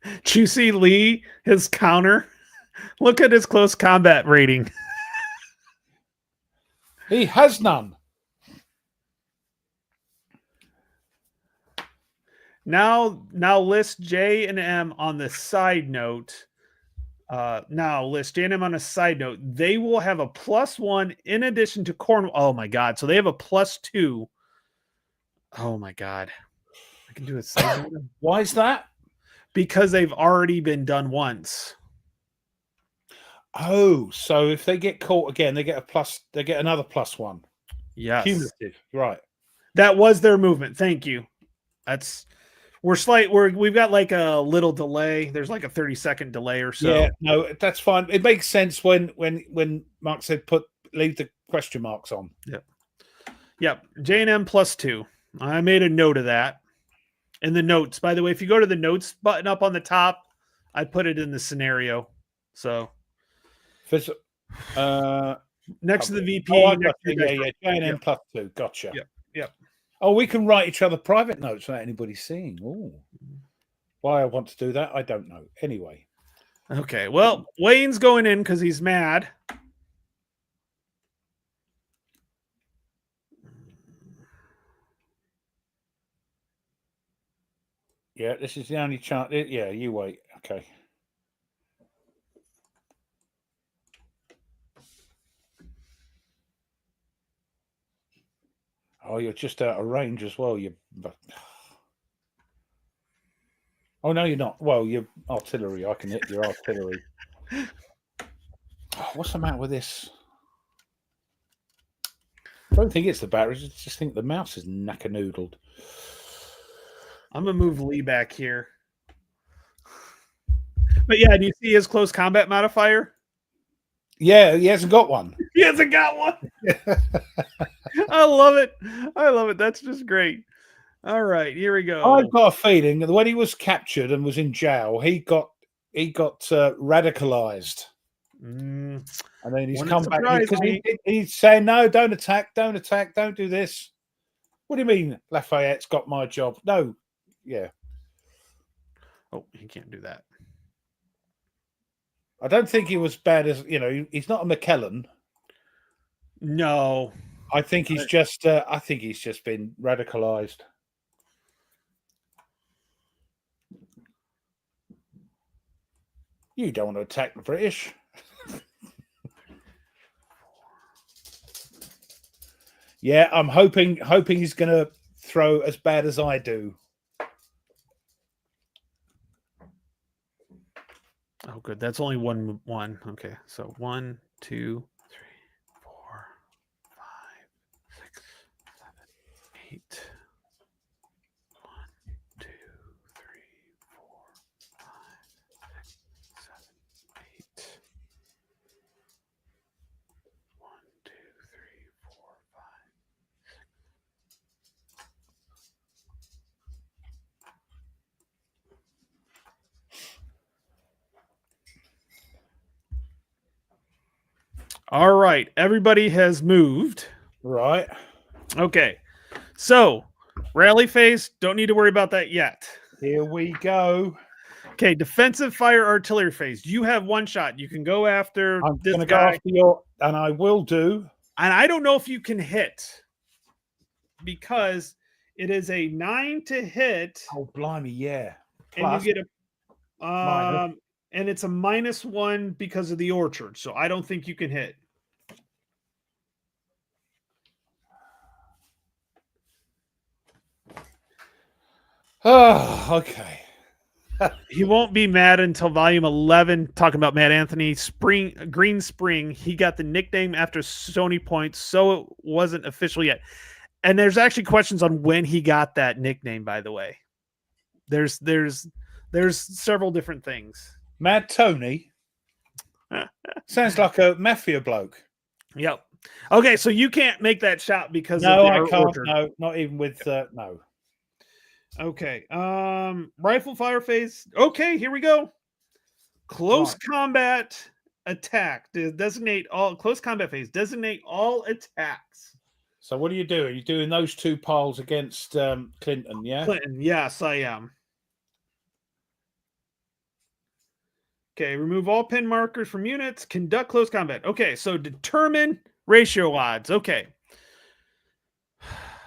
Did you see Lee, his counter? Look at his close combat rating. He has none. Now list J and M on the side note. Now list J and M on a side note. They will have a +1 in addition to Cornwall. Oh my god! So they have a +2. Oh my god! I can do a side note Why is that? because they've already been done once. Oh, so if they get caught again, they get a plus. They get another +1. Yes, Cumulative, right? that was their movement. Thank you. We've got like a little delay. There's like a 30-second delay or so. Yeah, no, that's fine. It makes sense when Mark said leave the question marks on. Yep. J&M +2. I made a note of that. In the notes, by the way, if you go to the notes button up on the top, I put it in the scenario. So next to the VP. Oh, yeah. J&M +2. Gotcha. Yep. Oh, we can write each other private notes without anybody seeing. Oh, why I want to do that, I don't know. Anyway. Okay. Well, Wayne's going in because he's mad. Yeah, this is the only chance. Yeah, you wait. Okay. Oh, you're just out of range as well. Oh, no, you're not. Well, you're artillery. I can hit your artillery. Oh, what's the matter with this? I don't think it's the batteries. I just think the mouse is knacker-noodled. I'm going to move Lee back here. But yeah, do you see his close combat modifier? Yeah, he hasn't got one. He hasn't got one. I love it. I love it. That's just great. All right, here we go. I've got a feeling that when he was captured and was in jail, he got radicalized. And then he's come back because he's saying, no, don't attack, don't do this. What do you mean Lafayette's got my job? No. Yeah. Oh, he can't do that. I don't think he was bad as, he's not a McKellen. No. I think he's just been radicalized. You don't want to attack the British. Yeah, I'm hoping he's going to throw as bad as I do. Oh, good. That's only one. Okay, so 1, 2, 3, 4, 5, 6, 7, 8. 1, 2, 3, 4, 5, 6, 7, 8. 1, 2, 3, 4, 5. All right, everybody has moved. Right. Okay, so rally phase, don't need to worry about that yet. Here we go. Okay, defensive fire artillery phase. You have one shot. You can go after I'm this going to guy. go after your, and I will do. And I don't know if you can hit because it is a 9 to hit. Oh, blimey, yeah. And Plus, you get a minus. and it's a -1 because of the orchard. So I don't think you can hit. Oh, okay. He won't be mad until volume 11. Talking about Matt Anthony, Green Spring. He got the nickname after Sony Point, so it wasn't official yet. And there's actually questions on when he got that nickname. By the way, there's several different things. Mad Tony sounds like a mafia bloke. Yep. Okay, so you can't make that shot because no, of the I can't. orchard. No, not even with no. Okay. Rifle fire phase. Okay, here we go. Close combat attack. Designate all close combat phase. Designate all attacks. So what are you doing? You're doing those two piles against Clinton, yeah? Clinton, yes, I am. Okay, remove all pin markers from units. Conduct close combat. Okay, so determine ratio odds. Okay.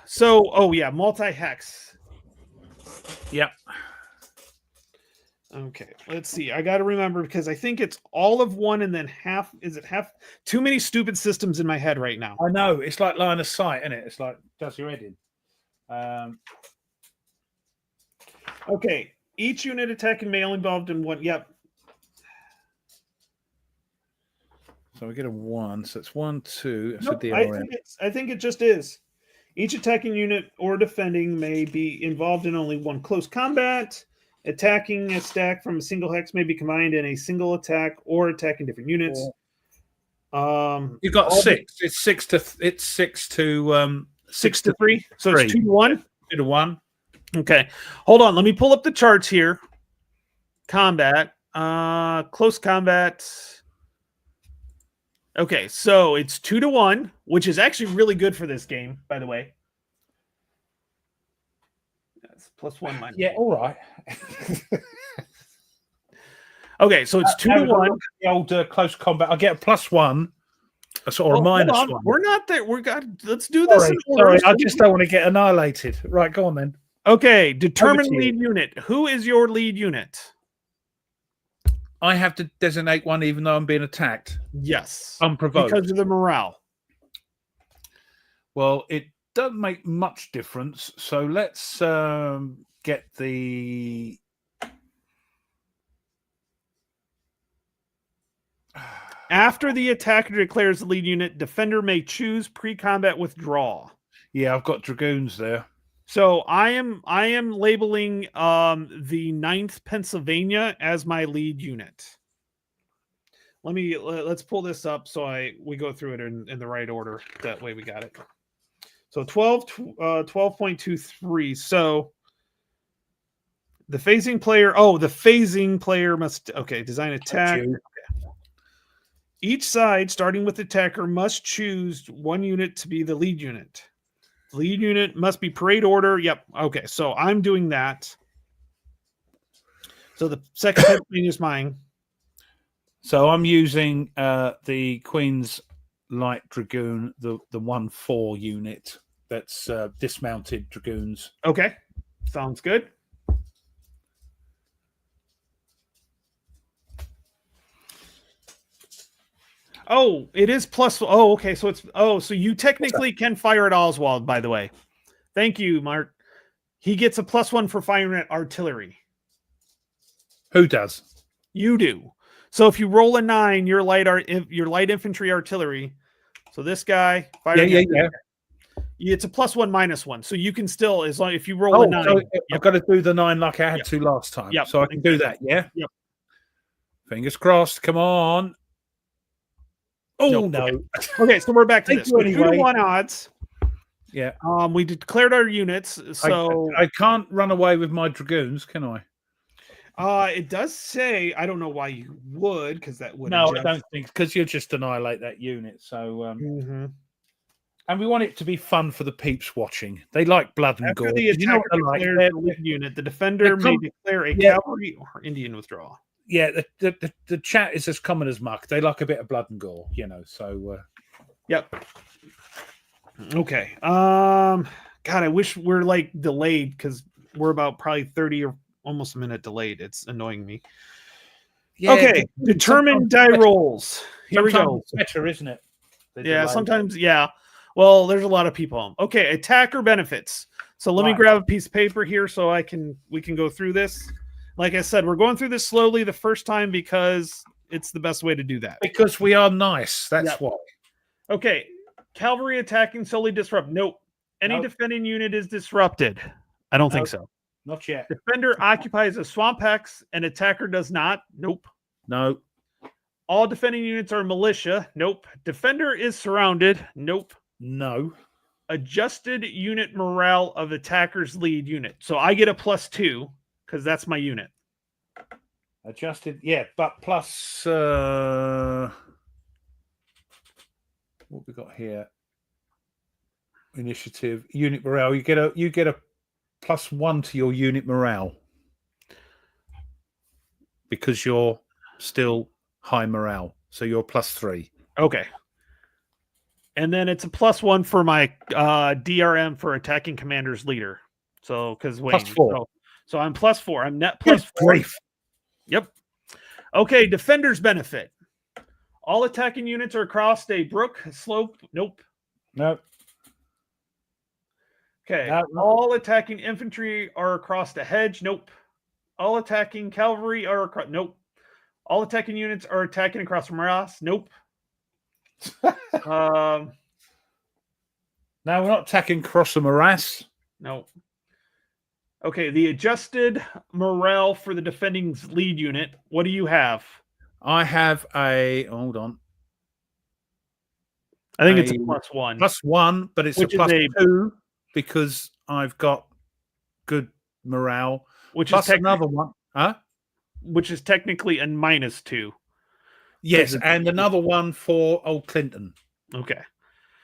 So, oh yeah, multi-hex. Yep. Okay, let's see. I got to remember because I think it's all of one and then half. Is it half? Too many stupid systems in my head right now. I know. It's like line of sight, isn't it? It's like, does your head in. Okay, each unit attacking male involved in one. Yep. So we get a 1. So it's 1, 2. Nope, I think it just is. Each attacking unit or defending may be involved in only one close combat. Attacking a stack from a single hex may be combined in a single attack or attacking different units. You've got 6. It's 6 to 6 to 3. So 3. It's 2 to 1. 2 to 1. Okay. Hold on. Let me pull up the charts here. Combat. Close combat. Okay, so it's 2 to 1, which is actually really good for this game, by the way. That's +1 minus. Yeah, all right. Okay, so it's 2 to 1. The old close combat. I get a +1. Or a -1. We're not there. Let's do this in order. Sorry, I just don't want to get annihilated. Right, go on then. Okay, determine lead unit. Who is your lead unit? I have to designate one even though I'm being attacked. Yes. Unprovoked. Because of the morale. Well, it doesn't make much difference. So let's get the... After the attacker declares the lead unit, defender may choose pre-combat withdraw. Yeah, I've got dragoons there. So I am labeling the 9th Pennsylvania as my lead unit. Let's pull this up so we go through it in the right order. That way we got it. So 12.23. So the phasing player must design attack. Okay. Each side, starting with attacker, must choose one unit to be the lead unit. Lead unit must be parade order. Yep. Okay. So I'm doing that. So the second thing is mine. So I'm using the Queen's Light Dragoon, the 1-4 unit that's dismounted dragoons. Okay. Sounds good. Oh, it is plus. Oh, okay. So it's so you technically can fire at Oswald, by the way. Thank you, Mark. He gets a +1 for firing at artillery. Who does? You do. So if you roll a 9, your light infantry artillery. So this guy firing. Yeah. It's a +1 -1. So you can still, as long if you roll a 9. So I've got to do the 9 like I had to last time. Yep. So I can do that. Yeah. Yep. Fingers crossed. Come on. Oh no. Okay, so we're back to this. So anyway. 2 to 1 odds. Yeah. We declared our units. So I can't run away with my dragoons, can I? It does say, I don't know why you would, because that would. No, I don't think, because you'll just annihilate that unit. So And we want it to be fun for the peeps watching. They like blood and After gore. the You know attacker what declares they're the like? lead unit, the defender may declare a cavalry or Indian withdrawal. Yeah, the chat is as common as muck. They like a bit of blood and gore, you know. So, yep. Okay. God, I wish we're like delayed because we're about probably 30 or almost a minute delayed. It's annoying me. Yeah, okay. Determine die rolls. Here we go. It's better, isn't it? Yeah, sometimes. Yeah. Well, there's a lot of people. Okay, attacker benefits. So let me grab a piece of paper here so we can go through this. Like I said, we're going through this slowly the first time because it's the best way to do that. Because we are nice. That's why. Okay. Cavalry attacking solely disrupt. Nope. Any defending unit is disrupted. I don't think so. Not yet. Defender occupies a swamp hex and attacker does not. Nope. No. All defending units are militia. Nope. Defender is surrounded. Nope. No. Adjusted unit morale of attacker's lead unit. So I get a +2 because that's my unit. Adjusted, yeah, but plus what we got here? Initiative, unit morale. You get a +1 to your unit morale because you're still high morale. So you're +3. Okay. And then it's a +1 for my DRM for attacking commander's leader. So because Wayne. +4. So I'm +4. I'm net +4. Grief. Yep. Okay, defender's benefit. All attacking units are across a brook, slope. Nope. Nope. Okay. All attacking infantry are across the hedge. Nope. All attacking cavalry are across. Nope. All attacking units are attacking across morass. Nope. No, we're not attacking across the morass. Nope. Okay, the adjusted morale for the defending lead unit. What do you have? I have a. Hold on. I think it's a +1. +1, but it's a +2 because I've got good morale. Which plus is another one. Huh? Which is technically a -2. Yes, and another one for old Clinton. Okay.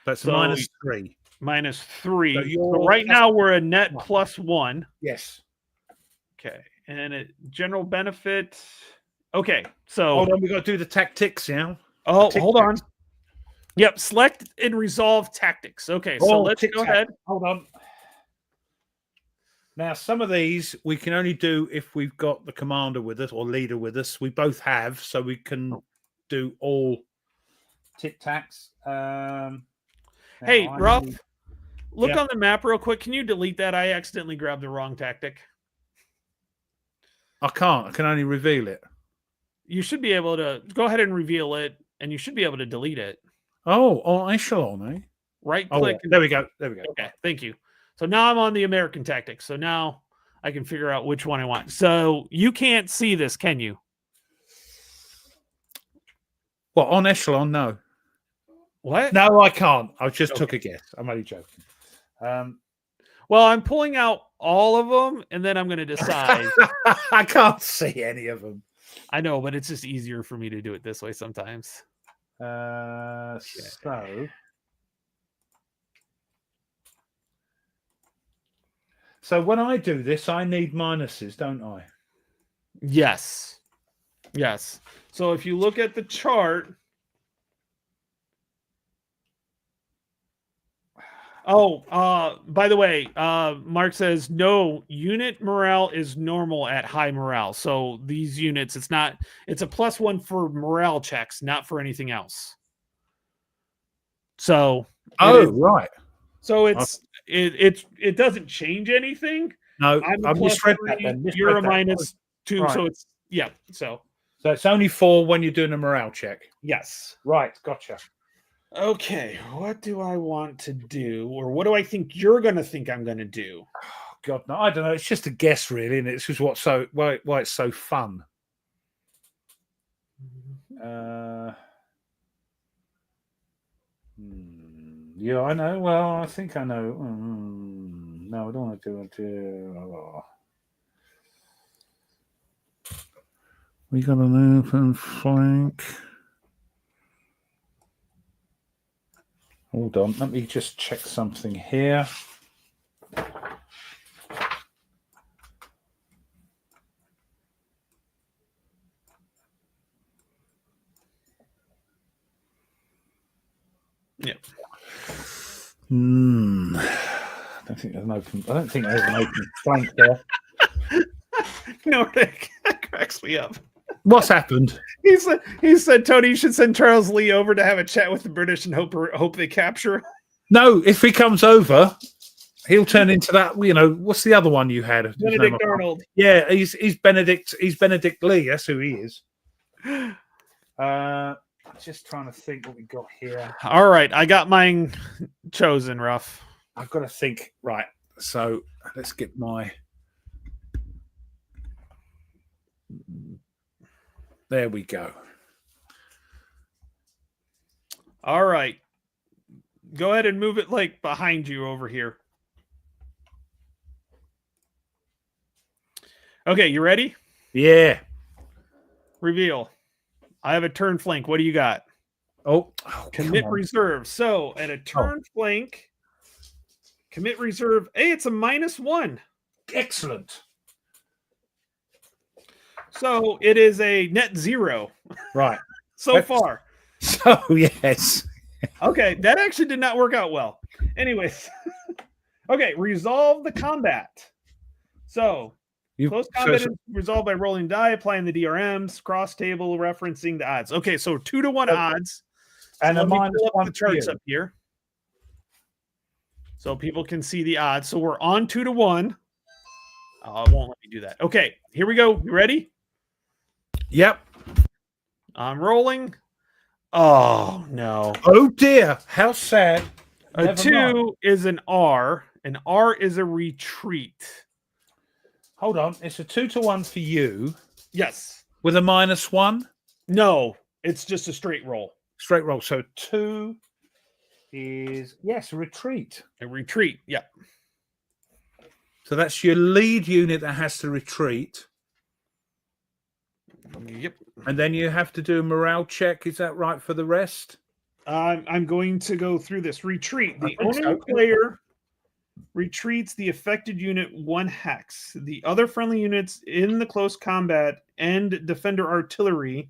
That's so -3. -3. So right now we're a net +1. Yes. Okay. And general benefit. Okay. So hold on, we got to do the tactics now. Oh, hold on. Yep. Select and resolve tactics. Okay. So let's go ahead. Hold on. Now, some of these we can only do if we've got the commander with us or leader with us. We both have, so we can do all tic-tacs. Hey, Ruff, look on the map real quick. Can you delete that? I accidentally grabbed the wrong tactic. I can't. I can only reveal it. You should be able to go ahead and reveal it, and you should be able to delete it. Oh, on echelon, eh? Right click. There we go. There we go. Okay, thank you. So now I'm on the American tactics. So now I can figure out which one I want. So you can't see this, can you? Well, on echelon, no. What? No, I can't. I just took a guess. I'm only joking. Well, I'm pulling out all of them, and then I'm going to decide. I can't see any of them. I know, but it's just easier for me to do it this way sometimes. So when I do this, I need minuses, don't I? Yes. Yes. So if you look at the chart. Oh, by the way, Mark says no, unit morale is normal at high morale. So these units, it's a +1 for morale checks, not for anything else. So right. So it doesn't change anything. No, I'm I misread that then. You're a -2, right. So it's So it's only 4 when you're doing a morale check. Yes. Right, gotcha. Okay, what do I want to do, or what do I think you're going to think I'm going to do? Oh, God, no, I don't know. It's just a guess, really, and it's just why it's so fun. Yeah, I know. Well, I think I know. No, I don't want to do it. We got an open flank. Hold on. Let me just check something here. Yep. I don't think there's an open flank there. No, Rick, that cracks me up. What's happened? He said Tony, you should send Charles Lee over to have a chat with the British and hope they capture him. No, if he comes over, he'll turn into that. You know, what's the other one you had? Benedict Arnold. Yeah, he's Benedict. He's Benedict Lee. That's who he is. Just trying to think what we got here. All right, I got mine chosen, Ruff. I've got to think. Right, so let's get my. There we go. All right. Go ahead and move it like behind you over here. Okay, you ready? Yeah. Reveal. I have a turn flank. What do you got? Oh, commit reserve. So at a turn flank, commit reserve. Hey, it's a -1. Excellent. So it is a net 0. Right. so far. So, yes. Okay, that actually did not work out well. Anyways. Okay, resolve the combat. So close combat is resolved by rolling die, applying the DRMs, cross table, referencing the odds. Okay, so 2-to-1 odds. And a -1 the charts up here. So people can see the odds. So we're on 2-to-1. Oh, it won't let me do that. Okay, here we go. You ready? Yep. I'm rolling. Oh, no. Oh, dear. How sad. A 2 is an R. An R is a retreat. Hold on. It's a 2-to-1 for you. Yes. With a -1? No, it's just a straight roll. Straight roll. So 2 is, yes, a retreat. A retreat, yep. So that's your lead unit that has to retreat. Yep. And then you have to do a morale check. Is that right for the rest? I'm going to go through this. Retreat. The owner player retreats the affected unit 1 hex. The other friendly units in the close combat and defender artillery,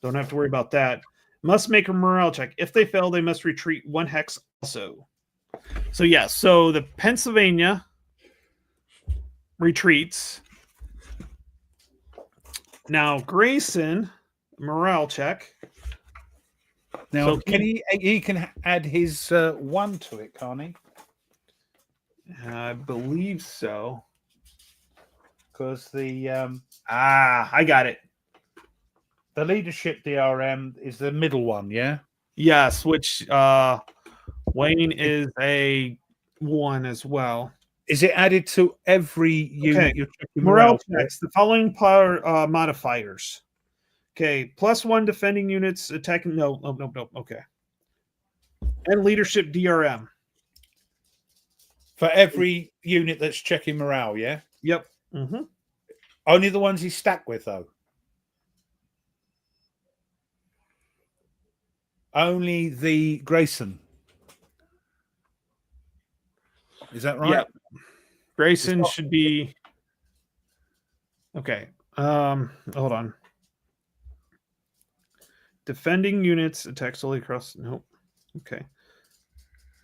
don't have to worry about that, must make a morale check. If they fail, they must retreat 1 hex also. So, yes. So the Pennsylvania retreats. Now, Grayson, morale check. Now, so he can add his 1 to it, can't he? I believe so. Because the... I got it. The leadership DRM is the middle one, yeah? Yes, which Wayne is a 1 as well. Is it added to every unit you're checking morale checks? The following power modifiers. Okay, +1 defending units attacking. No. Okay. And leadership DRM. For every unit that's checking morale, yeah? Yep. Mm-hmm. Only the ones he's stacked with, though. Only the Grayson. Is that right? Yep. Grayson should be okay. Hold on. Defending units attack solely across. Nope. Okay.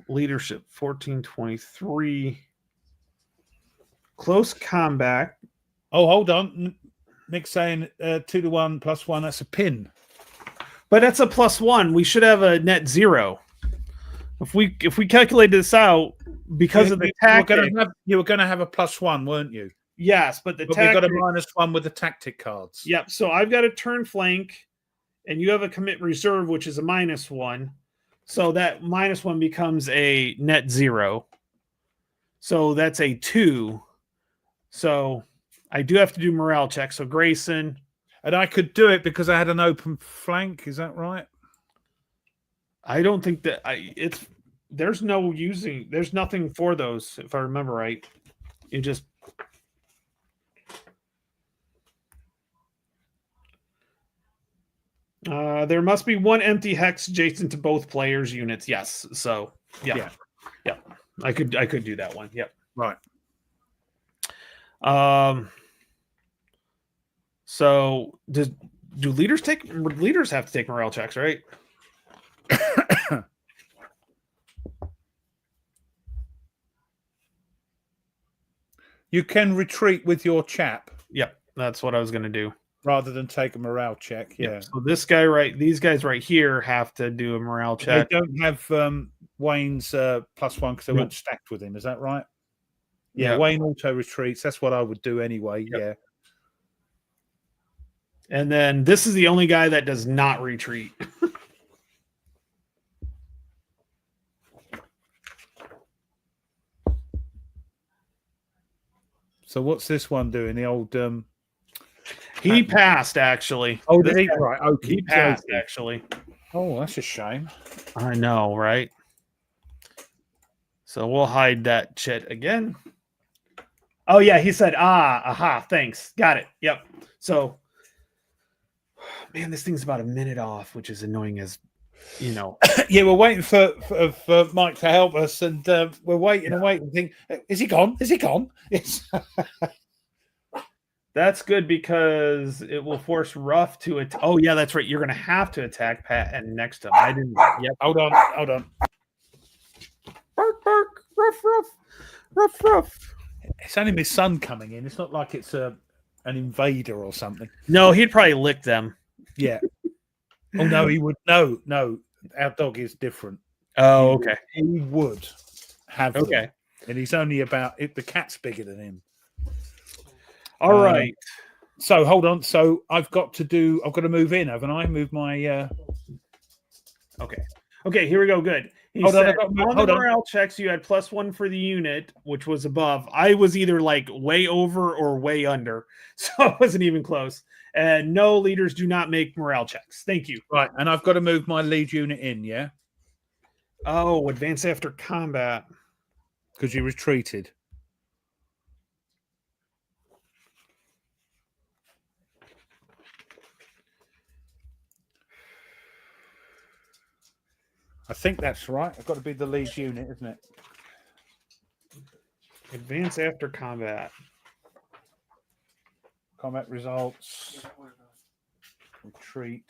Leadership 1423. Close combat. Oh, hold on. Nick's saying 2-to-1 +1. That's a pin. But that's a +1. We should have a net 0. If we calculate this out because of the tactic, you were going to have a +1, weren't you? Yes, but we got a -1 with the tactic cards. Yep. So I've got a turn flank, and you have a commit reserve, which is a -1. So that -1 becomes a net 0. So that's a 2. So I do have to do morale check. So Grayson. And I could do it because I had an open flank. Is that right? I don't think that there's nothing for those, if I remember right. You just there must be 1 empty hex adjacent to both players' units. Yes. So Yeah. I could do that one. Yep. Right. So do leaders have to take morale checks, right? You can retreat with your chap. Yep, that's what I was going to do. Rather than take a morale check. Yeah. Yep. So these guys right here have to do a morale check. They don't have Wayne's +1 because they weren't stacked with him. Is that right? Yeah. Yep. Wayne auto retreats. That's what I would do anyway. Yep. Yeah. And then this is the only guy that does not retreat. So what's this one doing? The old he passed actually. Oh, did he? Right. Okay. He passed actually. Oh, that's a shame. I know, right? So we'll hide that shit again. Oh yeah, he said, aha, thanks. Got it. Yep. So man, this thing's about a minute off, which is annoying as Yeah, we're waiting for Mike to help us, and we're waiting and waiting. Think, is he gone? Is he gone? That's good because it will force Ruff to attack. Oh yeah, that's right. You're going to have to attack Pat and next to him. I didn't. Yep. Hold on. Bark, bark, ruff. It's only my son coming in. It's not like it's an invader or something. No, he'd probably lick them. Yeah. Oh no, he would. No. Our dog is different. Oh, okay. He would have. Okay. Them. And he's only about. The cat's bigger than him. All right. So hold on. So I've got to move in, haven't I? Move my. Okay. Here we go. Good. Hold on. On the morale checks, you had +1 for the unit, which was above. I was either like way over or way under, so it wasn't even close. And no, leaders do not make morale checks. Thank you. Right, and I've got to move my lead unit in, yeah? Oh, advance after combat. Because you retreated. I think that's right. I've got to be the lead unit, isn't it? Advance after combat. Combat results. Retreat.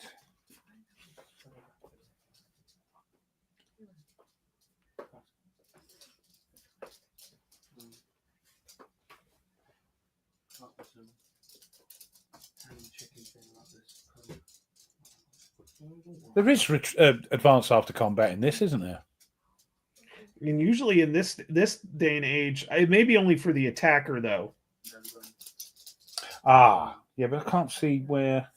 There is advance after combat in this, isn't there? And usually in this day and age, it may be only for the attacker, though. Yeah, but I can't see where.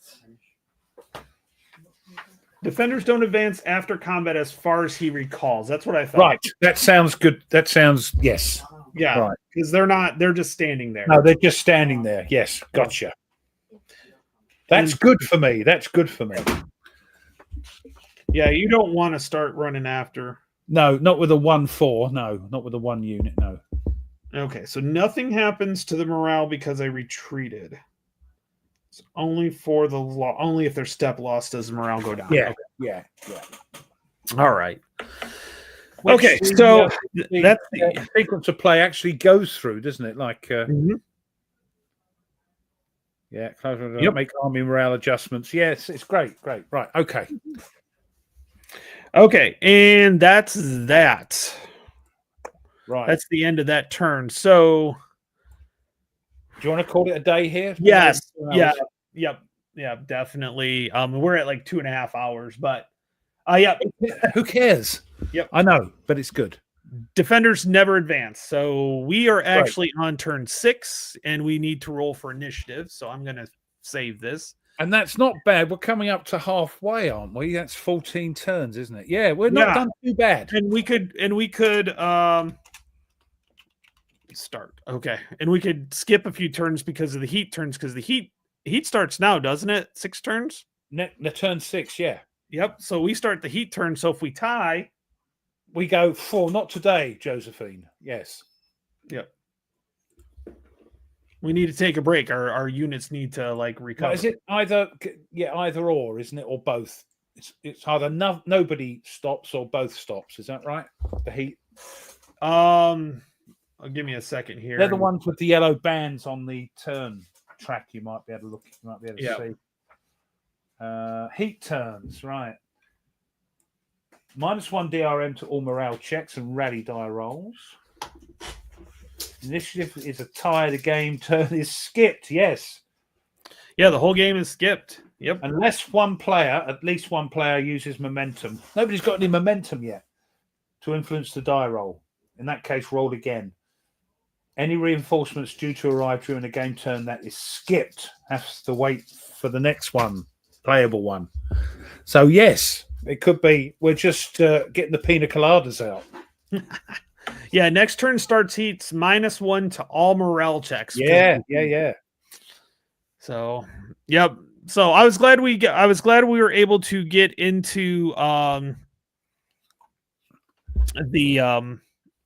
Defenders don't advance after combat as far as he recalls. That's what I thought. Right. That sounds good. That sounds, yes. Yeah. Right. Because they're just standing there. No, they're just standing there. Yes. Gotcha. That's good for me. That's good for me. Yeah, you don't want to start running after. No, not with a 1-4. No, not with a 1 unit. No. Okay, so nothing happens to the morale because I retreated. It's only for the only if their step loss does the morale go down. Yeah, okay. yeah. All right. Okay, so that's the sequence of play actually goes through, doesn't it? Like, yeah, make army morale adjustments. Yes, it's great. Right. Okay. Okay, and that's that. Right. That's the end of that turn. So do you want to call it a day here? Yes. Yeah. Yep. Yeah, definitely. We're at like 2.5 hours, but yeah. Who cares? Yep. I know, but it's good. Defenders never advance. So we are actually on turn 6 and we need to roll for initiative. So I'm gonna save this. And that's not bad. We're coming up to halfway, aren't we? That's 14 turns, isn't it? Yeah, we're not done too bad. And we could start. Okay. And we could skip a few turns because of the heat turns, because the heat starts now, doesn't it? 6 turns? The turn 6, yeah. Yep. So we start the heat turn. So if we tie, we go 4. Not today, Josephine. Yes. Yep. We need to take a break. Our units need to like recover. Now, is it either or, isn't it, or both? It's either nobody stops or both stops. Is that right? The heat. Give me a second here. They're the ones with the yellow bands on the turn track. You might be able to look. You might be able to see. Heat turns, right? -1 DRM to all morale checks and rally die rolls. Initiative is a tie. The game turn is skipped. Yes. Yeah, the whole game is skipped. Yep. Unless at least one player uses momentum. Nobody's got any momentum yet to influence the die roll. In that case, roll again. Any reinforcements due to arrive during a game turn that is skipped has to wait for the next one, playable one. So, yes, it could be we're just getting the pina coladas out. Yeah, next turn starts heats -1 to all morale checks. Yeah. So, yep. So I was glad we were able to get into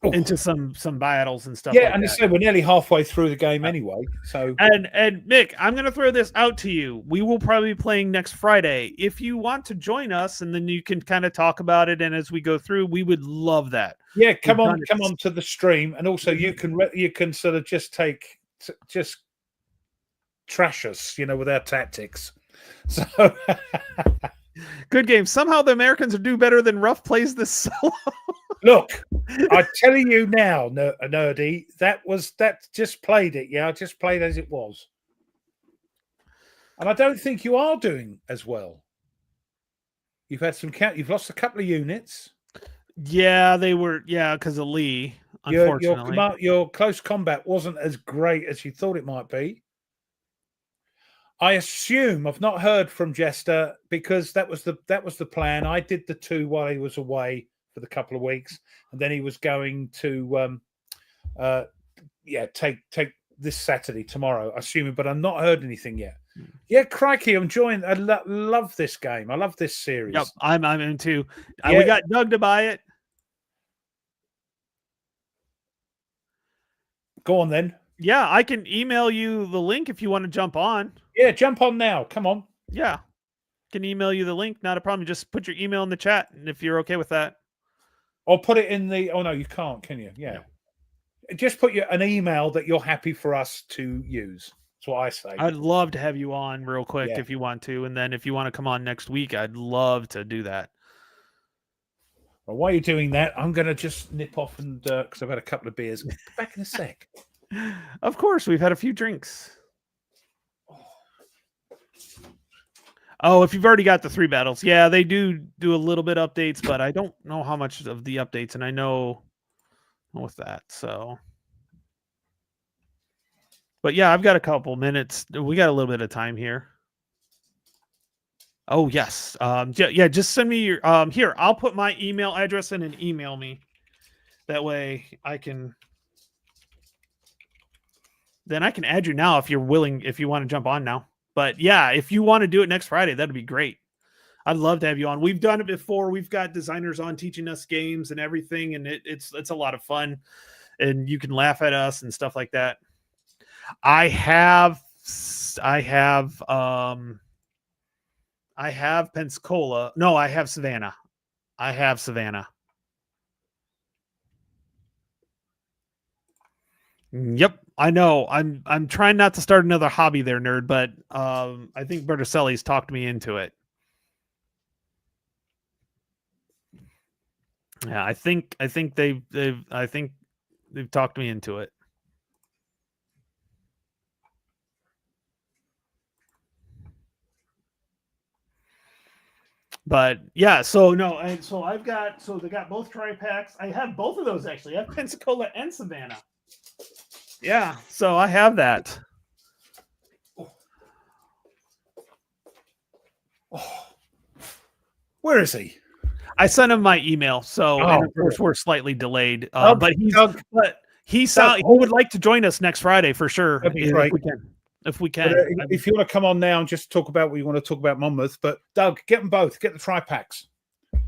into some battles and stuff. Yeah, like and that. we're nearly halfway through the game anyway. So and Mick, I'm going to throw this out to you. We will probably be playing next Friday. If you want to join us, and then you can kind of talk about it, and as we go through, we would love that. Yeah, come on to the stream, and also you can sort of just trash us, with our tactics. So good game. Somehow the Americans do better than Ruff plays this solo. Look, I'm telling you now, Nerdy, that just played it. Yeah, I just played as it was. And I don't think you are doing as well. You've had you've lost a couple of units. Yeah, they were. Yeah, because of Lee. Unfortunately, your close combat wasn't as great as you thought it might be. I assume I've not heard from Jester because that was the plan. I did the 2 while he was away for the couple of weeks, and then he was going to take this Saturday tomorrow, assuming, but I've not heard anything yet. Yeah, crikey, I'm enjoying. I love this game. I love this series. Yep, I'm into. We got Doug to buy it. Go on then. Yeah, I can email you the link if you want to jump on. Yeah, jump on now. Come on. Yeah, can email you the link. Not a problem. Just put your email in the chat, and if you're okay with that, or put it in the. Oh no, you can't, can you? Yeah. Just put an email that you're happy for us to use. That's what I say. I'd love to have you on real quick if you want to, and then if you want to come on next week, I'd love to do that. Well, while you're doing that, I'm going to just nip off and because I've had a couple of beers. Back in a sec. Of course, we've had a few drinks. Oh, if you've already got the 3 battles, yeah, they do a little bit updates, but I don't know how much of the updates, and I know with that. So, but yeah, I've got a couple minutes. We got a little bit of time here. Oh yes, yeah. Just send me your here. I'll put my email address in and email me. That way, I can. Then I can add you now if you're willing. If you want to jump on now. But yeah, if you want to do it next Friday, that'd be great. I'd love to have you on. We've done it before. We've got designers on teaching us games and everything, and it's a lot of fun. And you can laugh at us and stuff like that. I have Pensacola. No, I have Savannah. Yep, I know. I'm trying not to start another hobby there, nerd, but I think Berticelli's talked me into it. Yeah, I think they've talked me into it. But yeah, so no, and so they got both tri-packs. I have both of those actually. I have Pensacola and Savannah. Yeah, so I have that. Where is he? I sent him my email, so and of course we're slightly delayed. But he would like to join us next Friday for sure. If we can. If you want to come on now and just talk about what you want to talk about Monmouth, but Doug, get them both. Get the tri-packs.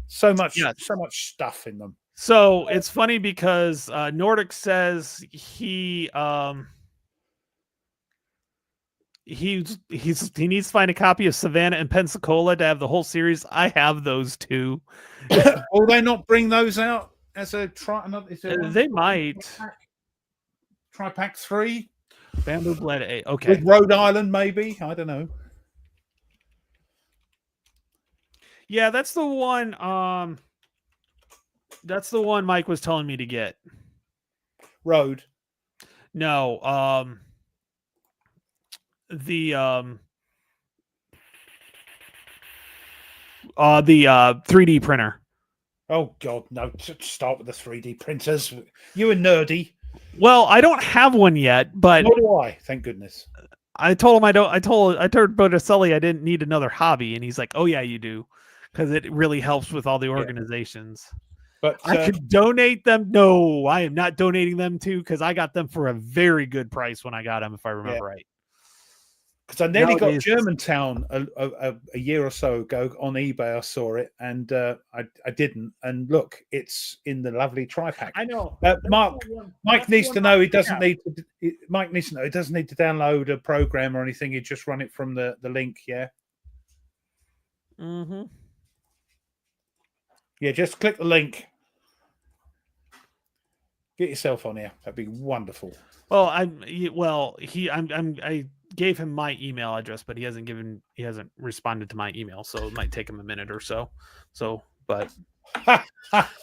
So much stuff in them. So it's funny because Nordic says he he needs to find a copy of Savannah and Pensacola to have the whole series. I have those two. Will they not bring those out as a They might. Tri-Pack 3? Bamboo Blade 8. Okay. With Rhode Island, maybe? I don't know. Yeah, that's the one. That's the one Mike was telling me to get. Road. No, the 3D printer. Oh God, no! Start with the 3D printers. You were nerdy. Well, I don't have one yet, but nor do I. Thank goodness. I told him I don't. I told Botticelli I didn't need another hobby, and he's like, "Oh yeah, you do," because it really helps with all the organizations. Yeah. But I could donate them. No, I am not donating them to because I got them for a very good price when I got them, if I remember right. Because I nearly got Germantown a year or so ago on eBay. I saw it and I didn't. And look, it's in the lovely tri-pack. I know. Mike needs to know he doesn't need to. Mike needs to know he doesn't need to download a program or anything. He just run it from the link. Yeah. Mm-hmm. Yeah, just click the link. Get yourself on here. That'd be wonderful. Well, I gave him my email address, but he hasn't responded to my email, so it might take him a minute or so. So, but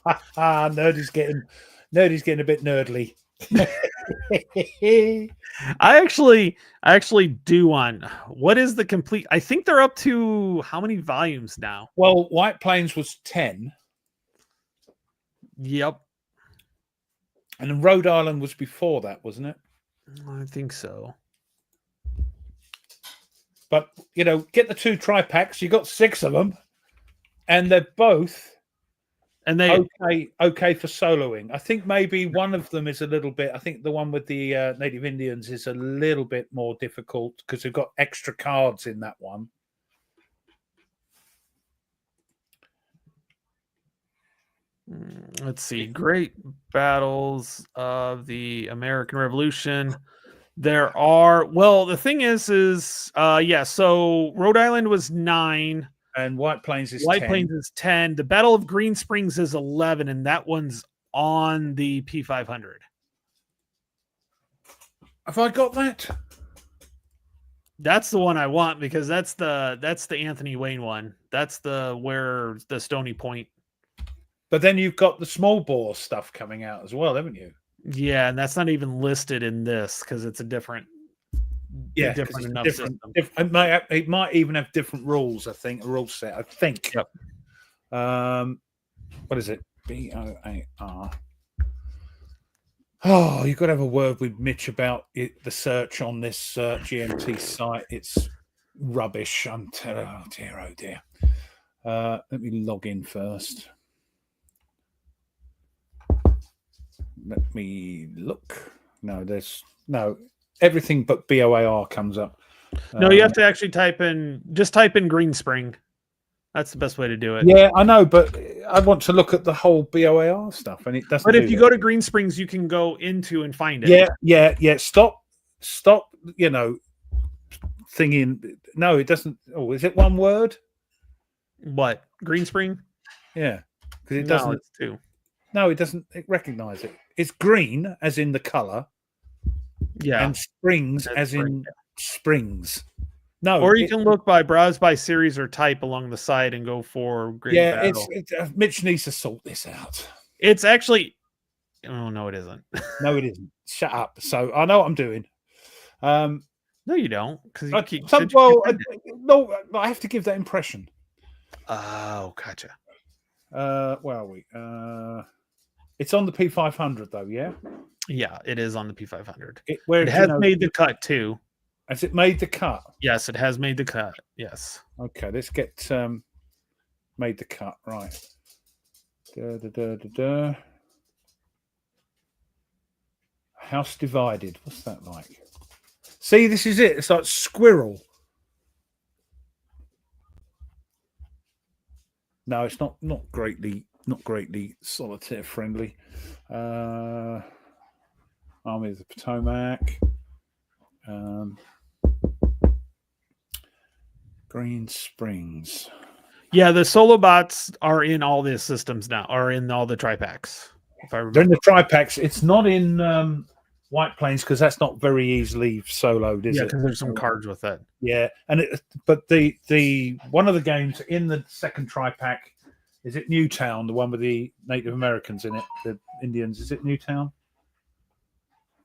Nerdy's getting a bit nerdly. I actually do want. What is the complete? I think they're up to how many volumes now? Well, White Plains was 10. Yep. And then Rhode Island was before that, wasn't it? I think so. But, get the 2 tri-packs. You got 6 of them. And they're both okay for soloing. I think maybe one of them is a little bit... I think the one with the Native Indians is a little bit more difficult because they've got extra cards in that one. Let's see. Great Battles of the American Revolution. There are, the thing is, so Rhode Island was 9. And White Plains is 10. Plains is 10. The Battle of Green Springs is 11, and that one's on the P500. Have I got that? That's the one I want because that's the Anthony Wayne one. That's where the Stony Point. But then you've got the small bore stuff coming out as well, haven't you? Yeah, and that's not even listed in this because it's a different. Yeah, different enough system. It might even have different rules. I think a rule set. I think. Yep. What is it? BOAR. Oh, you've got to have a word with Mitch about the search on this GMT site. It's rubbish. Oh dear. Let me log in first. Let me look. No, there's no everything but BOAR comes up. No, you have to actually type in Green Spring. That's the best way to do it. Yeah, I know, but I want to look at the whole BOAR stuff, and it doesn't. But if you go to Green Springs, you can go into and find it. Yeah. Stop. Thinking. No, it doesn't. Oh, is it one word? What? Green Spring? Yeah, because it doesn't. No, it's 2. No, it doesn't recognize it. It's green, as in the color. Yeah. And springs, as in springs. No. Or you can browse by series or type along the side and go for Great Battle. Mitch needs to sort this out. It's actually... Oh, no, it isn't. No, it isn't. Shut up. So I know what I'm doing. No, you don't. Because no, I have to give that impression. Oh, gotcha. Where are we? It's on the P500 though, yeah? Yeah, it is on the P500. It has made the cut too. Has it made the cut? Yes, it has made the cut. Yes. Okay, let's get made the cut, right. House Divided. What's that like? See, this is it. It's like Squirrel. No, it's not greatly solitaire friendly. Army of the Potomac. Green Springs. Yeah, the solo bots are in all the systems now, are in all the tri-packs. If I remember. They're in the tri-packs. It's not in White Plains because that's not very easily soloed, is Yeah, it? because there's some cards with it. Yeah, and but the one of the games in the second tri-pack, is it Newtown, the one with the Native Americans in it, the Indians? Is it Newtown,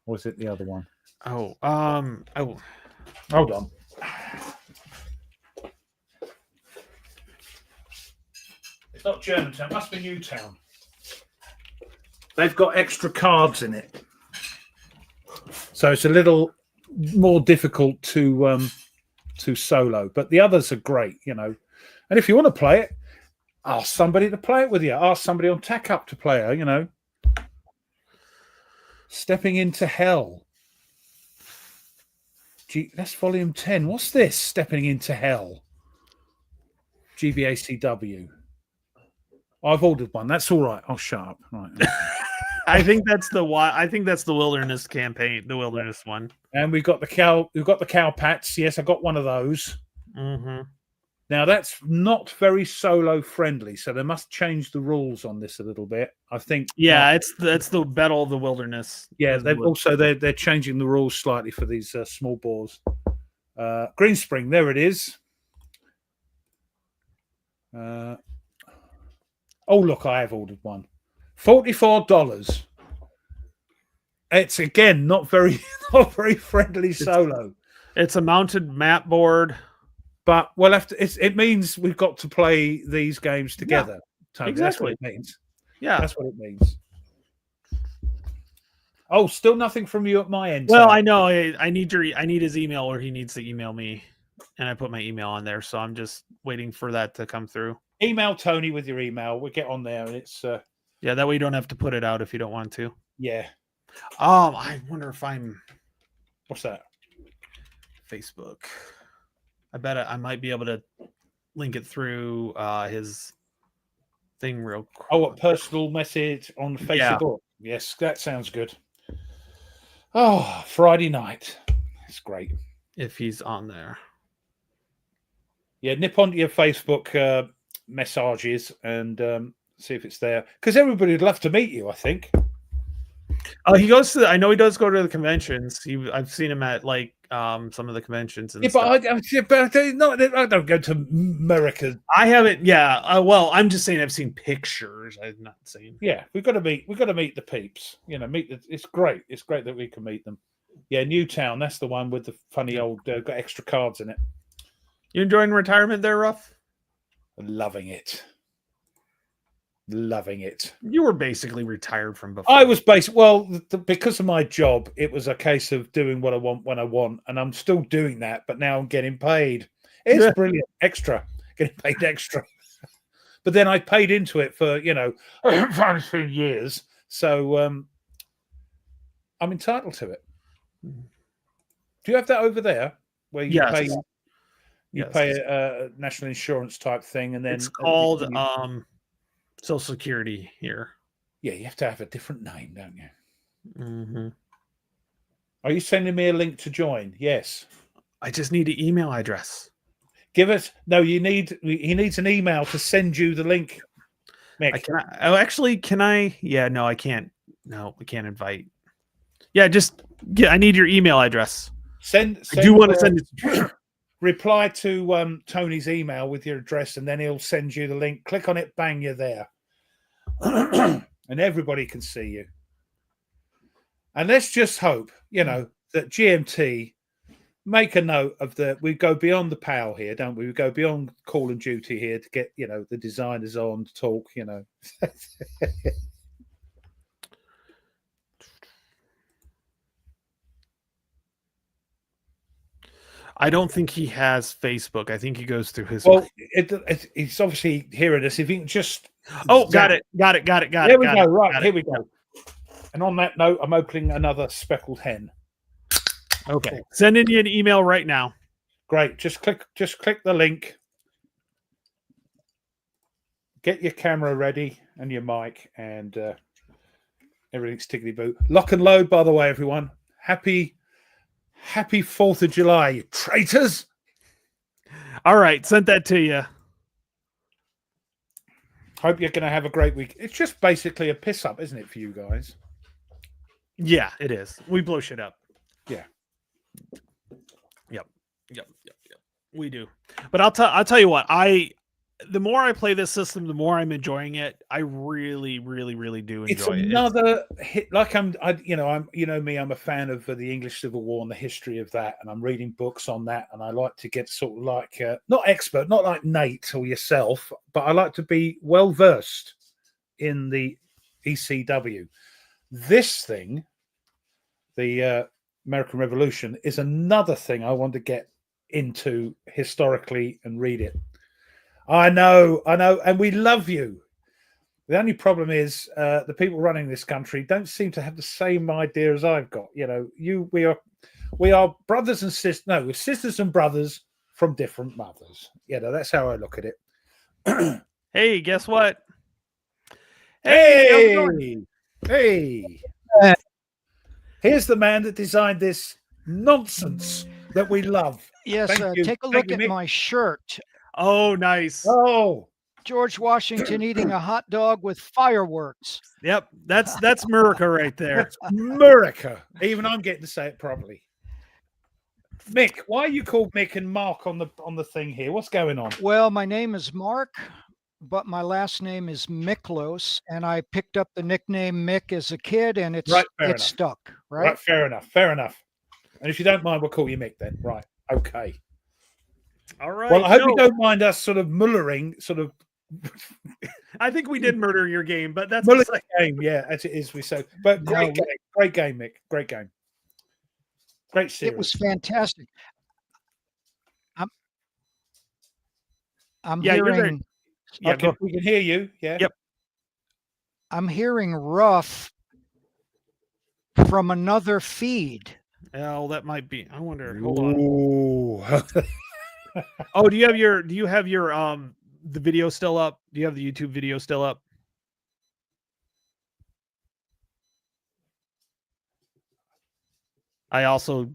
or is it the other one? Oh, Hold on. It's not Germantown. It must be Newtown. They've got extra cards in it, so it's a little more difficult to solo. But the others are great, you know. And if you want to play it, ask somebody to play it with you. Ask somebody on Tack Up to play it. You know, Stepping into Hell. That's volume 10. What's this? Stepping into Hell. GBACW. I've ordered one. That's all right. I'll shut up. Right. I think that's the Wilderness campaign, the Wilderness one. And we've got the cow pats. Yes, I got one of those. Mm-hmm. Now that's not very solo friendly, so they must change the rules on this a little bit. I think. Yeah, that's the Battle of the Wilderness. Yeah, they're changing the rules slightly for these small boars. Green Spring, there it is. Oh, look, I have ordered one. $44. It's again not very friendly solo. It's a mounted map board, but we'll have to. It means we've got to play these games together. Yeah, Tony. exactly. That's what it means. Yeah, that's what it means. Oh, still nothing from you at my end. Well, Tony. I know. I need his email, or he needs to email me, and I put my email on there, so I'm just waiting for that to come through. Email Tony with your email. We'll get on there, and it's yeah. That way you don't have to put it out if you don't want to. Yeah. I wonder if I'm. What's that? Facebook. I bet I might be able to link it through his thing real quick. Oh, a personal message on Facebook. Yeah. Yes, that sounds good. Oh, Friday night. It's great. If he's on there. Yeah, nip onto your Facebook messages and see if it's there. Because everybody would love to meet you, I think. He goes to. I know he does go to the conventions. I've seen him at like some of the conventions. And stuff. But I don't go to America. I haven't. Yeah. Well, I'm just saying I've seen pictures. I've not seen. Yeah, we've got to meet the peeps. You know, it's great. It's great that we can meet them. Yeah, Newtown. That's the one with the funny old got extra cards in it. You enjoying retirement there, Ruff? Loving it. Loving it. You were basically retired from before. I was because of my job, it was a case of doing what I want when I want, and I'm still doing that, but now I'm getting paid. It's brilliant. Getting paid extra. But then I paid into it for, 2 years. So I'm entitled to it. Do you have that over there where you pay pay a national insurance type thing, and then it's called Social Security here. Yeah, you have to have a different name, don't you? Mm-hmm. Are you sending me a link to join? Yes. I just need an email address. He needs an email to send you the link. Mick. Can I? Yeah, no, I can't. No, we can't invite. Yeah, I need your email address. I do want to send it. Reply to Tony's email with your address, and then he'll send you the link. Click on it, bang, you're there. And everybody can see you. And let's just hope, that GMT make a note of we go beyond the PAL here, don't we? We go beyond Call of Duty here to get, the designers on to talk, I don't think he has Facebook. I think he goes through his. Well, it's obviously hearing us. If you can just. Oh, got it. There we go. Right, here we go. And on that note, I'm opening another speckled hen. Okay. Sending you an email right now. Great. Just click the link. Get your camera ready and your mic, and everything's tickety boo. Lock and load, by the way, everyone. Happy 4th of July, you traitors. All right, sent that to you. Hope you're going to have a great week. It's just basically a piss up, isn't it, for you guys? Yeah, it is. We blow shit up. Yeah. Yep. We do. But I'll tell you what, the more I play this system, the more I'm enjoying it. I really, really, really do enjoy It's it. another hit. Like I'm me. I'm a fan of the English Civil War and the history of that, and I'm reading books on that. And I like to get sort of like not expert, not like Nate or yourself, but I like to be well versed in the ECW. This thing, the American Revolution, is another thing I want to get into historically and read it. I know, and we love you. The only problem is the people running this country don't seem to have the same idea as I've got. You know, we are brothers and sisters. No, we're sisters and brothers from different mothers. You know, that's how I look at it. Hey, guess what? Hey, hey. Here's the man that designed this nonsense that we love. Yes, take a look at my shirt. Oh, nice. Oh, George Washington eating a hot dog with fireworks. Yep, that's America right there. That's America. Even I'm getting to say it properly. Mick, why are you called Mick and Mark on the thing here? What's going on? Well, my name is Mark, but my last name is Miklos, and I picked up the nickname Mick as a kid, and it stuck. Right? Fair enough. And if you don't mind, we'll call you Mick then. Right. Okay. All right. Well, I hope you don't mind us sort of mullering, sort of. I think we did murder your game, but that's the game. Yeah, as it is. We say, but great game, Mick. Great game. Great series. It was fantastic. I'm hearing. Yeah, okay, we can hear you. Yeah. Yep. I'm hearing rough from another feed. Oh, that might be. I wonder. Hold on. Oh, do you have your the video still up? Do you have the YouTube video still up? I also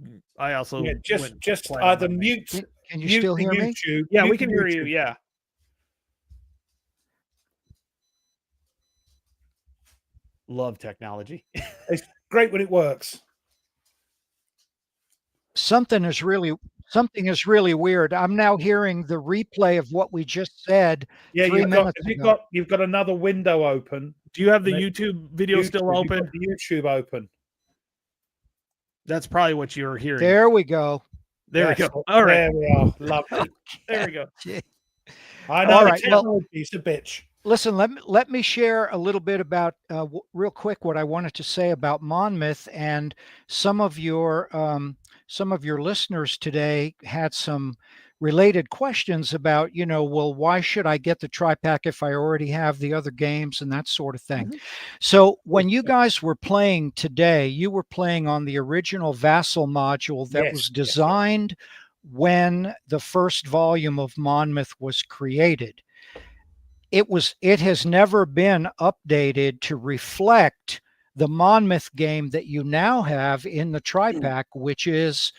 just either mute. Can you still hear me? Yeah, we can hear you. Yeah. Love technology. It's great when it works. Something is really weird. I'm now hearing the replay of what we just said. Yeah, you've got another window open. Do you have the YouTube video still open? The YouTube open. That's probably what you're hearing. There we go. There we go. All right. There we are. Lovely. There we go. I know. All right. It's a bitch. Listen, let me share a little bit about real quick what I wanted to say about Monmouth, and some of your listeners today had some related questions about, well, why should I get the tri-pack if I already have the other games and that sort of thing. Mm-hmm. So when you guys were playing today, you were playing on the original Vassal module that was designed when the first volume of Monmouth was created. It has never been updated to reflect the Monmouth game that you now have in the tri-pack, which is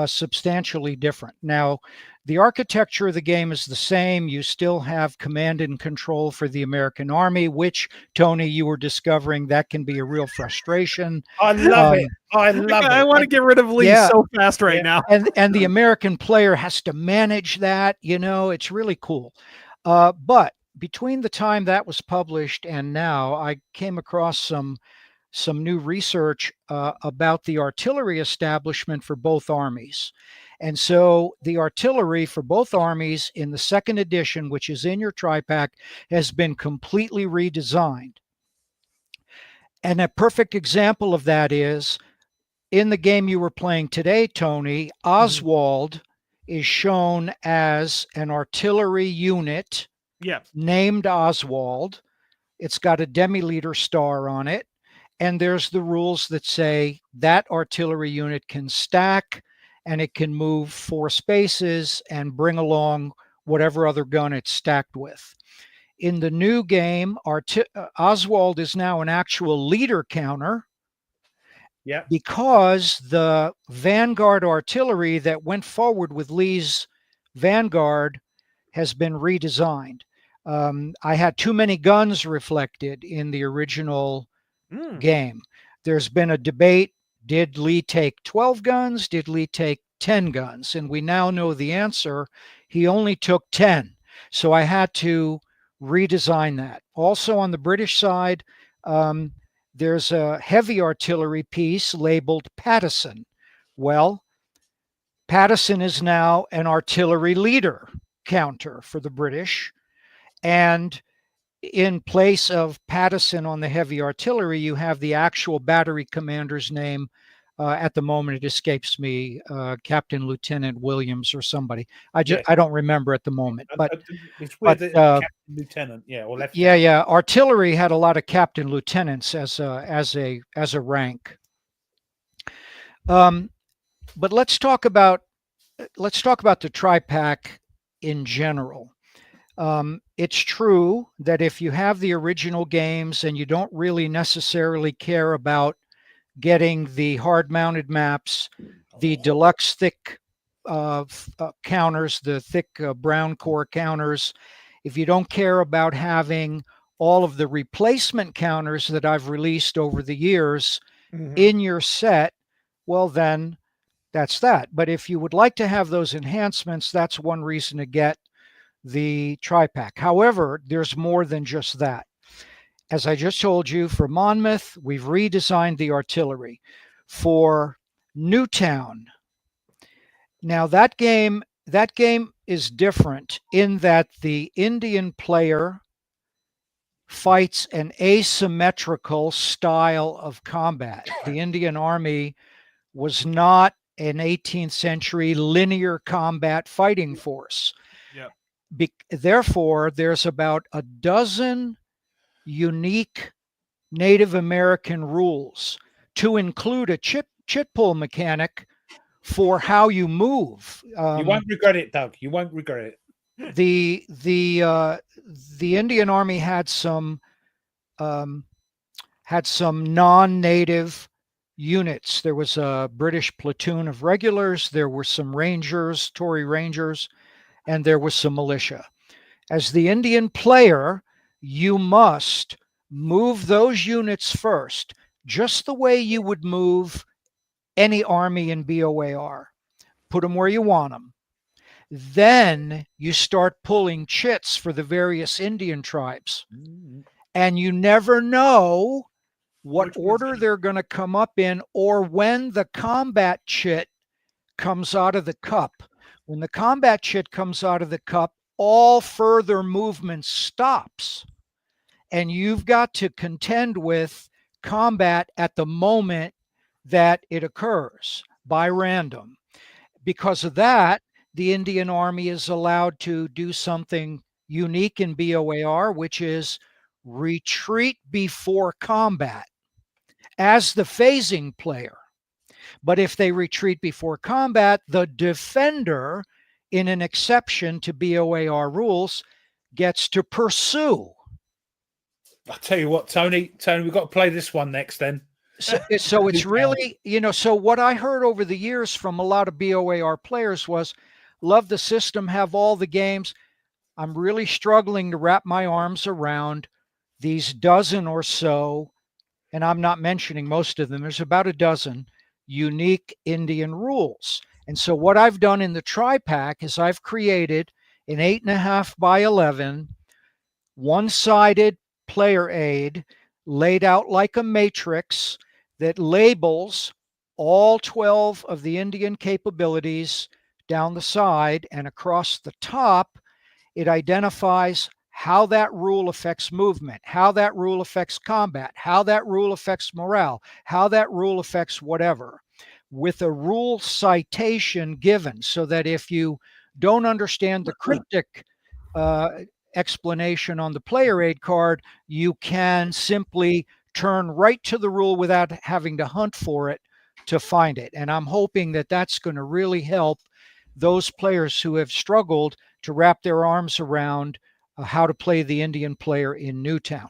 substantially different. Now, the architecture of the game is the same. You still have command and control for the American Army, which, Tony, you were discovering that can be a real frustration. I love it. I want to get rid of Lee so fast right now. And the American player has to manage that. It's really cool. But between the time that was published and now, I came across some new research about the artillery establishment for both armies. And so the artillery for both armies in the second edition, which is in your tri-pack, has been completely redesigned. And a perfect example of that is in the game you were playing today, Tony, Oswald is shown as an artillery unit named Oswald. It's got a demi-liter star on it. And there's the rules that say that artillery unit can stack and it can move 4 spaces and bring along whatever other gun it's stacked with. In the new game, Oswald is now an actual leader counter because the Vanguard artillery that went forward with Lee's Vanguard has been redesigned. I had too many guns reflected in the original game. There's been a debate. Did Lee take 12 guns? Did Lee take 10 guns? And we now know the answer. He only took 10. So I had to redesign that. Also on the British side, there's a heavy artillery piece labeled Pattison. Well, Pattison is now an artillery leader counter for the British. And in place of Pattison on the heavy artillery, you have the actual battery commander's name. At the moment, it escapes me, Captain Lieutenant Williams or somebody. I don't remember at the moment. But it's weird that Captain Lieutenant, or Lieutenant. Yeah. Artillery had a lot of captain lieutenants as a rank. But let's talk about the tri-pack in general. It's true that if you have the original games and you don't really necessarily care about getting the hard-mounted maps, the deluxe thick counters, the thick brown core counters, if you don't care about having all of the replacement counters that I've released over the years in your set, well, then that's that. But if you would like to have those enhancements, that's one reason to get the tri-pack. However, there's more than just that. As I just told you, for Monmouth, we've redesigned the artillery. For Newtown, now that game is different in that the Indian player fights an asymmetrical style of combat. The Indian Army was not an 18th century linear combat fighting force. Therefore, there's about a dozen unique Native American rules, to include a chit pull mechanic for how you move. You won't regret it, Doug. You won't regret it. The Indian Army had some non-native units. There was a British platoon of regulars. There were some Rangers, Tory Rangers, and there was some militia. As the Indian player, you must move those units first, just the way you would move any army in BOAR. Put them where you want them. Then you start pulling chits for the various Indian tribes. And you never know what order they're going to come up in or when the combat chit comes out of the cup. When the combat chit comes out of the cup, all further movement stops. And you've got to contend with combat at the moment that it occurs by random. Because of that, the Indian Army is allowed to do something unique in BOAR, which is retreat before combat as the phasing player. But if they retreat before combat, the defender, in an exception to BOAR rules, gets to pursue. I'll tell you what, Tony, we've got to play this one next then. So it's really, so what I heard over the years from a lot of BOAR players was, love the system, have all the games. I'm really struggling to wrap my arms around these dozen or so, and I'm not mentioning most of them, there's about a dozen unique Indian rules. And so what I've done in the tri-pack is I've created an 8.5 by 11 one-sided player aid laid out like a matrix that labels all 12 of the Indian capabilities down the side, and across the top, it identifies how that rule affects movement, how that rule affects combat, how that rule affects morale, how that rule affects whatever, with a rule citation given, so that if you don't understand the cryptic explanation on the player aid card, you can simply turn right to the rule without having to hunt for it to find it. And I'm hoping that that's going to really help those players who have struggled to wrap their arms around how to play the Indian player in Newtown.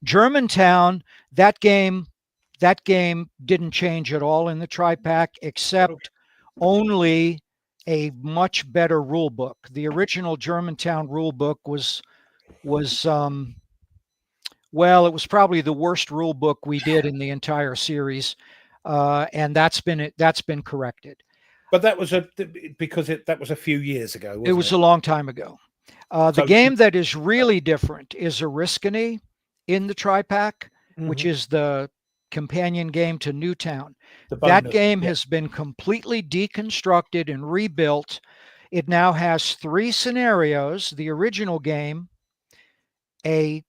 Germantown, that game didn't change at all in the tri-pack, except only a much better rule book. The original Germantown rule book was well, it was probably the worst rule book we did in the entire series, and that's been corrected. But that was that was a few years ago. Wasn't it was a long time ago. The game that is really different is Oriskany in the tri-pack, which is the companion game to Newtown. That game has been completely deconstructed and rebuilt. It now has 3 scenarios. The original game, a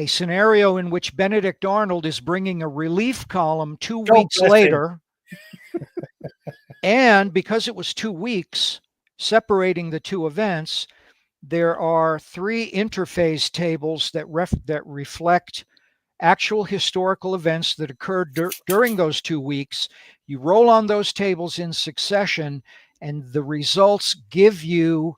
scenario in which Benedict Arnold is bringing a relief column 2 weeks later. And because it was 2 weeks separating the 2 events, there are 3 interphase tables that reflect actual historical events that occurred during those 2 weeks. You roll on those tables in succession, and the results give you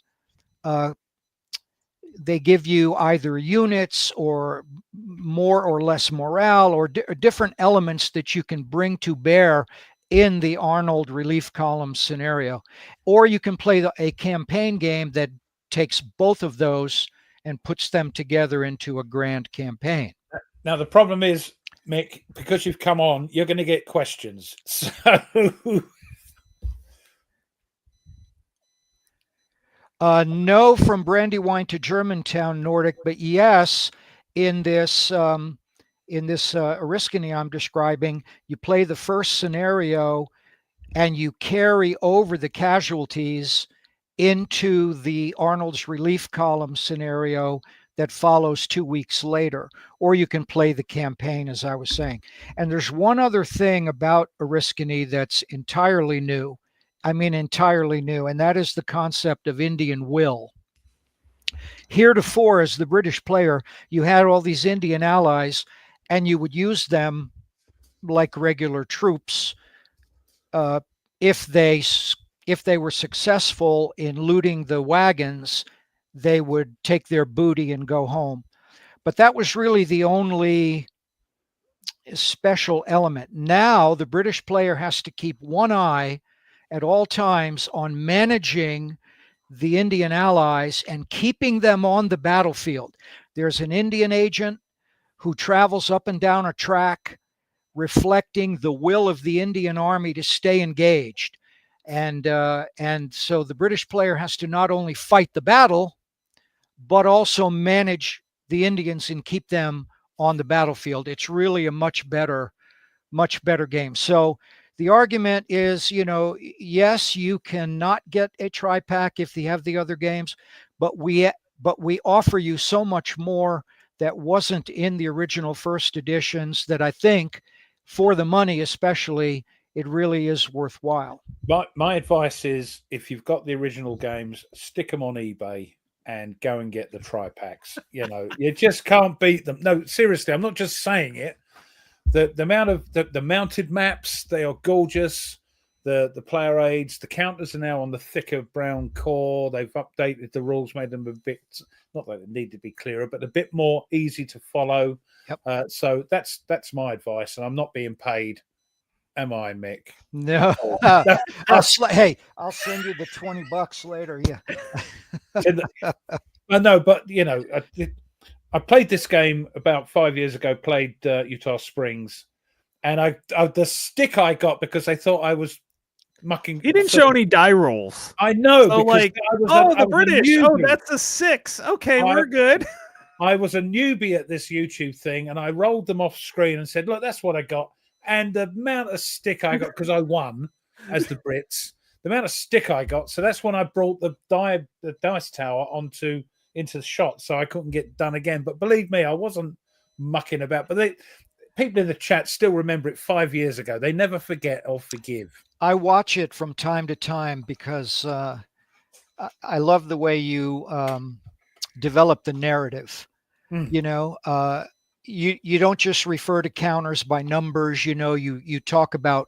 they give you either units or more or less morale or different elements that you can bring to bear in the Arnold relief column scenario. Or you can play a campaign game that takes both of those and puts them together into a grand campaign. Now, the problem is, Mick, because you've come on, you're going to get questions. So... no from Brandywine to Germantown Nordic, but yes, in this Oriskany I'm describing, you play the first scenario and you carry over the casualties into the Arnold's relief column scenario that follows 2 weeks later, or you can play the campaign, as I was saying. And there's one other thing about Oriskany that's entirely new. I mean, entirely new, and that is the concept of Indian will. Heretofore, as the British player, you had all these Indian allies, and you would use them like regular troops if they were successful in looting the wagons. They would take their booty and go home. But that was really the only special element. Now the British player has to keep one eye at all times on managing the Indian allies and keeping them on the battlefield. There's an Indian agent who travels up and down a track reflecting the will of the Indian army to stay engaged. And so the British player has to not only fight the battle, but also manage the Indians and keep them on the battlefield. It's really a much better game. So the argument is, yes, you cannot get a tri-pack if you have the other games, but we offer you so much more that wasn't in the original first editions that I think, for the money especially, it really is worthwhile. My advice is, if you've got the original games, stick them on eBay and go and get the tri-packs. You just can't beat them. No, seriously, I'm not just saying it. The amount of the mounted maps, they are gorgeous. The player aids, the counters are now on the thicker brown core. They've updated the rules, made them a bit, not that they need to be clearer, but a bit more easy to follow. Yep. So that's my advice, and I'm not being paid, am I, Mick? No. I'll send you the $20 later. Yeah. I know, but I played this game about 5 years ago, played Utah Springs, and I the stick I got because they thought I was mucking. He didn't show any die rolls. I know. So the British. Oh, that's a 6. Okay, we're good. I was a newbie at this YouTube thing, and I rolled them off screen and said, look, that's what I got. And the amount of stick I got, because I won as the Brits, the amount of stick I got. So that's when I brought the dice tower into the shot, so I couldn't get done again. But believe me, I wasn't mucking about. But people in the chat still remember it 5 years ago. They never forget or forgive. I watch it from time to time because I love the way you develop the narrative. You don't just refer to counters by numbers. You talk about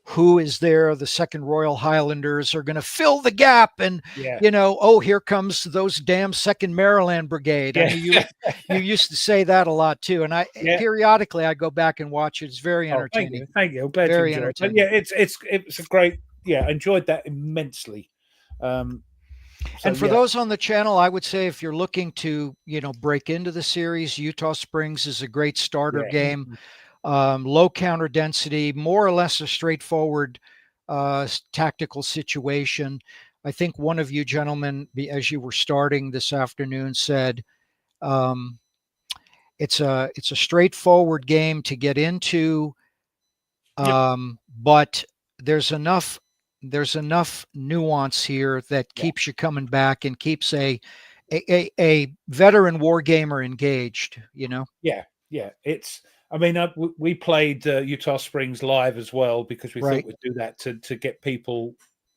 who is there. The 2nd Royal Highlanders are going to fill the gap. And, here comes those damn 2nd Maryland Brigade. Yeah. I mean, you used to say that a lot too. And periodically I go back and watch it. It's very entertaining. Thank you. I'm glad very you enjoyed entertaining. it. Yeah, it's a I enjoyed that immensely. And for those on the channel, I would say if you're looking to, break into the series, Utah Springs is a great starter game. Low counter density, more or less a straightforward tactical situation. I think one of you gentlemen, as you were starting this afternoon, said it's a straightforward game to get into, but there's enough nuance here that keeps you coming back and keeps a veteran war gamer engaged. It's we played Utah Springs live as well because we thought we'd do that to get people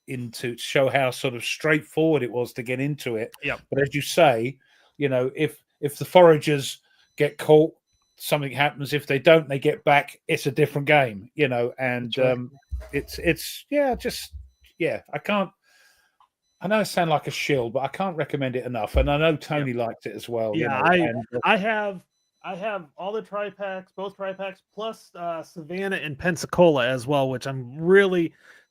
into, to show how sort of straightforward it was to get into it. But as you say, if the foragers get caught, something happens. If they don't, they get back. It's a different game, and I can't. I know I sound like a shill, but I can't recommend it enough. And I know Tony liked it as well. I have all the tri-packs, both tri-packs, plus Savannah and Pensacola as well, which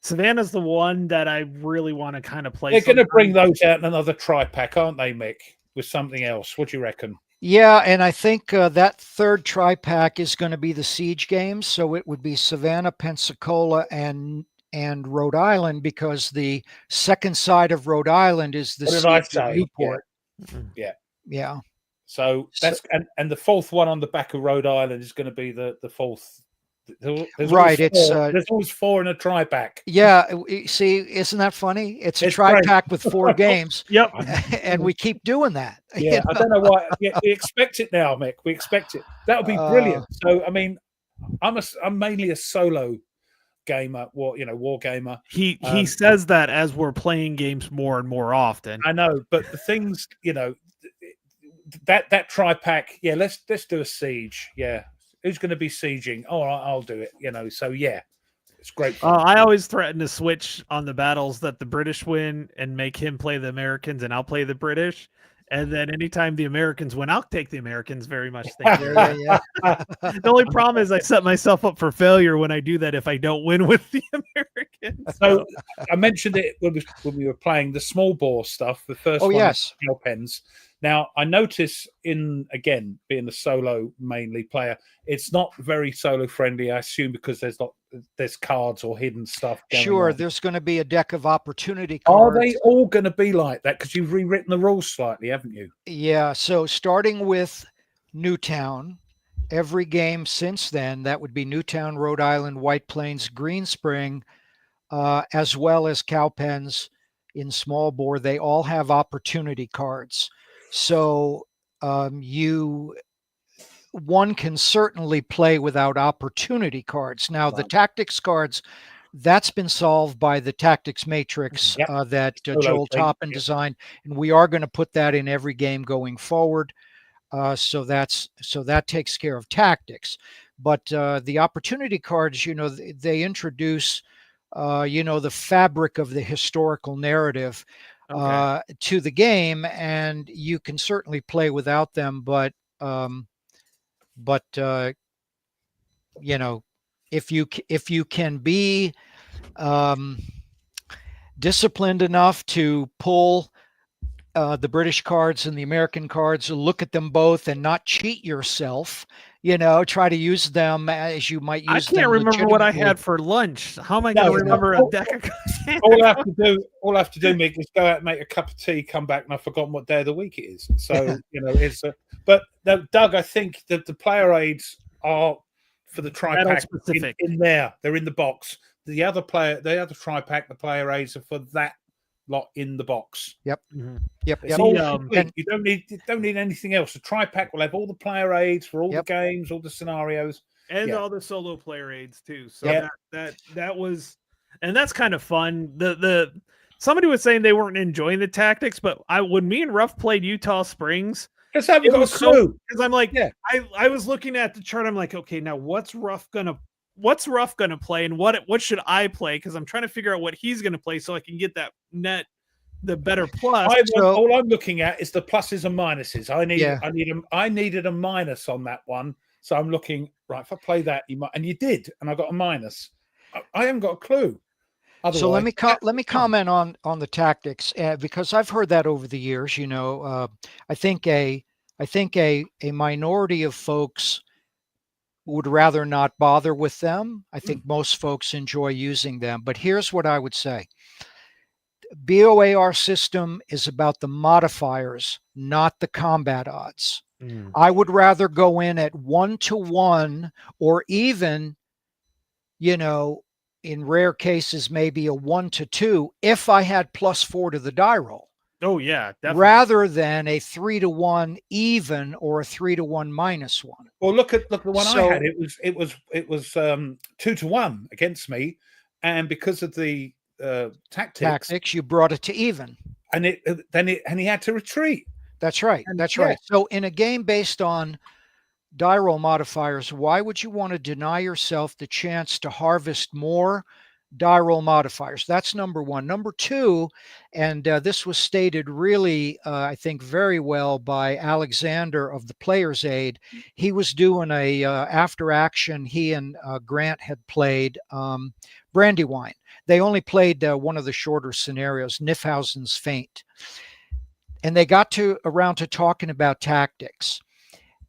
Savannah's the one that I really want to kind of play. They're going to bring those out in another tri-pack, aren't they, Mick? With something else. What do you reckon? Yeah, and I think that third tri-pack is going to be the siege games. So it would be Savannah, Pensacola, and Rhode Island, because the second side of Rhode Island is the siege of Newport. Yeah. So that's and the fourth one on the back of Rhode Island is going to be the fourth. There's always four in a tri-pack. Yeah, see, isn't that funny? It's a tri-pack with 4 games. And we keep doing that. I don't know why. We expect it now, Mick. We expect it. That would be brilliant. So I'm mainly a solo gamer, war gamer. He says that as we're playing games more and more often. I know, but the things, that tri-pack, let's do a siege. Who's going to be sieging? Oh, I'll do it. So it's great. I always threaten to switch on the battles that the British win and make him play the Americans, and I'll play the British. And then anytime the Americans win, I'll take the Americans very much. The only problem is I set myself up for failure when I do that if I don't win with the Americans. So I mentioned it when we were playing the small bore stuff, the first one, pens. Now, I notice being the solo mainly player, it's not very solo friendly, I assume, because there's cards or hidden stuff going on. There's going to be a deck of opportunity cards. Are they all going to be like that? Because you've rewritten the rules slightly, haven't you? Yeah, so starting with Newtown, every game since then, that would be Newtown, Rhode Island, White Plains, Green Spring, as well as Cowpens in small bore, they all have opportunity cards. So one can certainly play without opportunity cards. Now, the tactics cards, that's been solved by the tactics matrix that Joel Toppin designed, and we are going to put that in every game going forward. So that takes care of tactics. But the opportunity cards, they introduce the fabric of the historical narrative to the game, and you can certainly play without them, but if you can be disciplined enough to pull the British cards and the American cards, look at them both and not cheat yourself, try to use them as you might use them. I can't remember what I had for lunch. How am I going to remember a deck of cards? All I have to do, Mick, is go out and make a cup of tea, come back, and I've forgotten what day of the week it is. So, but Doug, I think that the player aids are for the tri-pack in there. They're in the box. The other tri-pack, the player aids are for that lot in the box. Yep. Mm-hmm. Yep. You don't need anything else. The tri-pack will have all the player aids for all the games, all the scenarios, and all the solo player aids too. So that was, and that's kind of fun. The somebody was saying they weren't enjoying the tactics, but when me and Ruff played Utah Springs, just haven't got a clue. Because I'm like, I was looking at the chart. I'm like, okay, now what's Ruff gonna play, and what should I play? Because I'm trying to figure out what he's gonna play so I can get that the better plus. All I'm looking at is the pluses and minuses. I needed a minus on that one, so I'm looking right. If I play that, you might, and you did, and I got a minus. I haven't got a clue. Otherwise, So let me comment on the tactics because I've heard that over the years. I think a minority of folks would rather not bother with them. I think most folks enjoy using them. But here's what I would say. BOAR system is about the modifiers, not the combat odds. I would rather go in at 1-to-1 or even, in rare cases, maybe a 1-to-2 if I had +4 to the die roll. Oh yeah, definitely. Rather than a 3-to-1 even or a 3-to-1 -1. Well, look at the one I had. It was 2-to-1 against me, and because of the tactics, you brought it to even, and he had to retreat. That's right. Right. So in a game based on die roll modifiers, why would you want to deny yourself the chance to harvest more die roll modifiers? That's number one. Number two, and this was stated really, I think, very well by Alexander of the Player's Aid. He was doing a after action. He and Grant had played Brandywine. They only played one of the shorter scenarios, Nifhausen's Feint. And they got around to talking about tactics.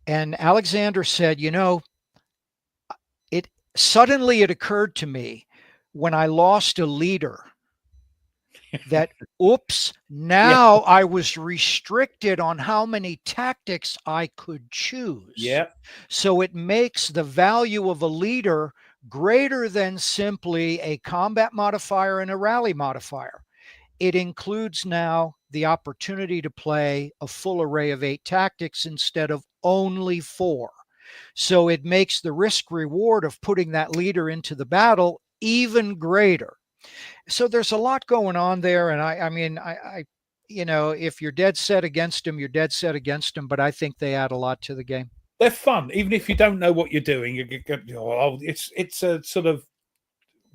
And Alexander said, suddenly it occurred to me when I lost a leader that, oops, now I was restricted on how many tactics I could choose. Yeah. So it makes the value of a leader greater than simply a combat modifier and a rally modifier. It includes now the opportunity to play a full array of 8 tactics instead of only 4. So it makes the risk reward of putting that leader into the battle even greater. So there's a lot going on there. And I mean, if you're dead set against them, you're dead set against them. But I think they add a lot to the game. They're fun, even if you don't know what you're doing. It's a sort of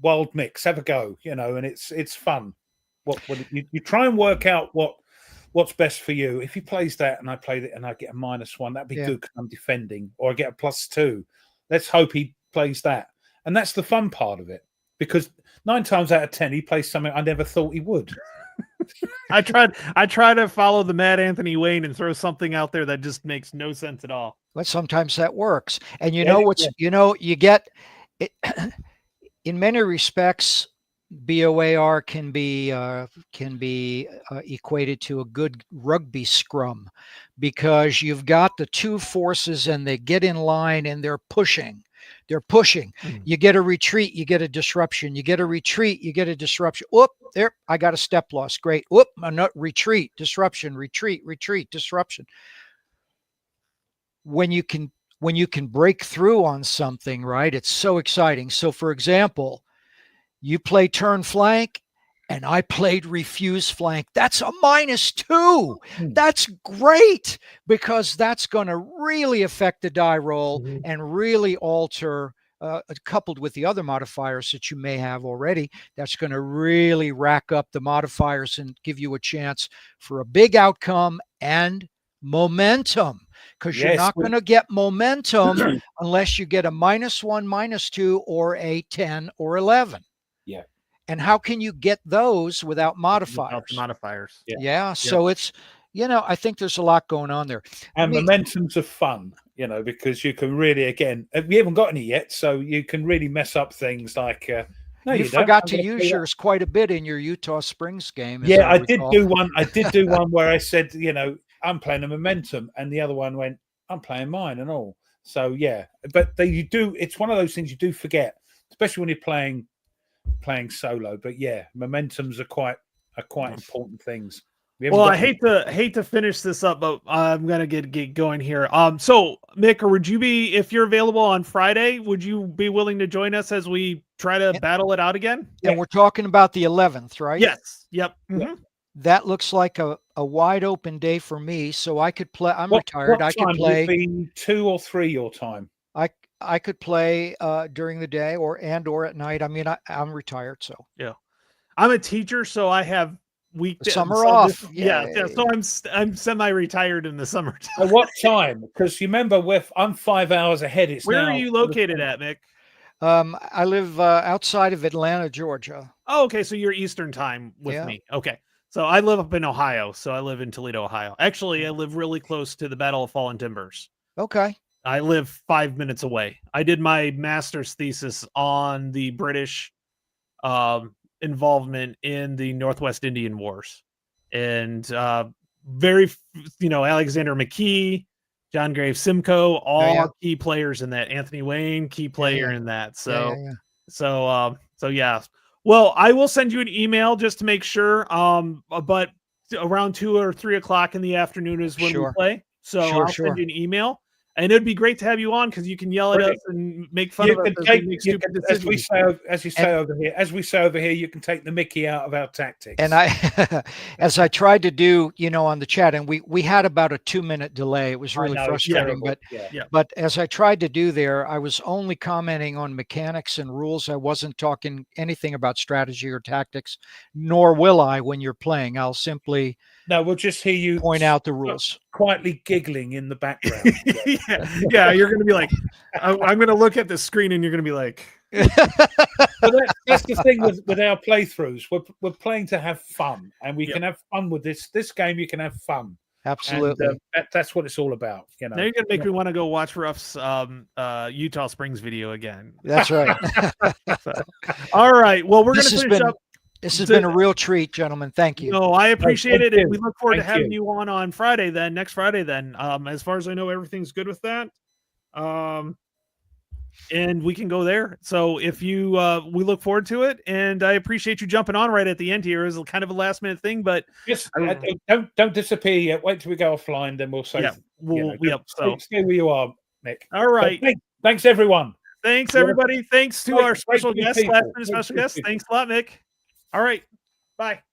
wild mix. Have a go, and it's fun. What you try and work out what's best for you. If he plays that and I played it and I get a -1, that'd be good because I'm defending, or I get a +2. Let's hope he plays that, and that's the fun part of it. Because 9 times out of 10, he plays something I never thought he would. I try to follow the Mad Anthony Wayne and throw something out there that just makes no sense at all. But sometimes that works, and you get it. In many respects, BOAR can be equated to a good rugby scrum, because you've got the two forces and they get in line and they're pushing. You get a retreat, you get a disruption. You get a retreat, you get a disruption. Whoop, there, I got a step loss. Great. Whoop, retreat, disruption, retreat, disruption. When you can break through on something, right? It's so exciting. So for example, you play turn flank and I played refuse flank. That's a -2. That's great, because that's going to really affect the die roll and really alter, coupled with the other modifiers that you may have already, that's going to really rack up the modifiers and give you a chance for a big outcome and momentum, because you're not going to get momentum unless you get a -1, -2, or a 10 or 11. Yeah. And how can you get those without modifiers? Yeah. So it's, I think there's a lot going on there. And momentums are fun, because you can really, again, we haven't got any yet, so you can really mess up things like. No, you forgot to use yours quite a bit in your Utah Springs game. Yeah, I did do one. I did do one where I said, I'm playing a momentum, and the other one went, I'm playing mine and all. So yeah, but it's one of those things you do forget, especially when you're playing solo. But yeah, momentums are quite important things. Well, I hate to finish this up, but I'm gonna get going here. So Mick, or would you be, if you're available on Friday, would you be willing to join us as we try to battle it out again? And we're talking about the 11th, right? Yes. Yep. Mm-hmm. That looks like a wide open day for me, so I could play. I'm retired. I could play. Would it be 2 or 3 your time? I could play during the day or at night. I mean, I'm retired, so yeah. I'm a teacher, so I have weekdays. Summer off. Yeah. So I'm semi-retired in the summertime. At what time? Because you remember, I'm 5 hours ahead. Where are you located at, Mick? I live outside of Atlanta, Georgia. Oh, okay. So you're Eastern time with Yeah. me. Okay. So I live up in Ohio. So I live in Toledo, Ohio. Actually, I live really close to the Battle of Fallen Timbers. Okay. I live 5 minutes away. I did my master's thesis on the British involvement in the Northwest Indian Wars, and Alexander McKee, John Graves Simcoe, all key players in that. Anthony Wayne, key player in that. So, so yeah. Well, I will send you an email just to make sure. But around 2 or 3 o'clock in the afternoon is when we play. So I'll send you an email. And it'd be great to have you on because you can yell at us and make fun of us as we make stupid decisions. As we say over here, you can take the Mickey out of our tactics. And I, as I tried to do, on the chat, and we had about a 2-minute delay. It was really frustrating, but as I tried to do there, I was only commenting on mechanics and rules. I wasn't talking anything about strategy or tactics, nor will I when you're playing. I'll simply we'll just hear you point out the rules, quietly giggling in the background. Yeah, you're going to be like, I'm going to look at the screen and you're going to be like. Well, that's the thing with our playthroughs. We're playing to have fun, and we can have fun with this game. You can have fun. Absolutely. And, that's what it's all about. Now you're going to make me want to go watch Ruff's Utah Springs video again. That's right. All right. Well, we're going to finish up. This has been a real treat, gentlemen. Thank you. No, I appreciate it. And we look forward to having you on Friday then, next Friday then. As far as I know, everything's good with that. And we can go there. So if you, we look forward to it. And I appreciate you jumping on right at the end here. It was kind of a last minute thing, but don't disappear yet. Wait till we go offline. Then we'll say, stay where you are, Nick. All right. So, thanks everyone. Thanks everybody. Thanks to our special guest, last minute special guest. Thanks a lot, Nick. All right. Bye.